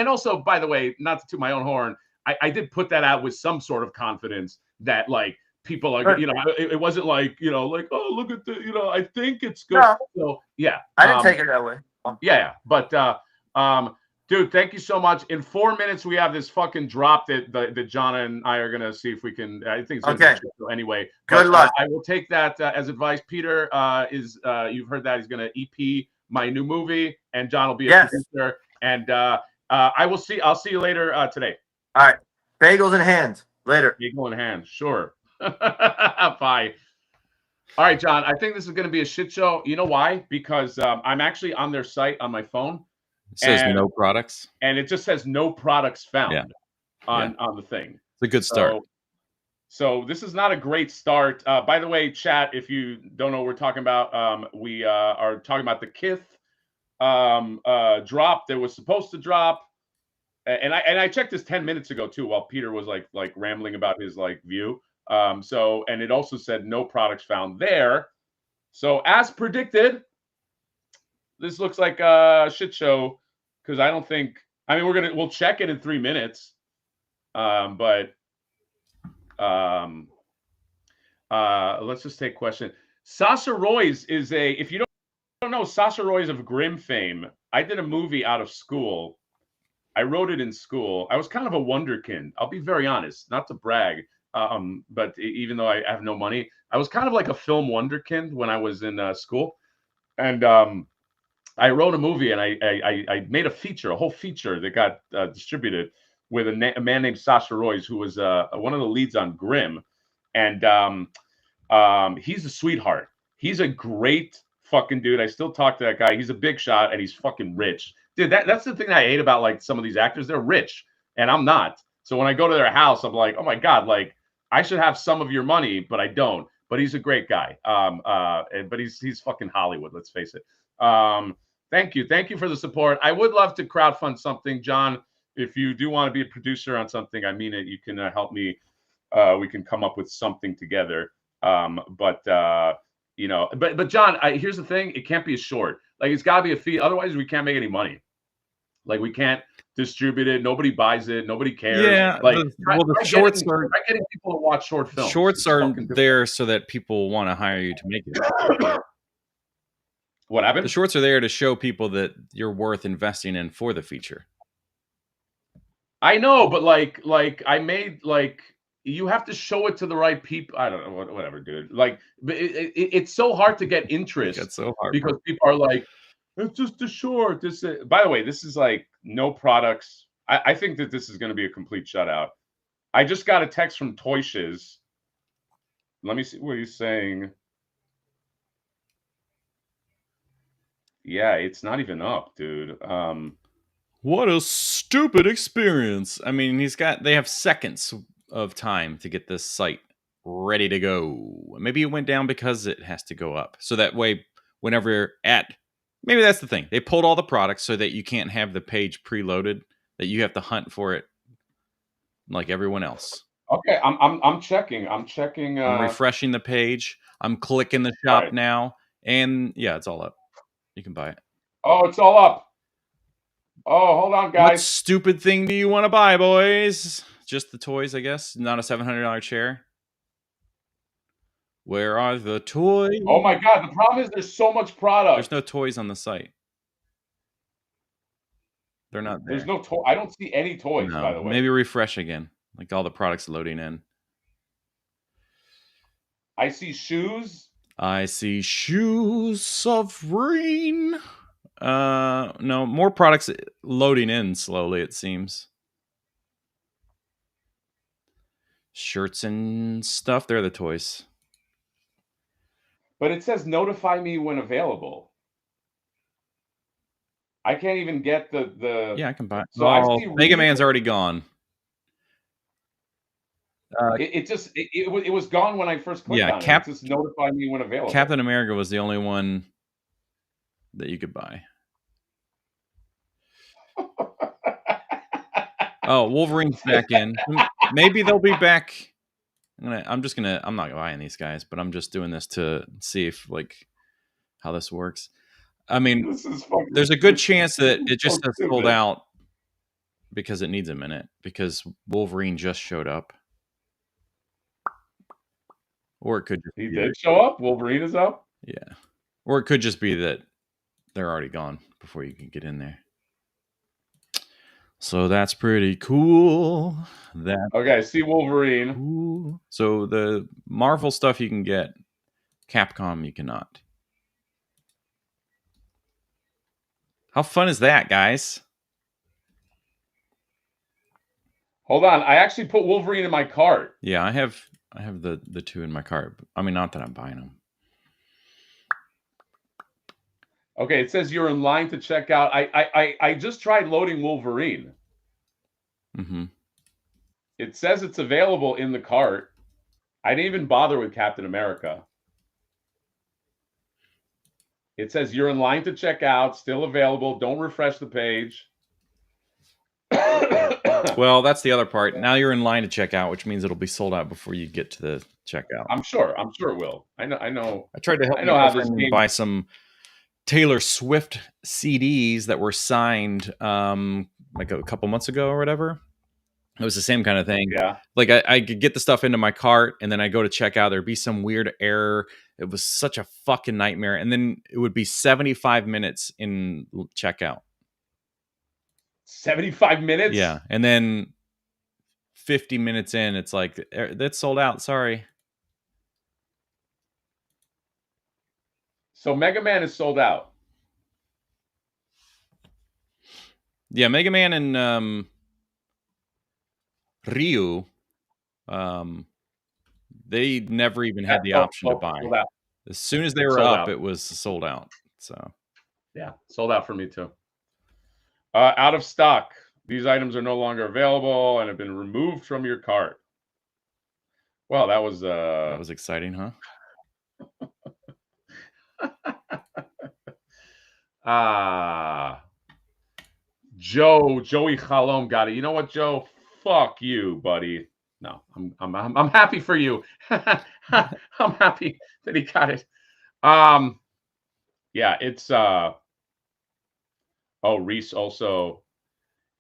also, by the way, not to toot my own horn, I did put that out with some sort of confidence that like people are, it wasn't like, like, oh, look at the, I think it's good. No. So yeah, I didn't take it that way. Yeah, but dude, thank you so much. In 4 minutes, we have this fucking drop that John and I are gonna see if we can. I think it's gonna be anyway. Good luck. I will take that as advice. Peter you've heard that he's gonna EP my new movie, and John will be a producer. And I'll see you later today. All right, bagels in hand. Later. Bagel in hand. Sure. Bye. All right, John. I think this is gonna be a shit show. You know why? Because I'm actually on their site on my phone. It says no products. And it just says no products found on the thing. It's a good start. So this is not a great start. By the way, chat, if you don't know what we're talking about, we are talking about the Kith drop that was supposed to drop. And I checked this 10 minutes ago too, while Peter was like rambling about his like view. And it also said no products found there. So as predicted, this looks like a shit show, because I don't think. I mean, we'll check it in 3 minutes, but let's just take a question. Sasha Roy's is if you don't know, Sasha Roy's of Grimm fame. I did a movie out of school. I wrote it in school. I was kind of a wonderkind. I'll be very honest, not to brag, but even though I have no money, I was kind of like a film wonderkind when I was in school, and I wrote a movie, and I made a whole feature that got distributed with a man named Sasha Roy's, who was one of the leads on Grimm. And he's a sweetheart. He's a great fucking dude. I still talk to that guy. He's a big shot, and he's fucking rich. Dude, that's the thing that I hate about like some of these actors. They're rich, and I'm not. So when I go to their house, I'm like, oh my God, like I should have some of your money, but I don't. But he's a great guy. But he's fucking Hollywood, let's face it. Thank you for the support. I would love to crowdfund something, John. If you do want to be a producer on something, I mean it. You can help me. We can come up with something together. But John, here's the thing: it can't be a short. Like it's got to be a fee. Otherwise, we can't make any money. Like we can't distribute it. Nobody buys it. Nobody cares. Yeah. Like the shorts are getting people to watch short films. Shorts are there so that people want to hire you to make it. What happened? The shorts are there to show people that you're worth investing in for the feature. I know, but like I made like you have to show it to the right people. I don't know, whatever, dude. Like, it's so hard to get interest. It's so hard because people are like, it's just a short. By the way, this is like no products. I think that this is going to be a complete shutout. I just got a text from Toy Shiz. Let me see what he's saying. Yeah, it's not even up, dude. What a stupid experience. I mean, they have seconds of time to get this site ready to go. Maybe it went down because it has to go up. So that way, whenever you're maybe that's the thing. They pulled all the products so that you can't have the page preloaded, that you have to hunt for it like everyone else. Okay, I'm checking. I'm refreshing the page. I'm clicking the shop now. And yeah, it's all up. You can buy it. Oh, it's all up. Oh, hold on, guys. What stupid thing do you want to buy, boys? Just the toys, I guess. Not a $700 chair. Where are the toys? Oh my God! The problem is there's so much product. There's no toys on the site. They're not there. There's no toy. I don't see any toys. No, by the way, maybe refresh again. Like all the products loading in. I see shoes. I see shoes of rain. No, more products loading in slowly, it seems. Shirts and stuff, they're the toys. But it says notify me when available. I can't even get the. Yeah, I can buy. So I Oh, see Mega Man's already gone. It was gone when I first clicked on it. It just notify me when available. Captain America was the only one that you could buy. Oh, Wolverine's back in. Maybe they'll be back. I'm not buying these guys, but I'm just doing this to see if how this works. I mean, there's a good chance that it just has sold out because it needs a minute because Wolverine just showed up. Or it could just he did show up. Wolverine is up. Yeah. Or it could just be that they're already gone before you can get in there. So that's pretty cool. Okay, see Wolverine. Cool. So the Marvel stuff you can get, Capcom you cannot. How fun is that, guys? Hold on, I actually put Wolverine in my cart. Yeah, I have the two in my cart. I mean, not that I'm buying them. Okay, it says you're in line to check out. I just tried loading Wolverine. Mm-hmm. It says it's available in the cart. I didn't even bother with Captain America. It says you're in line to check out, still available. Don't refresh the page. Well, that's the other part. Now you're in line to check out, which means it'll be sold out before you get to the checkout. I'm sure it will. I know. I tried to help my friend buy some Taylor Swift CDs that were signed like a couple months ago or whatever. It was the same kind of thing. Yeah. Like I could get the stuff into my cart and then I go to check out. There'd be some weird error. It was such a fucking nightmare. And then it would be 75 minutes in checkout. 75 minutes? Yeah. And then 50 minutes in, it's like, that's sold out. Sorry. So Mega Man is sold out. Yeah, Mega Man and Ryu, they never even had the option to buy. As soon as they were up, it was sold out. So yeah, sold out for me too. Out of stock. These items are no longer available and have been removed from your cart. Well, that was exciting, huh? Joey Chalom got it. You know what, Joe? Fuck you, buddy. No, I'm happy for you. I'm happy that he got it. Yeah, it's oh, Reese also.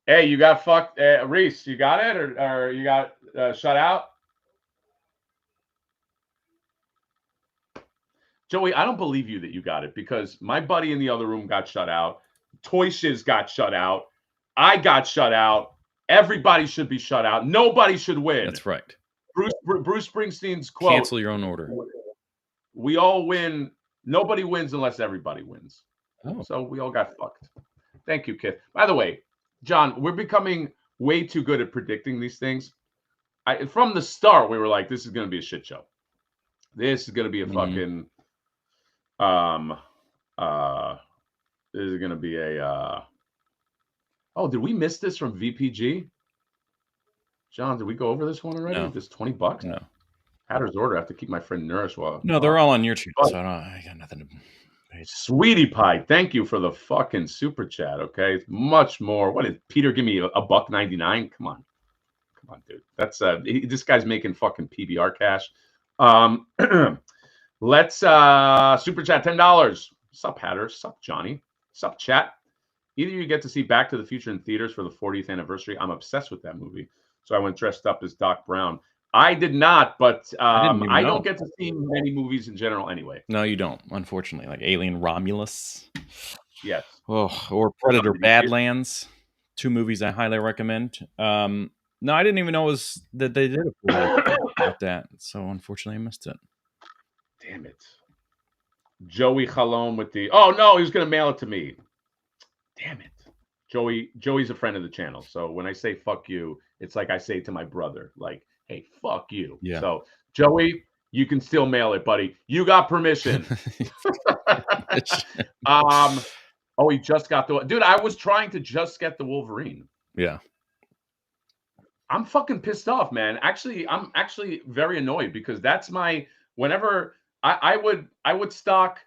Hey, you got fucked, Reese. You got it, or you got shut out? Joey, I don't believe you that you got it because my buddy in the other room got shut out. Toy Shiz got shut out. I got shut out. Everybody should be shut out. Nobody should win. That's right. Bruce Springsteen's quote. Cancel your own order. We all win. Nobody wins unless everybody wins. Oh. So we all got fucked. Thank you, Kith. By the way, John, we're becoming way too good at predicting these things. From the start, we were like, this is going to be a shit show. This is going to be a fucking... this is going to be a... Oh, did we miss this from VPG? John, did we go over this one already? No. This $20? No. Hatter's order. I have to keep my friend nourished while... No, they're all on your channel, so I got nothing to pay. Sweetie Pie, thank you for the fucking super chat, okay? It's much more. What did Peter give me? $1.99? Come on, dude. That's this guy's making fucking PBR cash. Let's super chat $10. Sup, Hatter? Sup, Johnny? Sup, chat? Either you get to see Back to the Future in theaters for the 40th anniversary. I'm obsessed with that movie, so I went dressed up as Doc Brown. I did not, but I don't get to see many movies in general anyway. No, you don't, unfortunately. Like Alien Romulus. Yes. Oh, or Predator Badlands. 2 movies I highly recommend. No, I didn't even know that they did a movie like that. So unfortunately I missed it. Damn it. Joey Chalom with the... Oh, no, he was going to mail it to me. Damn it. Joey's a friend of the channel. So when I say fuck you, it's like I say to my brother, like, hey, fuck you. Yeah. So, Joey, you can still mail it, buddy. You got permission. Oh, he just got the... Dude, I was trying to just get the Wolverine. Yeah. I'm fucking pissed off, man. Actually, I'm actually very annoyed because that's my... Whenever I would stock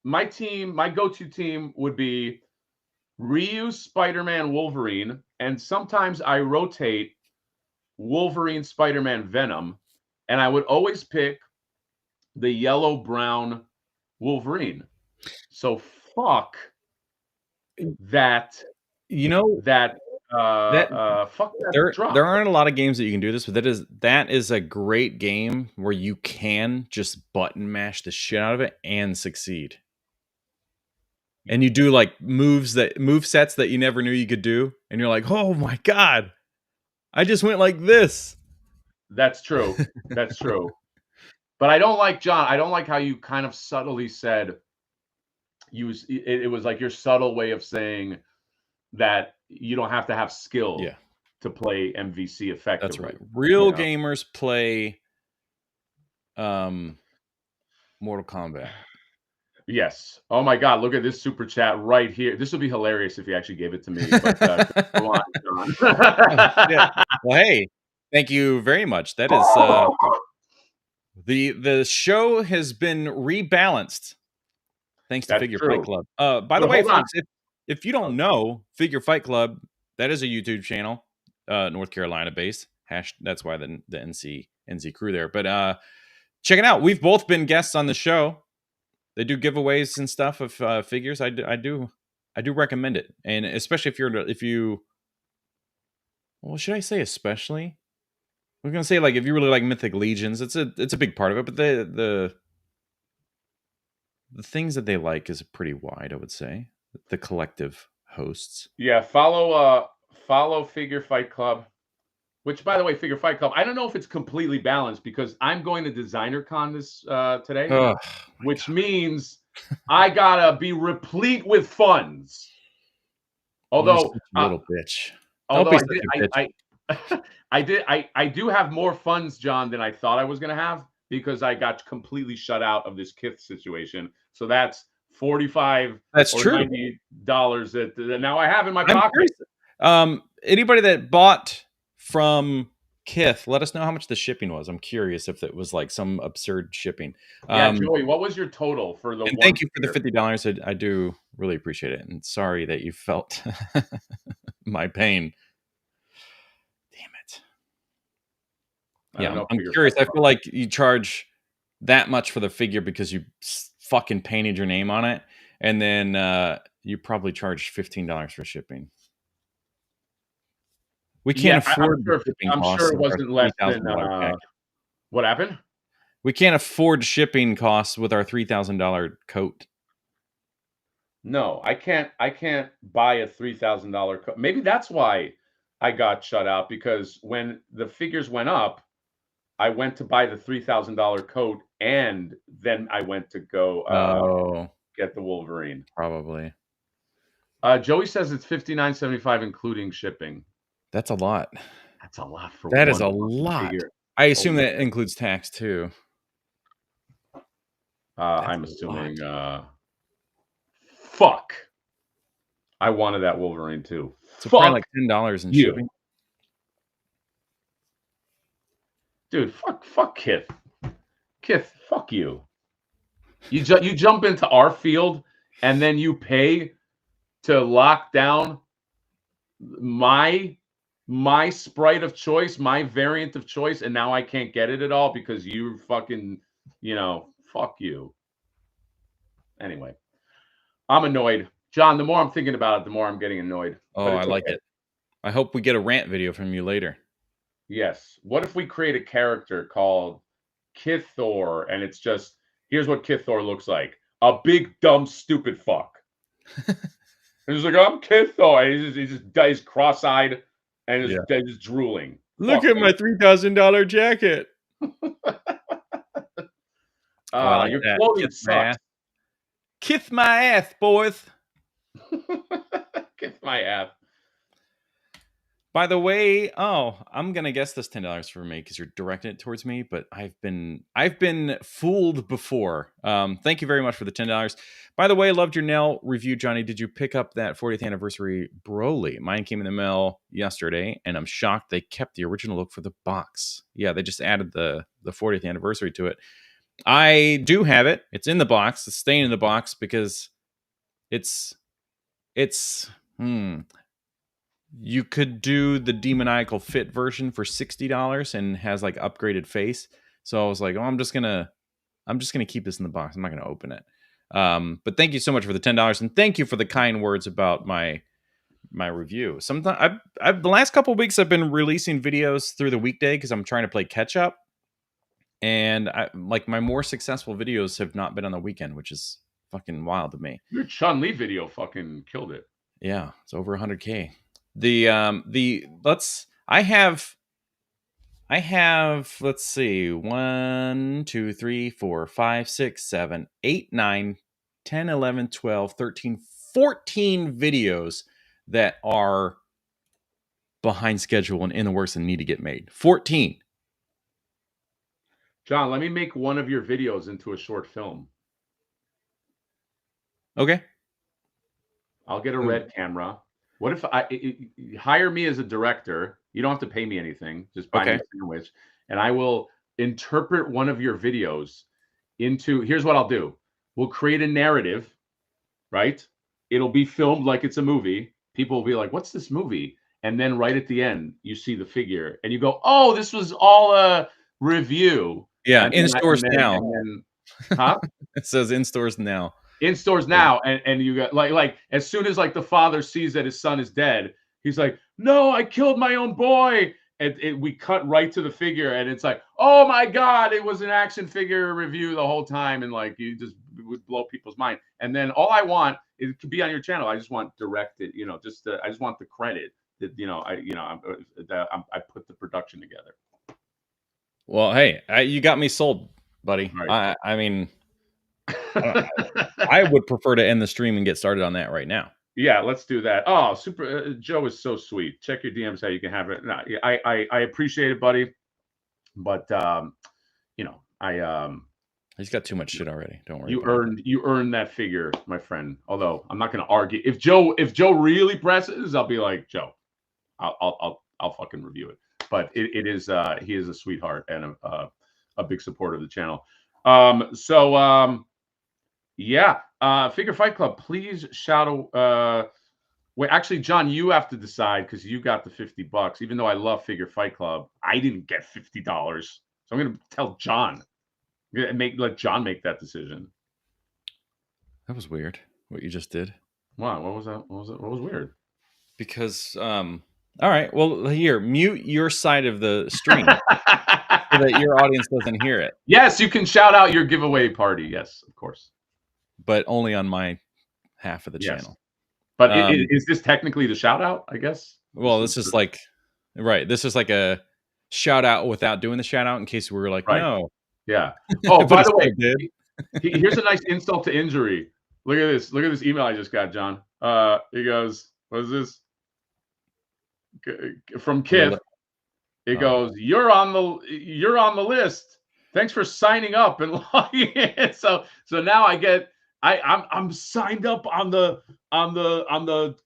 my team, my go-to team would be Ryu, Spider-Man, Wolverine, and sometimes I rotate Wolverine, Spider-Man, Venom, and I would always pick the yellow-brown Wolverine. So fuck that. You know that. Fuck that drop. There aren't a lot of games that you can do this, but that is a great game where you can just button mash the shit out of it and succeed. And you do like move sets that you never knew you could do, and you're like, oh my god, I just went like this. That's true. That's true. But I don't like, John, I don't like how you kind of subtly said it was like your subtle way of saying that you don't have to have skill to play MVC effectively. That's right. Real gamers play Mortal Kombat. Yes. Oh my God! Look at this super chat right here. This would be hilarious if you actually gave it to me. But, go on, John. Well, hey, thank you very much. That is the show has been rebalanced thanks to Figure Fight Club. By the way, folks, if you don't know, Figure Fight Club, that is a YouTube channel, North Carolina based. That's why the NC crew there. But check it out. We've both been guests on the show. They do giveaways and stuff of figures. I do recommend it, and especially if you. Well, should I say especially? I was gonna say like if you really like Mythic Legions, it's a big part of it. But the things that they like is pretty wide, I would say. The collective hosts. Yeah, follow Figure Fight Club. Which, by the way, Figure Fight Club, I don't know if it's completely balanced because I'm going to Designer Con this today, which means I gotta be replete with funds. Although, little bitch. Although I do have more funds, John, than I thought I was gonna have because I got completely shut out of this Kith situation. So that's $45 or $90 that now I have in my pocket. Anybody that bought from Kith, let us know how much the shipping was. I'm curious if it was like some absurd shipping. Yeah, Joey, what was your total for the? And thank you for the $50. I do really appreciate it, and sorry that you felt my pain. Damn it! Yeah, I'm curious. I feel like you charge that much for the figure because you fucking painted your name on it, and then you probably charged $15 for shipping. We can't afford shipping costs. I'm sure it wasn't less than what happened? We can't afford shipping costs with our $3,000 coat. No, I can't buy a $3,000 coat. Maybe that's why I got shut out, because when the figures went up, I went to buy the $3,000 coat and then I went to go get the Wolverine. Probably. Joey says it's $59.75 including shipping. That's a lot. That's a lot for that is a lot. Figure. I assume that includes tax too. I'm assuming. Fuck. I wanted that Wolverine too. So probably like $10 in shipping. Dude, fuck Kith. Kith, fuck you. You jump into our field and then you pay to lock down my sprite of choice, my variant of choice, and now I can't get it at all because you fucking, fuck you. Anyway, I'm annoyed. John, the more I'm thinking about it, the more I'm getting annoyed. Oh, I like it. I hope we get a rant video from you later. Yes. What if we create a character called Kithor, and it's just, here's what Kithor looks like. A big, dumb, stupid fuck. He's like, I'm Kithor. He's cross-eyed. And it's just drooling. Look at my $3,000 jacket. Oh, I like Your that. clothing Kiss my ass. sucks. Kiss my ass, boys. Kiss my ass. By the way, I'm gonna guess this $10 for me because you're directing it towards me, but I've been fooled before. Thank you very much for the $10. By the way, loved your nail review, Johnny. Did you pick up that 40th anniversary Broly? Mine came in the mail yesterday, and I'm shocked they kept the original look for the box. Yeah, they just added the 40th anniversary to it. I do have it. It's in the box. It's staying in the box because it's you could do the demoniacal fit version for $60 and has like upgraded face. So I was like, oh, I'm just gonna keep this in the box. I'm not gonna open it. But thank you so much for the $10, and thank you for the kind words about my review. Sometimes I've the last couple of weeks I've been releasing videos through the weekday because I'm trying to play catch up, and my more successful videos have not been on the weekend, which is fucking wild to me. Your Chun-Li video fucking killed it. Yeah, it's over 100K. I have let's see, 1 2 3 4 5 6 7 8 9 10 11 12 13 14 videos that are behind schedule and in the works and need to get made. 14. John, let me make one of your videos into a short film. Okay. I'll get a red camera. What if hire me as a director? You don't have to pay me anything. Just buy me a sandwich, and I will interpret one of your videos into. Here's what I'll do. We'll create a narrative, right? It'll be filmed like it's a movie. People will be like, "What's this movie?" And then right at the end, you see the figure, and you go, "Oh, this was all a review." Yeah, in stores now. Huh? It says in stores now. In stores now, and you got like as soon as like the father sees that his son is dead, he's like, "No, I killed my own boy," and we cut right to the figure, and it's like, "Oh my god, it was an action figure review the whole time," and like you just would blow people's mind. And then all I want is to be on your channel. I just want directed, I just want the credit that I put the production together. Well, hey, you got me sold, buddy. Right. I mean. I would prefer to end the stream and get started on that right now. Yeah, let's do that. Oh, super! Joe is so sweet. Check your DMs how you can have it. No, I appreciate it, buddy. But he's got too much shit already. Don't worry. You earned that figure, my friend. Although I'm not going to argue. If Joe really presses, I'll be like, Joe, I'll fucking review it. But it is he is a sweetheart and a big supporter of the channel. Yeah, Figure Fight Club, please shout wait, actually, John, you have to decide because you got the $50. Even though I love Figure Fight Club, I didn't get $50. So I'm gonna tell John. Let John make that decision. That was weird what you just did. Wow, what was that? What was weird? Because all right, well, here, mute your side of the stream so that your audience doesn't hear it. Yes, you can shout out your giveaway party. Yes, of course. But only on my half of the channel. But is this technically the shout out, I guess? Well, this is like a shout out without doing the shout out in case we were like, no. Yeah. Oh, by the way, here's a nice insult to injury. Look at this. Look at this email I just got, John. He goes, what is this? From Kith. It goes, you're on the list. Thanks for signing up and logging in. So now I'm signed up on the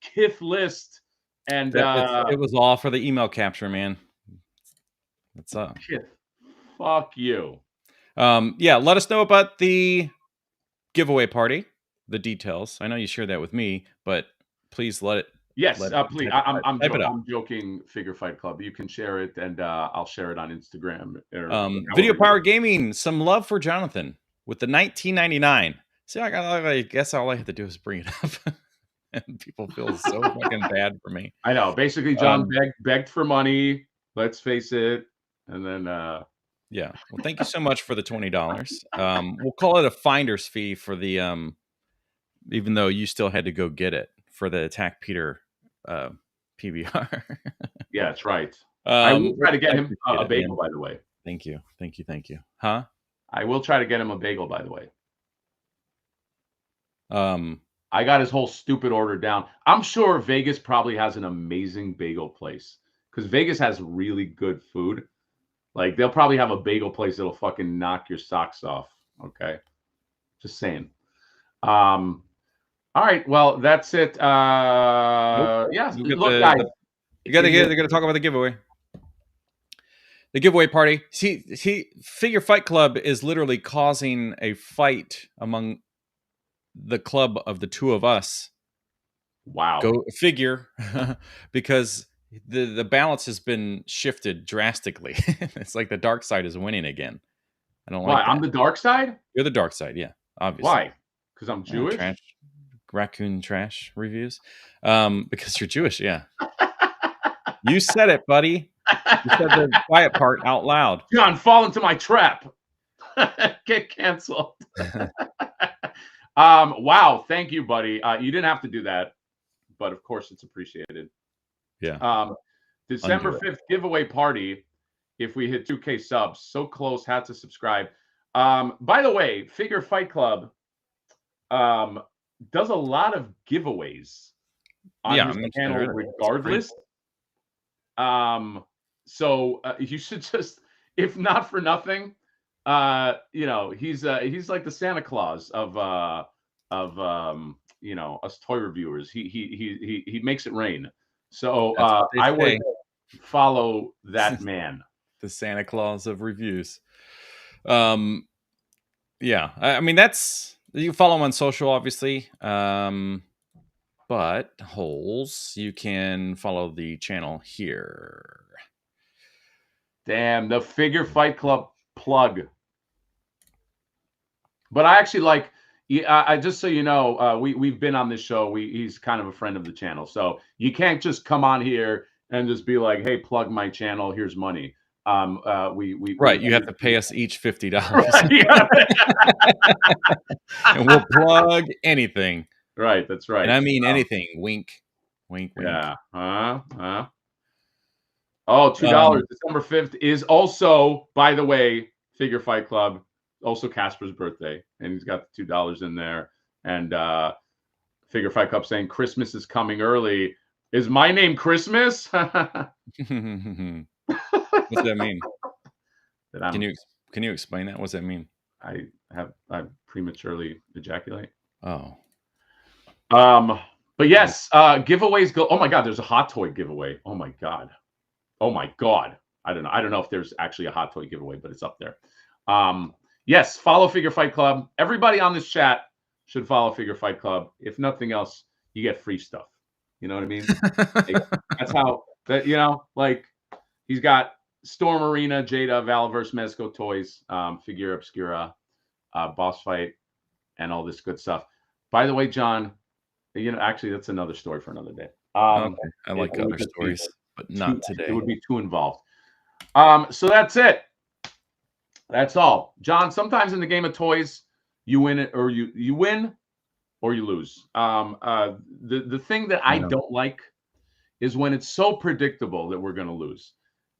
Kith list, and it was all for the email capture, man. What's up? Kith, fuck you. Yeah, let us know about the giveaway party, the details. I know you shared that with me, but please let it. Yes, please. I'm joking. Figure Fight Club. You can share it, and I'll share it on Instagram. Video Power Gaming. Some love for Jonathan with the 1999. See, I guess all I have to do is bring it up, and people feel so fucking bad for me. I know. Basically, John begged for money. Let's face it, and then yeah. Well, thank you so much for the $20. We'll call it a finder's fee for the even though you still had to go get it for the Attack Peter PBR. Yeah, that's right. I will try to get him a bagel, by the way. Thank you. Huh? I will try to get him a bagel, by the way. Um, I got his whole stupid order down. I'm sure Vegas probably has an amazing bagel place because Vegas has really good food. Like they'll probably have a bagel place that'll fucking knock your socks off. Okay, just saying. All right, well that's it. nope. Yeah, You got look, guys. you got to get. They're going to talk about the giveaway. The giveaway party. See, Figure Fight Club is literally causing a fight among the club of the two of us. Wow. Go figure, because the balance has been shifted drastically. It's like the dark side is winning again. I don't Why? like that. I'm the dark side? You're the dark side, yeah. Obviously. Why? Because I'm Jewish? Trash, raccoon trash reviews. Because you're Jewish, yeah. You said it, buddy. You said the quiet part out loud. John, fall into my trap. Get canceled. Wow, thank you, buddy. You didn't have to do that, but of course it's appreciated. Yeah. December 5th giveaway party. If we hit 2K subs, so close, had to subscribe. By the way, Figure Fight Club does a lot of giveaways on his channel regardless. So you should just, if not for nothing, you know, he's like the Santa Claus of you know, us toy reviewers. He makes it rain. So I would follow that man. The Santa Claus of reviews. Yeah, I mean that's, you follow him on social, obviously. But holes, you can follow the channel here. Damn, the Figure Fight Club plug. But I actually like, I just so you know, we've been on this show. He's kind of a friend of the channel, so you can't just come on here and just be like, "Hey, plug my channel. Here's money." You have to pay us each $50, and we'll plug anything. Right, that's right. And I mean anything. Wink, wink, wink. Yeah. Oh, $2. December 5th is also, by the way, Figure Fight Club. Also Casper's birthday, and he's got the $2 in there. And Figure Fight Club saying Christmas is coming early. Is my name Christmas? What's that mean? Can you explain that? What's that mean? I prematurely ejaculate. Oh. But yes, giveaways go. Oh my God, there's a hot toy giveaway. Oh my God. I don't know if there's actually a hot toy giveaway, but it's up there. Yes, follow Figure Fight Club. Everybody on this chat should follow Figure Fight Club. If nothing else, you get free stuff. You know what I mean? That's how that, you know, like he's got Storm Arena, Jada, Valaverse, Mezco Toys, Figura Obscura, Boss Fight, and all this good stuff. By the way, John, you know, actually that's another story for another day. Okay. I like other stories, but not today. It would be too involved. So that's it. That's all. John, sometimes in the game of toys, you win it, or you win or you lose. The thing that I don't like is when it's so predictable that we're going to lose.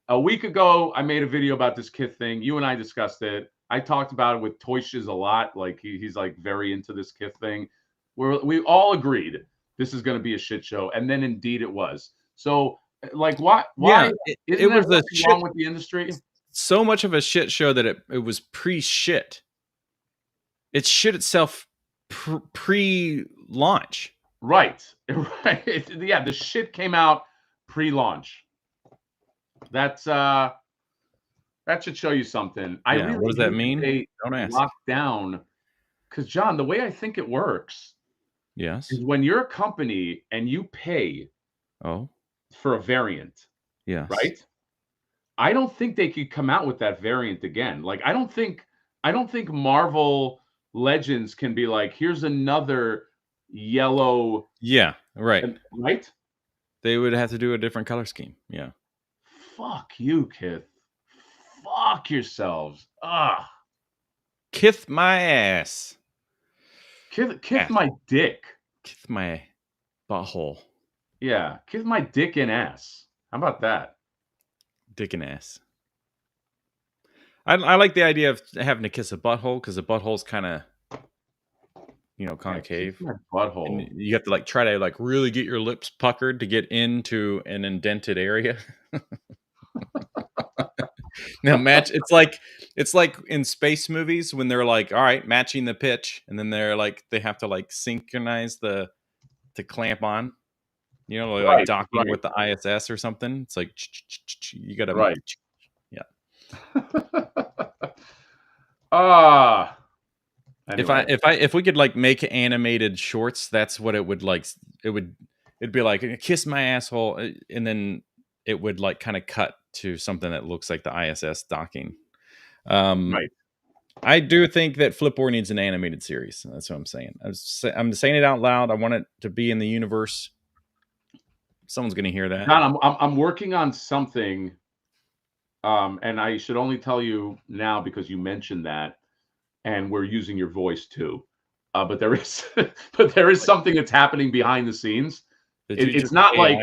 A week ago, I made a video about this Kith thing. You and I discussed it. I talked about it with Toyshiz a lot. Like he's like very into this Kith thing. We all agreed this is going to be a shit show, and then indeed it was. So, like, why? Yeah, it was wrong with the industry? So much of a shit show that it was pre-shit. It shit itself pre-launch. Right. Yeah, the shit came out pre-launch. That should show you something. What does that mean? Don't ask. Lock down, because John, the way I think it works, yes, is when you're a company and you pay, for a variant, yes, right? I don't think they could come out with that variant again. Like I don't think Marvel Legends can be like, here's another yellow. Yeah, right. Right? They would have to do a different color scheme. Yeah. Fuck you, Kith. Fuck yourselves. Kith my ass. Kith my dick. Kith my butthole. Yeah, kiss my dick and ass. How about that? Dick and ass. I like the idea of having to kiss a butthole because the butthole's kind of, concave. My butthole. And you have to like try to like really get your lips puckered to get into an indented area. Now match it's like in space movies when they're like, all right, matching the pitch, and then they're like they have to like synchronize to clamp on, like Right, docking right. with the ISS or something. It's like you gotta Right. Yeah. Anyway. If we could like make animated shorts, that's what it would like. It'd be like kiss my asshole, and then it would like kind of cut to something that looks like the ISS docking. Right. I do think that Flipboard needs an animated series. That's what I'm saying. I'm saying it out loud. I want it to be in the universe. Someone's going to hear that. John, I'm working on something, and I should only tell you now because you mentioned that, and we're using your voice too. But there is, something that's happening behind the scenes. It's not AI like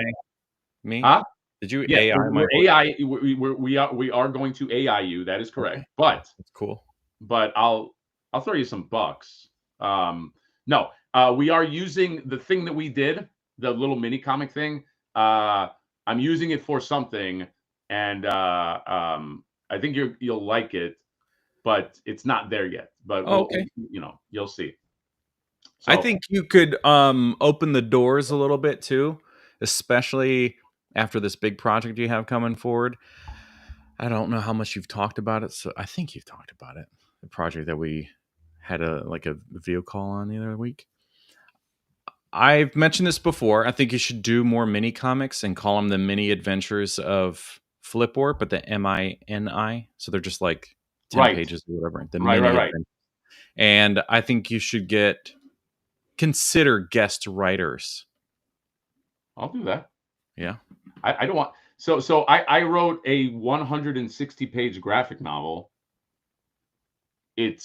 me. Huh? Did you Yeah, AI my we're AI. We are going to AI you. That is correct. Okay. But that's cool. But I'll throw you some bucks. No, we are using the thing that we did, the little mini comic thing. I'm using it for something, and I think you'll like it, but it's not there yet. But okay, you'll see. So, I think you could open the doors a little bit too, especially after this big project you have coming forward. I don't know how much you've talked about it, so I think you've talked about it. The project that we had a video call on the other week. I've mentioned this before. I think you should do more mini comics and call them the mini adventures of Flipboard, but the MINI. So they're just like 10 pages or whatever. The mini adventures. And I think you should consider guest writers. I'll do that. Yeah. I don't want so I wrote a 160-page graphic novel. It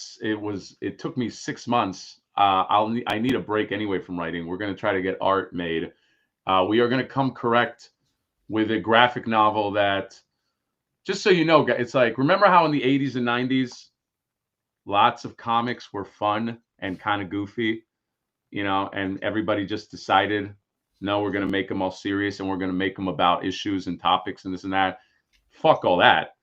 took me 6 months. I need a break anyway from writing. We're going to try to get art made. We are going to come correct with a graphic novel that, just so you know, it's like, remember how in the 80s and 90s, lots of comics were fun and kind of goofy, and everybody just decided, no, we're going to make them all serious and we're going to make them about issues and topics and this and that. Fuck all that.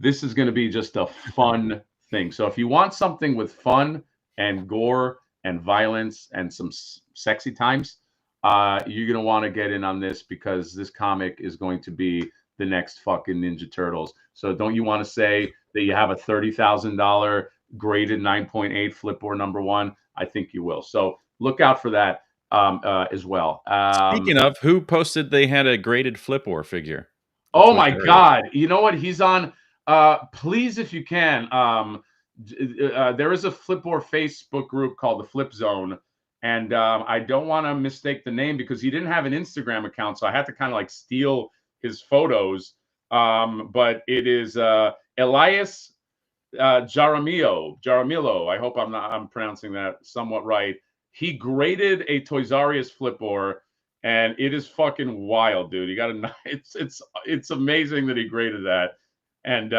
This is going to be just a fun thing. So if you want something with fun and gore and violence and some sexy times, you're going to want to get in on this, because this comic is going to be the next fucking Ninja Turtles. So don't you want to say that you have a $30,000 graded 9.8 Flipboard #1? I think you will. So look out for that as well. Speaking of, who posted they had a graded Flipboard figure? Oh my God. You know what? He's on. Please, if you can, there is a Flipboard Facebook group called the Flip Zone, and I don't want to mistake the name because he didn't have an Instagram account, so I had to kind of like steal his photos. But it is Elias Jaramillo. I hope I'm pronouncing that somewhat right. He graded a Toys R Us Flipboard, and it is fucking wild, dude. You got to it's amazing that he graded that. And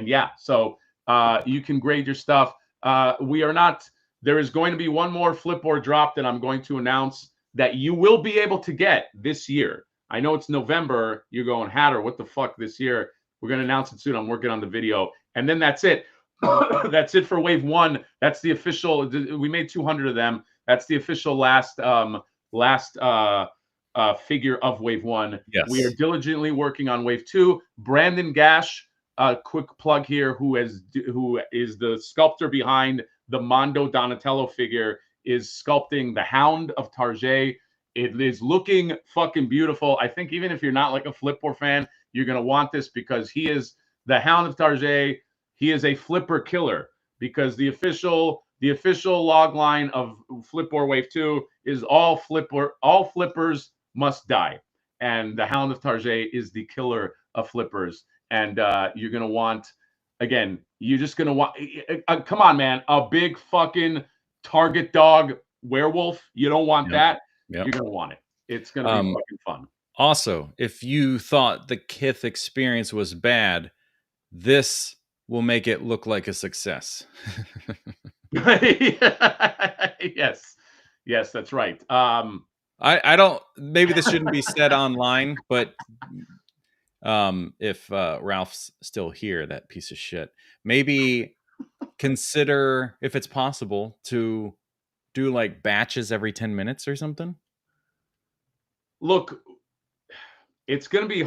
yeah, so you can grade your stuff. There is going to be one more Flipboard drop that I'm going to announce that you will be able to get this year. I know it's November. You're going, Hatter, what the fuck this year? We're going to announce it soon. I'm working on the video. And then that's it. That's it for Wave 1. That's the official. We made 200 of them. That's the official last figure of Wave 1. Yes. We are diligently working on Wave 2. Brandon Gash, quick plug here, who is the sculptor behind the Mondo Donatello figure, is sculpting the Hound of Tarjay. It is looking fucking beautiful. I think even if you're not like a Flipboard fan, you're going to want this, because he is the Hound of Tarjay. He is a flipper killer, because the official log line of Flipboard Wave 2 is all flippers must die. And the Hound of Tarjay is the killer of flippers. And you're going to want, again, you're just going to want, come on, man, a big fucking target dog werewolf. You don't want that. Yep. You're going to want it. It's going to be fucking fun. Also, if you thought the Kith experience was bad, this will make it look like a success. Yes, that's right. I don't. Maybe this shouldn't be said online, but if Ralph's still here, that piece of shit, maybe consider if it's possible to do like batches every 10 minutes or something. Look, it's gonna be.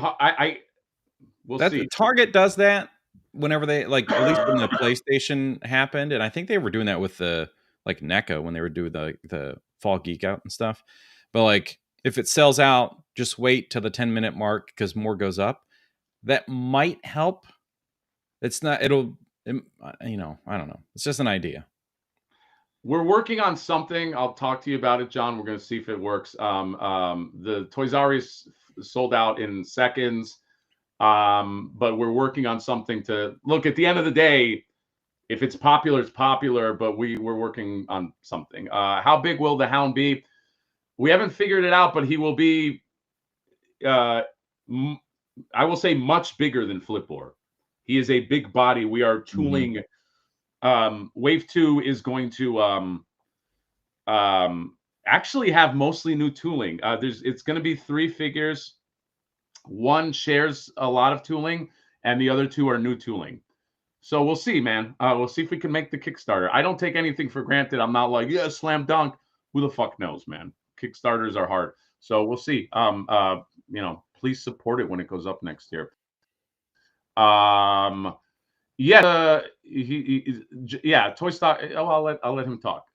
We'll see. Target does that whenever they like, at least when the PlayStation happened, and I think they were doing that with the like NECA when they were doing the Fall Geek Out and stuff. But like, if it sells out, just wait till the 10-minute mark because more goes up. That might help. It's not. I don't know. It's just an idea. We're working on something. I'll talk to you about it, John. We're going to see if it works. The Toys R Us sold out in seconds. But we're working on something to look at the end of the day. If it's popular, it's popular, but we're working on something. How big will the Hound be? We haven't figured it out, but he will be, I will say, much bigger than Flipboard. He is a big body. We are tooling. Wave 2 is going to actually have mostly new tooling. It's going to be 3 figures. One shares a lot of tooling, and the other 2 are new tooling. So we'll see, man. We'll see if we can make the Kickstarter. I don't take anything for granted. I'm not like, yeah, slam dunk. Who the fuck knows, man? Kickstarters are hard. So we'll see. Please support it when it goes up next year. Toy Stock. Oh, I'll let him talk.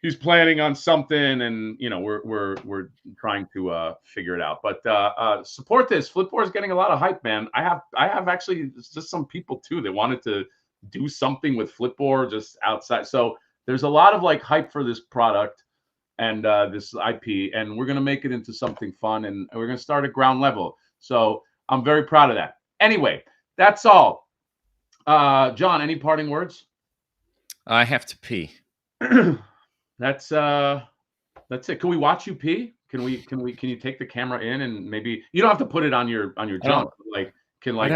He's planning on something, and we're trying to figure it out. But support this. Flipboard is getting a lot of hype, man. I have actually just some people too that wanted to do something with Flipboard just outside. So there's a lot of like hype for this product and this IP, and we're gonna make it into something fun, and we're gonna start at ground level. So I'm very proud of that. Anyway, that's all. John, any parting words? I have to pee. That's it. Can we watch you pee? Can you take the camera in and maybe you don't have to put it on your junk. I'd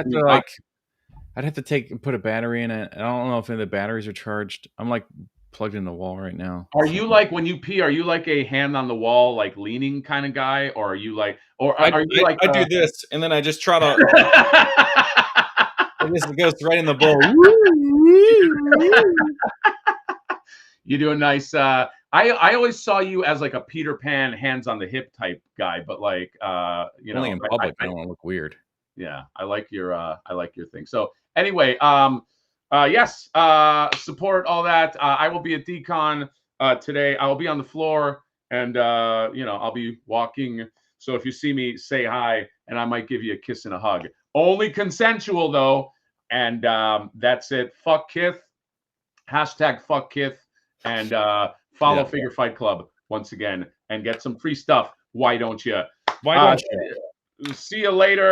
have to put a battery in it. I don't know if any of the batteries are charged. I'm like plugged in the wall right now. Are you like when you pee? Are you like a hand on the wall, like leaning kind of guy, or are you like, I do this and then I just try to. It goes right in the bowl. You do a nice. I always saw you as like a Peter Pan, hands on the hip type guy, but like only in public. I don't want to look weird. Yeah, I like your thing. So anyway, yes, support all that. I will be at Decon today. I will be on the floor, and I'll be walking. So if you see me, say hi, and I might give you a kiss and a hug. Only consensual though. And that's it. Fuck Kith. Hashtag fuck Kith. And follow Figure Fight Club once again and get some free stuff. Why don't you? Why don't you? See you later.